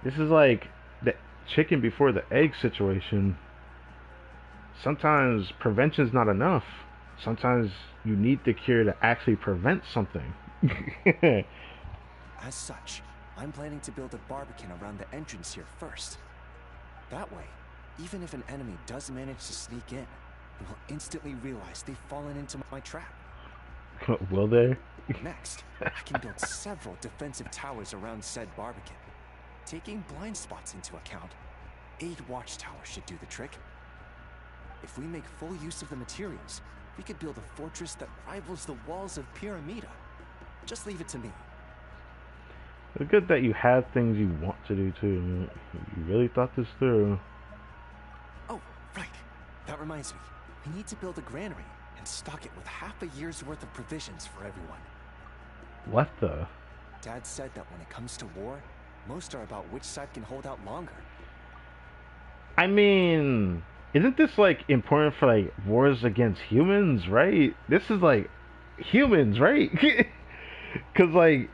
this is like the chicken before the egg situation. Sometimes prevention's not enough. Sometimes you need the cure to actually prevent something. As such, I'm planning to build a barbican around the entrance here first. That way, even if an enemy does manage to sneak in, they will instantly realize they've fallen into my trap. Will they? Next, I can build several defensive towers around said barbican. Taking blind spots into account, 8 watchtowers should do the trick. If we make full use of the materials, we could build a fortress that rivals the walls of Pyramida. Just leave it to me. It's good that you have things you want to do too. You really thought this through. Oh, right. That reminds me. We need to build a granary and stock it with half a year's worth of provisions for everyone. What the? Dad said that when it comes to war, most are about which side can hold out longer. I mean, isn't this like important for like wars against humans, right? This is like humans, right? Cause like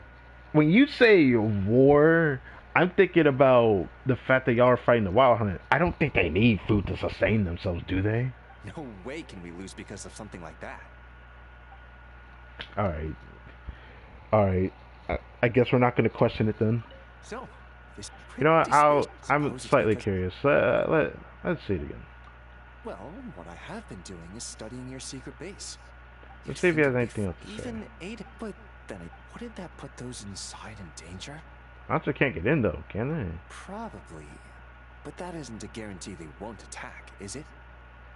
when you say war, I'm thinking about the fact that y'all are fighting the Wild Hunt. I don't think they need food to sustain themselves, do they? No way can we lose because of something like that. Alright. Alright. I guess we're not going to question it then. So, this You know what? I'm suppose it's slightly because- curious. Let's see it again. Well, what I have been doing is studying your secret base. Let's You'd see if he think has that anything if else to say. Even 8, but then wouldn't that put those inside in danger? Monster can't get in though, can they? Probably. But that isn't a guarantee they won't attack, is it?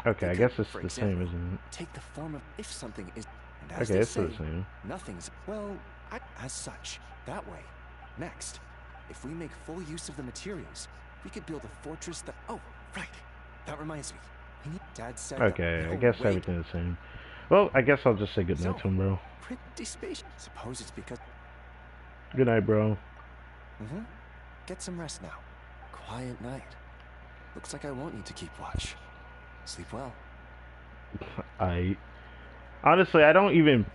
Okay, They I could, guess it's for the example, same, isn't it? Take the form of if something is. And as Okay, they it's say, the same. nothing's. Well, as such. That way. Next, if we make full use of the materials, we could build a fortress that. Oh, right. That reminds me. Dad said. Okay, that, I guess everything's the same. Well, I guess I'll just say goodnight to him, bro. Pretty spacious. Suppose it's because. Good night, bro. Get some rest now. Quiet night. Looks like I won't need to keep watch. Sleep well. Honestly, I don't even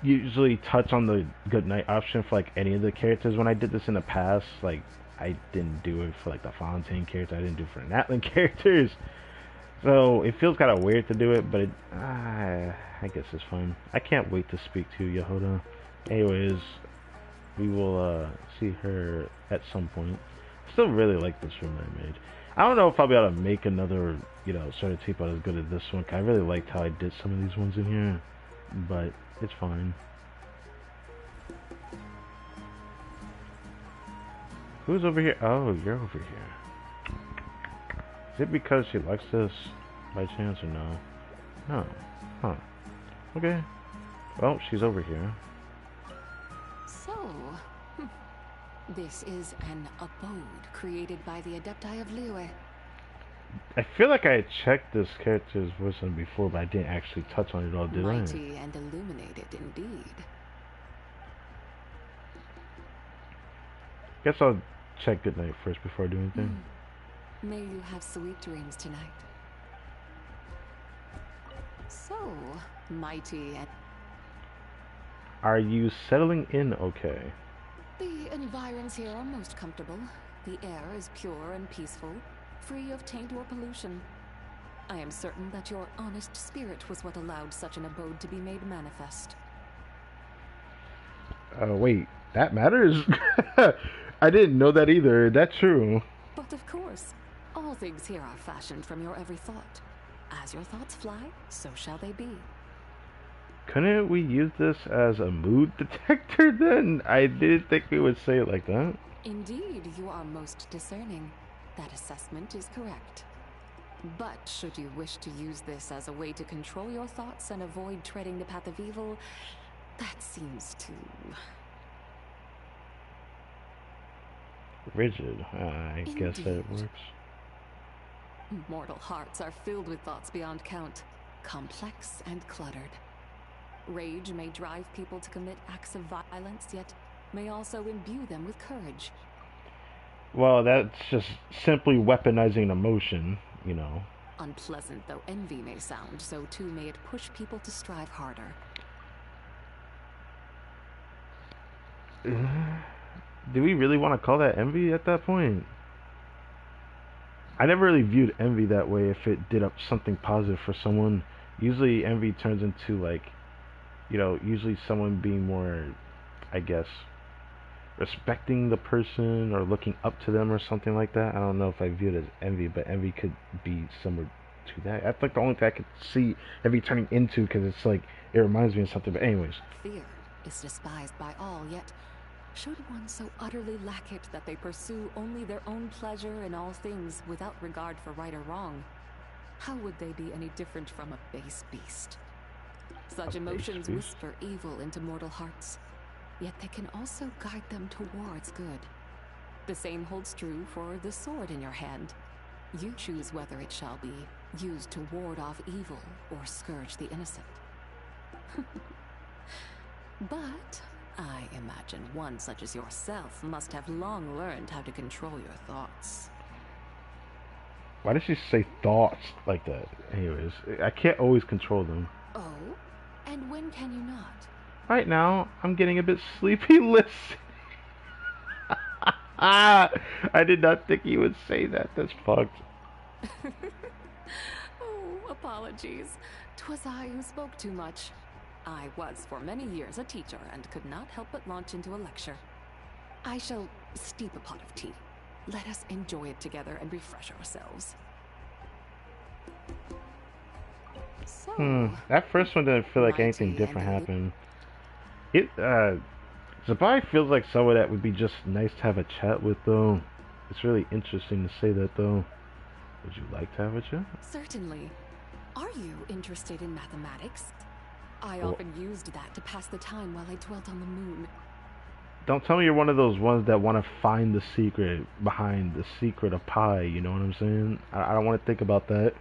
usually touch on the good night option for like any of the characters. When I did this in the past, like I didn't do it for like the Fontaine character. I didn't do it for the Natlan characters. So it feels kind of weird to do it, but I guess it's fine. I can't wait to speak to Yehoda. Anyways, we will see her at some point. I still really like this room I made. I don't know if I'll be able to make another, sort of tape out as good as this one. 'Cause I really liked how I did some of these ones in here, but it's fine. Who's over here? Oh, you're over here. Is it because she likes this by chance or no? No. Huh. Okay. Well, she's over here. So, this is an abode created by the Adepti of Liyue. I feel like I had checked this character's voice on before, but I didn't actually touch on it all, did I? Mighty and illuminated indeed. Guess I'll check goodnight first before I do anything. May you have sweet dreams tonight. So, mighty and... Are you settling in okay? The environs here are most comfortable. The air is pure and peaceful, free of taint or pollution. I am certain that your honest spirit was what allowed such an abode to be made manifest. Wait, that matters? I didn't know that either. That's true. But of course, all things here are fashioned from your every thought. As your thoughts fly, so shall they be. Couldn't we use this as a mood detector then? I didn't think we would say it like that. Indeed, you are most discerning. That assessment is correct. But should you wish to use this as a way to control your thoughts and avoid treading the path of evil, that seems too... rigid. I guess that Indeed. works. Mortal hearts are filled with thoughts beyond count, complex and cluttered. Rage may drive people to commit acts of violence, yet may also imbue them with courage. Well, that's just simply weaponizing emotion, Unpleasant though envy may sound, so too may it push people to strive harder. Do we really want to call that envy at that point? I never really viewed envy that way if it did up something positive for someone. Usually envy turns into usually someone being more, I guess, respecting the person or looking up to them or something like that. I don't know if I view it as envy, but envy could be similar to that. That's like the only thing I could see envy turning into, because it's like, it reminds me of something. But anyways. Fear is despised by all, yet Should one so utterly lack it that they pursue only their own pleasure in all things without regard for right or wrong, how would they be any different from a base beast? Such emotions whisper evil into mortal hearts, yet they can also guide them towards good. The same holds true for the sword in your hand. You choose whether it shall be used to ward off evil or scourge the innocent. But I imagine one such as yourself must have long learned how to control your thoughts. Why does she say thoughts like that? Anyways, I can't always control them. Oh? And when can you not? Right now, I'm getting a bit sleepy. Listen. I did not think you would say that. That's fucked. Oh, apologies. 'Twas I who spoke too much. I was for many years a teacher and could not help but launch into a lecture. I shall steep a pot of tea. Let us enjoy it together and refresh ourselves. So, that first one didn't feel like my anything tea different and happened. Zibai feels like someone that would be just nice to have a chat with, though. It's really interesting to say that, though. Would you like to have a chat? Certainly. Are you interested in mathematics? I often used that to pass the time while I dwelt on the moon. Don't tell me you're one of those ones that want to find the secret behind the secret of pi, you know what I'm saying? I don't want to think about that.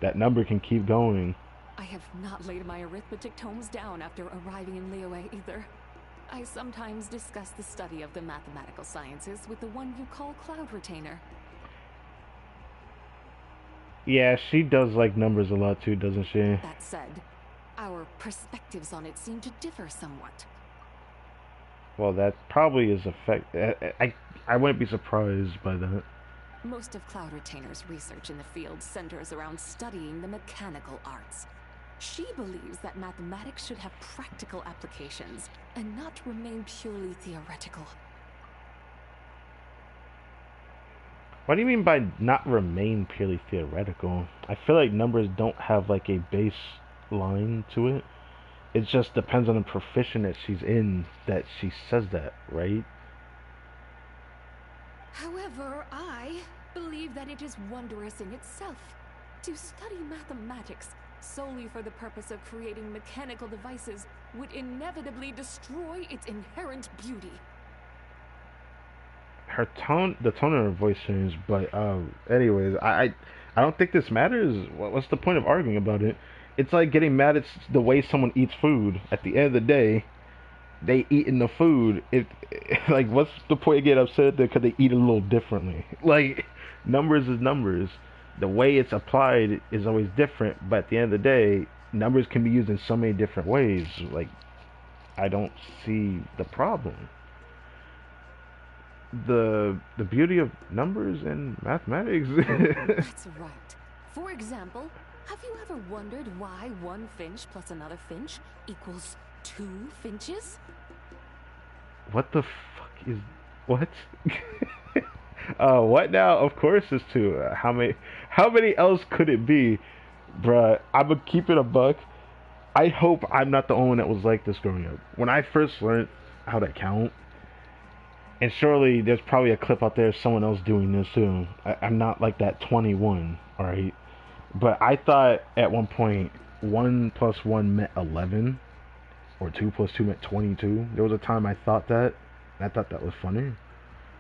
That number can keep going. I have not laid my arithmetic tomes down after arriving in Liyue either. I sometimes discuss the study of the mathematical sciences with the one you call Cloud Retainer. Yeah, she does like numbers a lot too, doesn't she? That said, our perspectives on it seem to differ somewhat. Well, that probably is I wouldn't be surprised by that. Most of Cloud Retainer's research in the field centers around studying the mechanical arts. She believes that mathematics should have practical applications and not remain purely theoretical. What do you mean by not remain purely theoretical? I feel like numbers don't have like a baseline to it. It just depends on the profession that she's in that she says that, right? However, I believe that it is wondrous in itself. To study mathematics solely for the purpose of creating mechanical devices would inevitably destroy its inherent beauty. The tone of her voice changed, but anyways, I don't think this matters. What's the point of arguing about it? It's like getting mad at the way someone eats food. At the end of the day, they eating the food. Like, what's the point of getting upset at them because they eat it a little differently? Like, numbers is numbers. The way it's applied is always different, but at the end of the day, numbers can be used in so many different ways. Like, I don't see the problem. The beauty of numbers and mathematics. That's right. For example, have you ever wondered why one finch plus another finch equals 2 finches? What the fuck is what? What now? Of course it's 2. How many else could it be? Bruh, I'ma keep it a buck. I hope I'm not the only one that was like this growing up. When I first learned how to count, and surely there's probably a clip out there of someone else doing this too. I'm not like that 21, alright? But I thought at one point 1 plus 1 meant 11, or 2 plus 2 meant 22. There was a time I thought that, and I thought that was funny.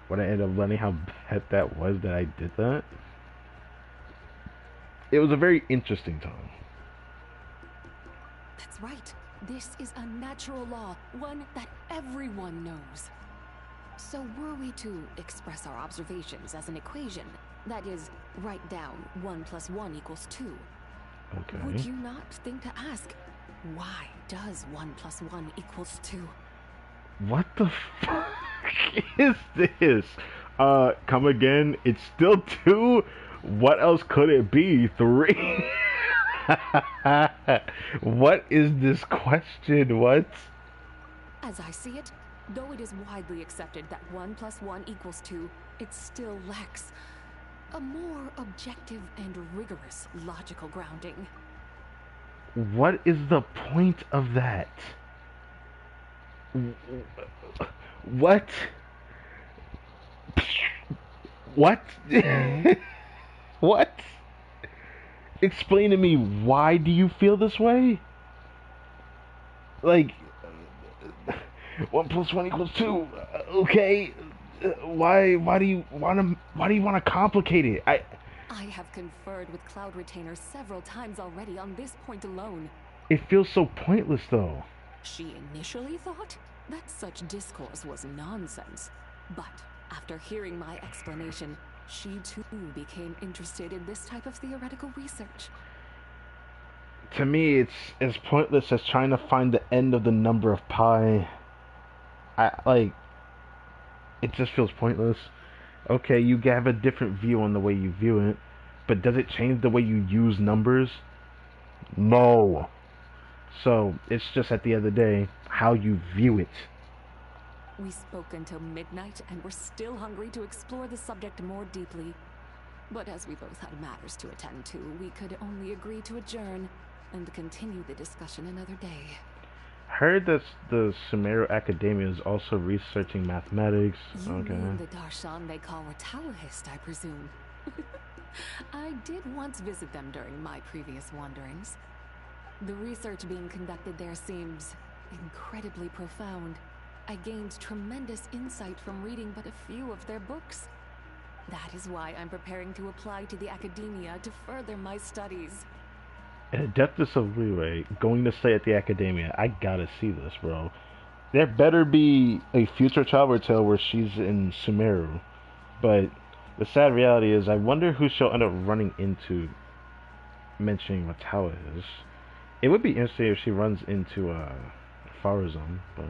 When I ended up learning how bad that was that I did that, it was a very interesting time. That's right. This is a natural law, one that everyone knows. So were we to express our observations as an equation, that is, write down 1 plus 1 equals 2, Okay. would you not think to ask, why does 1 plus 1 equals 2? What the fuck is this? Come again? It's still 2? What else could it be? 3? What is this question? What? As I see it, though it is widely accepted that 1 plus 1 equals 2, it still lacks a more objective and rigorous logical grounding. What is the point of that? What? What? What? Explain to me, why do you feel this way? Like, 1 plus 1 equals 2. Okay. Why do you want to complicate it? I have conferred with Cloud Retainer several times already on this point alone. It feels so pointless, though. She initially thought that such discourse was nonsense, but after hearing my explanation, she too became interested in this type of theoretical research. To me, it's as pointless as trying to find the end of the number of pi. It just feels pointless. Okay, you have a different view on the way you view it, but does it change the way you use numbers? No. So, it's just at the end of the day, how you view it. We spoke until midnight and were still hungry to explore the subject more deeply. But as we both had matters to attend to, we could only agree to adjourn and continue the discussion another day. Heard that the Sumeru Academia is also researching mathematics. You Okay. mean the Darshan they call Taoist, I presume? I did once visit them during my previous wanderings. The research being conducted there seems incredibly profound. I gained tremendous insight from reading but a few of their books. That is why I'm preparing to apply to the Academia to further my studies. Adeptus of Leeway, going to stay at the Academia. I gotta see this, bro. There better be a future Traveler Tale where she's in Sumeru. But the sad reality is, I wonder who she'll end up running into mentioning Watawa is. It would be interesting if she runs into Farazan, but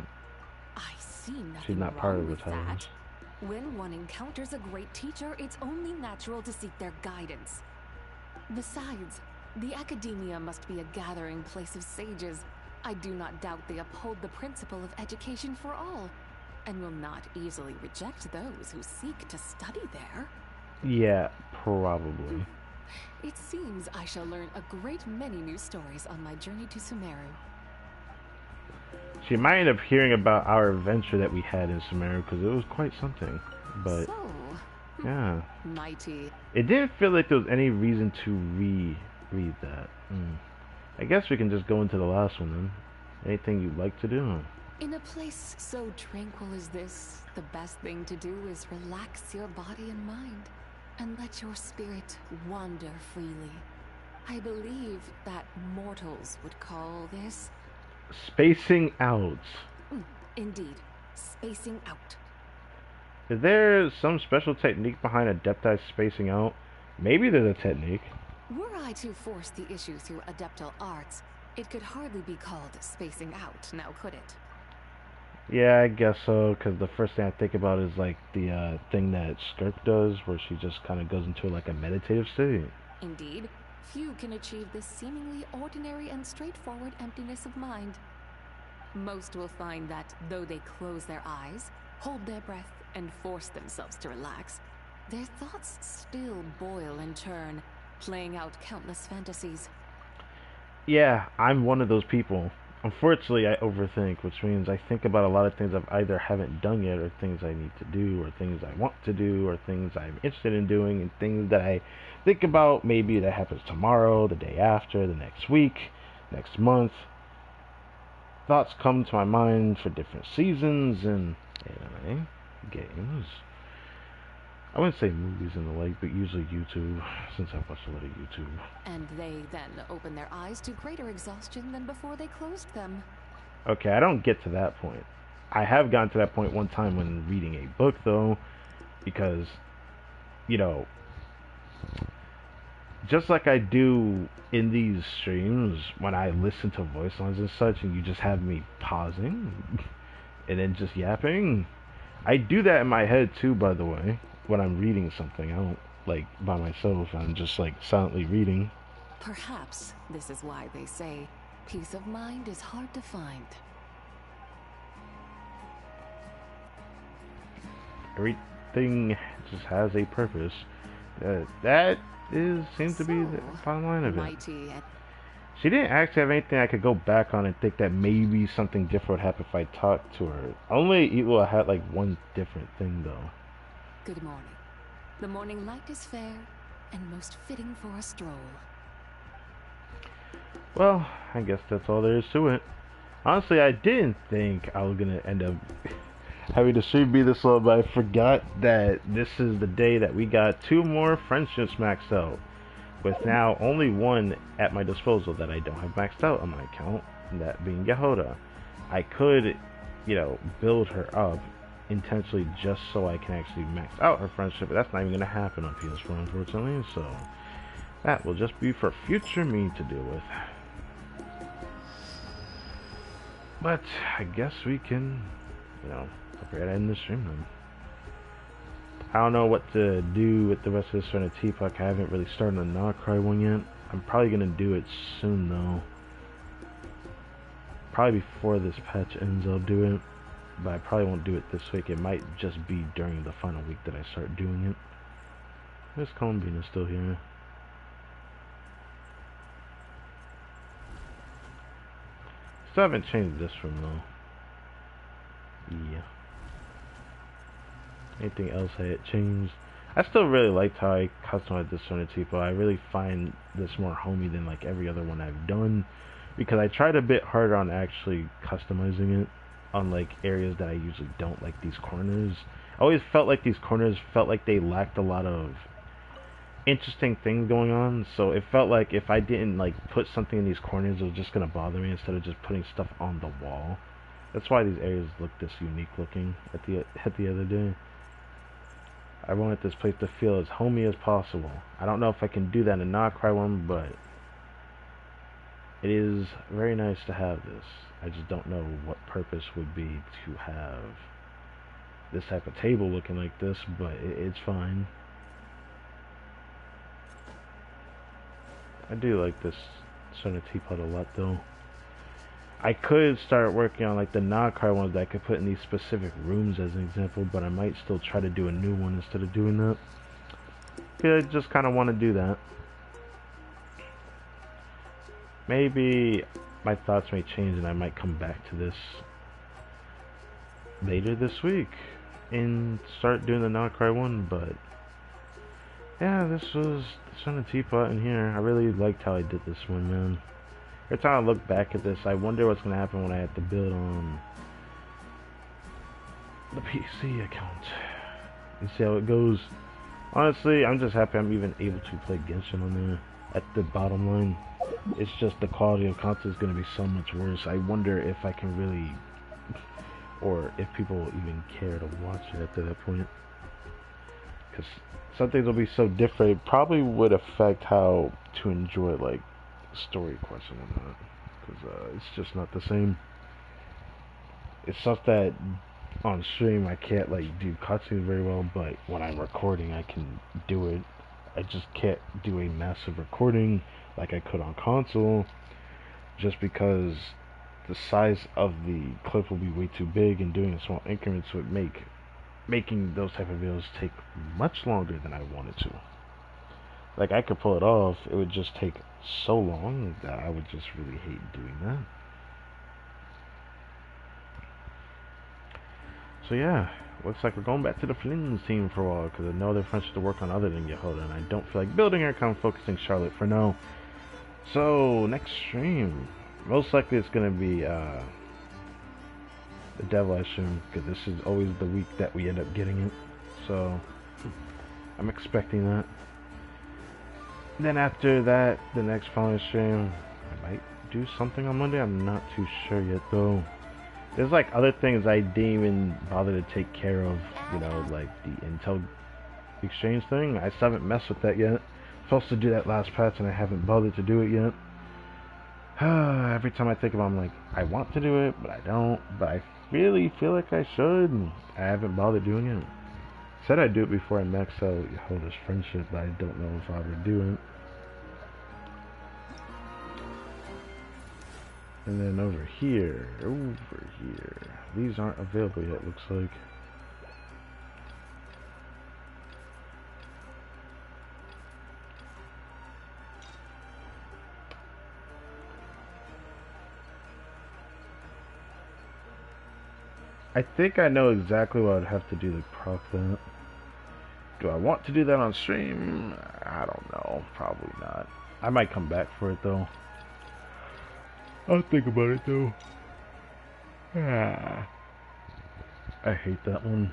I see nothing she's not wrong part of with Watawa. that. When one encounters a great teacher, it's only natural to seek their guidance. Besides, the Academia must be a gathering place of sages. I do not doubt they uphold the principle of education for all, and will not easily reject those who seek to study there. Yeah, probably. It seems I shall learn a great many new stories on my journey to Sumeru. She might end up hearing about our adventure that we had in Sumeru, because it was quite something. But, So, yeah. mighty. It didn't feel like there was any reason to read that. I guess we can just go into the last one then. Anything you'd like to do? In a place so tranquil as this, the best thing to do is relax your body and mind, and let your spirit wander freely. I believe that mortals would call this... Spacing out. Indeed, spacing out. Is there some special technique behind Adepti spacing out? Maybe there's a technique. Were I to force the issue through Adeptal arts, it could hardly be called spacing out, now could it? Yeah, I guess so, because the first thing I think about is like the thing that Skirk does, where she just kind of goes into like a meditative state. Indeed, few can achieve this seemingly ordinary and straightforward emptiness of mind. Most will find that though they close their eyes, hold their breath, and force themselves to relax, their thoughts still boil and churn, playing out countless fantasies. Yeah, I'm one of those people. Unfortunately, I overthink, which means I think about a lot of things I either haven't done yet, or things I need to do, or things I want to do, or things I'm interested in doing, and things that I think about maybe that happens tomorrow, the day after, the next week, next month. Thoughts come to my mind for different seasons and anime, games. I wouldn't say movies and the like, but usually YouTube, since I watch a lot of YouTube. And they then open their eyes to greater exhaustion than before they closed them. Okay, I don't get to that point. I have gotten to that point one time when reading a book, though, because, you know, just like I do in these streams, when I listen to voice lines and such, and you just have me pausing, and then just yapping, I do that in my head, too, by the way, when I'm reading something. I don't, like, by myself, I'm just, like, silently reading. Perhaps this is why they say peace of mind is hard to find. Everything just has a purpose. That seems to be the bottom line of it. Mighty. She didn't actually have anything I could go back on and think that maybe something different would happen if I talked to her. Only I had like one different thing though. Good morning. The morning light is fair and most fitting for a stroll. Well, I guess that's all there is to it. Honestly, I didn't think I was gonna end up having the stream be this low, but I forgot that this is the day that we got 2 more friendships maxed out. With now only one at my disposal that I don't have maxed out on my account, that being Yehoda. I could, you know, build her up intentionally just so I can actually max out her friendship, but that's not even going to happen on PS4 unfortunately, so that will just be for future me to deal with. But I guess we can, you know, prepare to end the stream then. I don't know what to do with the rest of this sort of teapot. I haven't really started the Nocry one yet. I'm probably going to do it soon though. Probably before this patch ends I'll do it. But I probably won't do it this week. It might just be during the final week that I start doing it. Miss Columbine still here. Still haven't changed this room though. Yeah. Anything else I had changed? I still really liked how I customized this Sona Tipo. I really find this more homey than like every other one I've done, because I tried a bit harder on actually customizing it on like areas that I usually don't, like these corners. I always felt like these corners felt like they lacked a lot of interesting things going on, so it felt like if I didn't like put something in these corners it was just gonna bother me instead of just putting stuff on the wall. That's why these areas look this unique looking at the other day. I wanted this place to feel as homey as possible. I don't know if I can do that in Nocry one, but it is very nice to have this. I just don't know what purpose would be to have this type of table looking like this, but it's fine. I do like this sort of teapot a lot though. I could start working on like the Nocry ones that I could put in these specific rooms as an example, but I might still try to do a new one instead of doing that. I just kind of want to do that. Maybe my thoughts may change and I might come back to this later this week and start doing the Nocry one, but yeah, this was the teapot in here. I really liked how I did this one, man. Every time I look back at this, I wonder what's going to happen when I have to build on the PC account and see how it goes. Honestly, I'm just happy I'm even able to play Genshin on there. At the bottom line, it's just the quality of content is going to be so much worse. I wonder if I can really, or if people will even care to watch it after that point. Because some things will be so different, it probably would affect how to enjoy, like, story quests and whatnot, because it's just not the same. It's stuff that on stream I can't like do cutscenes very well, but when I'm recording I can do it. I just can't do a massive recording like I could on console, just because the size of the clip will be way too big, and doing in small increments would make making those type of videos take much longer than I wanted to. Like, I could pull it off, it would just take so long that I would just really hate doing that. So yeah, looks like we're going back to the Flynn's team for a while, because I know they're friends to work on other than Yehoda, and I don't feel like building her, kind of focusing Charlotte for now. So, next stream, most likely it's going to be the Devil stream, because this is always the week that we end up getting it. So, I'm expecting that. Then after that, the next following stream, I might do something on Monday. I'm not too sure yet though. There's like other things I didn't even bother to take care of, you know, like the Intel exchange thing. I still haven't messed with that yet. I'm supposed to do that last patch and I haven't bothered to do it yet. Every time I think about it, I'm like, I want to do it, but I don't. But I really feel like I should. I haven't bothered doing it. Said I'd do it before I max out Yehoda's friendship, but I don't know if I would do it. And then over here, these aren't available yet, looks like. I think I know exactly what I'd have to do to proc that. Do I want to do that on stream? I don't know. Probably not. I might come back for it though. I'll think about it though. Ah, I hate that one.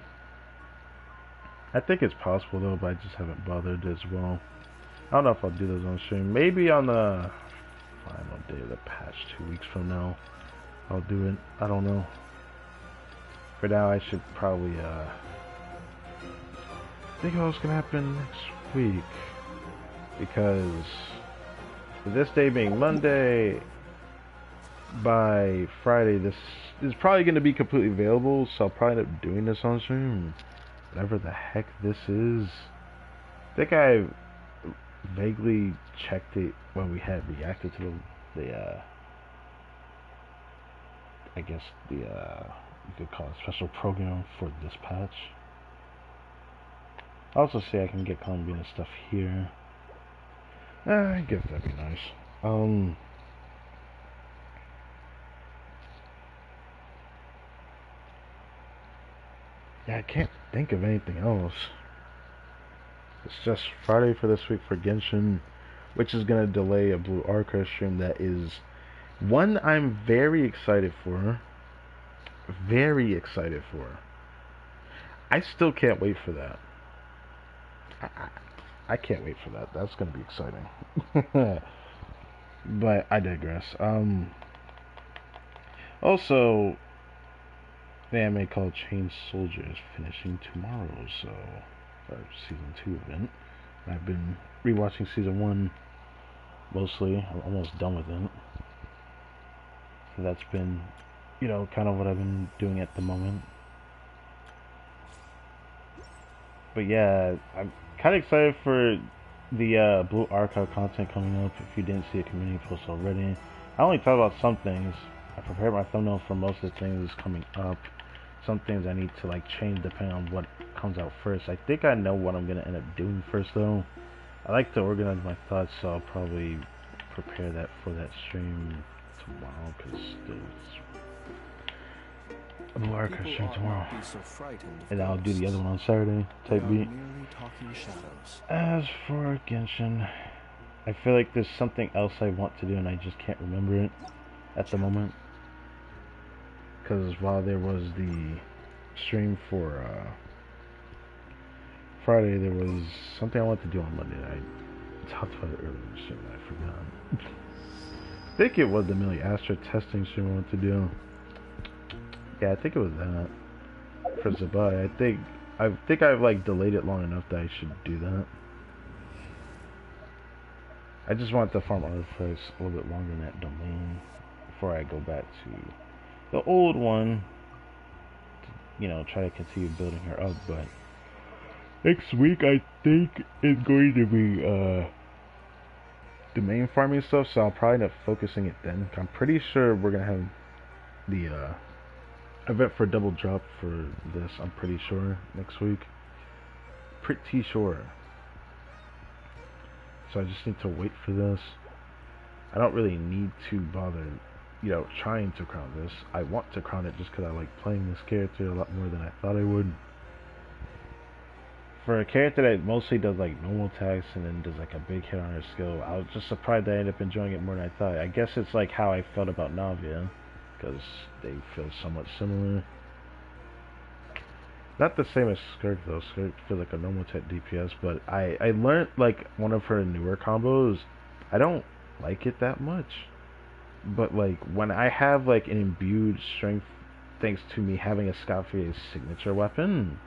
I think it's possible though, but I just haven't bothered as well. I don't know if I'll do those on stream. Maybe on the final day of the patch 2 weeks from now. I'll do it. I don't know. For now, I should probably, think of what's gonna happen next week. Because, with this day being Monday, by Friday, this is probably gonna be completely available, so I'll probably end up doing this on stream. Whatever the heck this is. I think I vaguely checked it when we had reacted to I guess you could call it special program for this patch. I also say I can get Colombian stuff here. I guess that'd be nice. Yeah, I can't think of anything else. It's just Friday for this week for Genshin, which is gonna delay a Blue Arca stream that is one I'm very excited for. Very excited for. I still can't wait for that. I can't wait for that. That's gonna be exciting. But I digress. Also, the anime called Chain Soldier is finishing tomorrow, so our season 2 event. I've been rewatching season 1 mostly. I'm almost done with it. So that's been, you know, kind of what I've been doing at the moment. But yeah, I'm kind of excited for the Blue Archive content coming up. If you didn't see a community post already, I only talked about some things. I prepared my thumbnail for most of the things coming up. Some things I need to like change depending on what comes out first. I think I know what I'm gonna end up doing first though. I like to organize my thoughts, so I'll probably prepare that for that stream tomorrow, because there's a Blue Archive stream tomorrow. And I'll do the other one on Saturday, type beat. As for Genshin, I feel like there's something else I want to do and I just can't remember it at the moment. Because while there was the stream for Friday, there was something I wanted to do on Monday. I talked about it earlier in the stream, I forgot. I think it was the Millie Astra testing stream I wanted to do. Yeah, I think it was that for Zibai. I think I've like delayed it long enough that I should do that. I just want to farm artifacts a little bit longer in that domain before I go back to the old one to, you know, try to continue building her up. But next week I think is going to be domain farming stuff, so I'll probably end up focusing it then. I'm pretty sure we're gonna have the event for double drop for this. I'm pretty sure next week. Pretty sure. So I just need to wait for this. I don't really need to bother, you know, trying to crown this. I want to crown it just because I like playing this character a lot more than I thought I would. For a character that mostly does like normal attacks and then does like a big hit on her skill, I was just surprised that I ended up enjoying it more than I thought. I guess it's like how I felt about Navia, because they feel somewhat similar. Not the same as Skirk though. Skirk feels like a normal tech DPS, but I learned like one of her newer combos. I don't like it that much, but like when I have like an imbued strength thanks to me having a Scoutfie's signature weapon,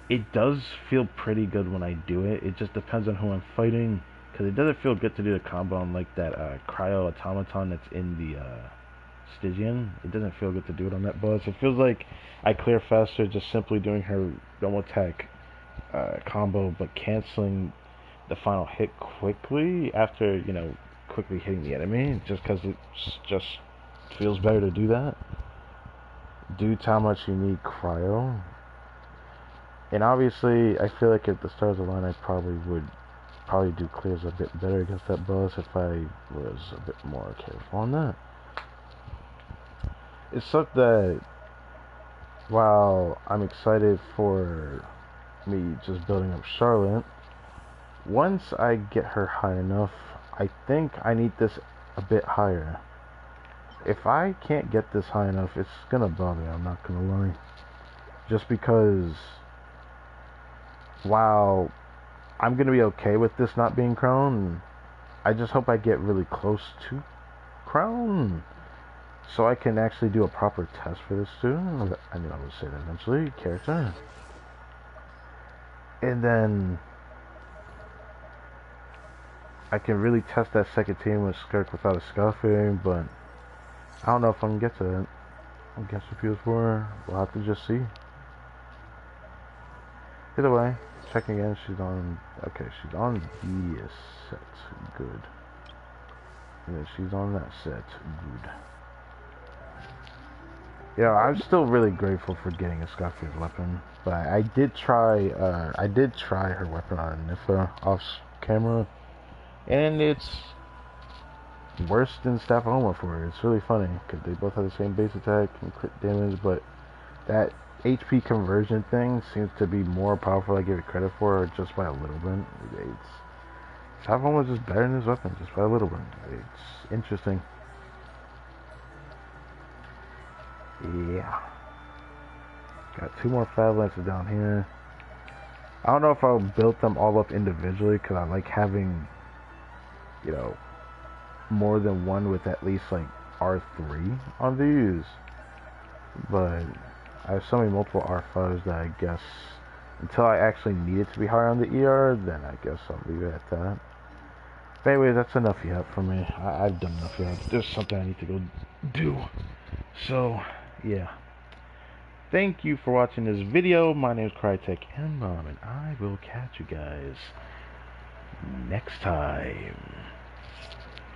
it does feel pretty good when I do it. It just depends on who I'm fighting, because it doesn't feel good to do the combo on like that cryo automaton that's in the Stygian. It doesn't feel good to do it on that boss. It feels like I clear faster just simply doing her normal attack combo, but canceling the final hit quickly after, you know, quickly hitting the enemy, just because it just feels better to do that due to how much you need cryo. And obviously I feel like at the start of the line I probably do clears a bit better against that boss if I was a bit more careful on that. It sucked that while I'm excited for me just building up Charlotte, once I get her high enough, I think I need this a bit higher. If I can't get this high enough, it's gonna bother me, I'm not gonna lie. Just because, while I'm gonna be okay with this not being crown, I just hope I get really close to crown, so I can actually do a proper test for this too. I knew I would say that eventually. Character. And then I can really test that second team with Skirk without a scuffing, but I don't know if I can get to that. I guess for PS4, we'll have to just see. Either way, checking again, she's on, okay, she's on the set, good. Yeah, she's on that set, good. Yeah, I'm still really grateful for getting a Scarface weapon, but I did try her weapon on Nifa off camera, and it's worse than Staff Homa for her. It's really funny, because they both have the same base attack and crit damage, but that HP conversion thing seems to be more powerful than I give it credit for, just by a little bit. Staff Homa is just better than his weapon, just by a little bit. It's interesting. Yeah. Got 2 more Fab Lances down here. I don't know if I'll build them all up individually, because I like having, you know, more than one with at least like R3 on these. But I have so many multiple R5s that I guess until I actually need it to be higher on the ER, then I guess I'll leave it at that. But anyway, that's enough yet for me. I've done enough yet. There's something I need to go do. So, yeah. Thank you for watching this video. My name is Crytek and I will catch you guys next time.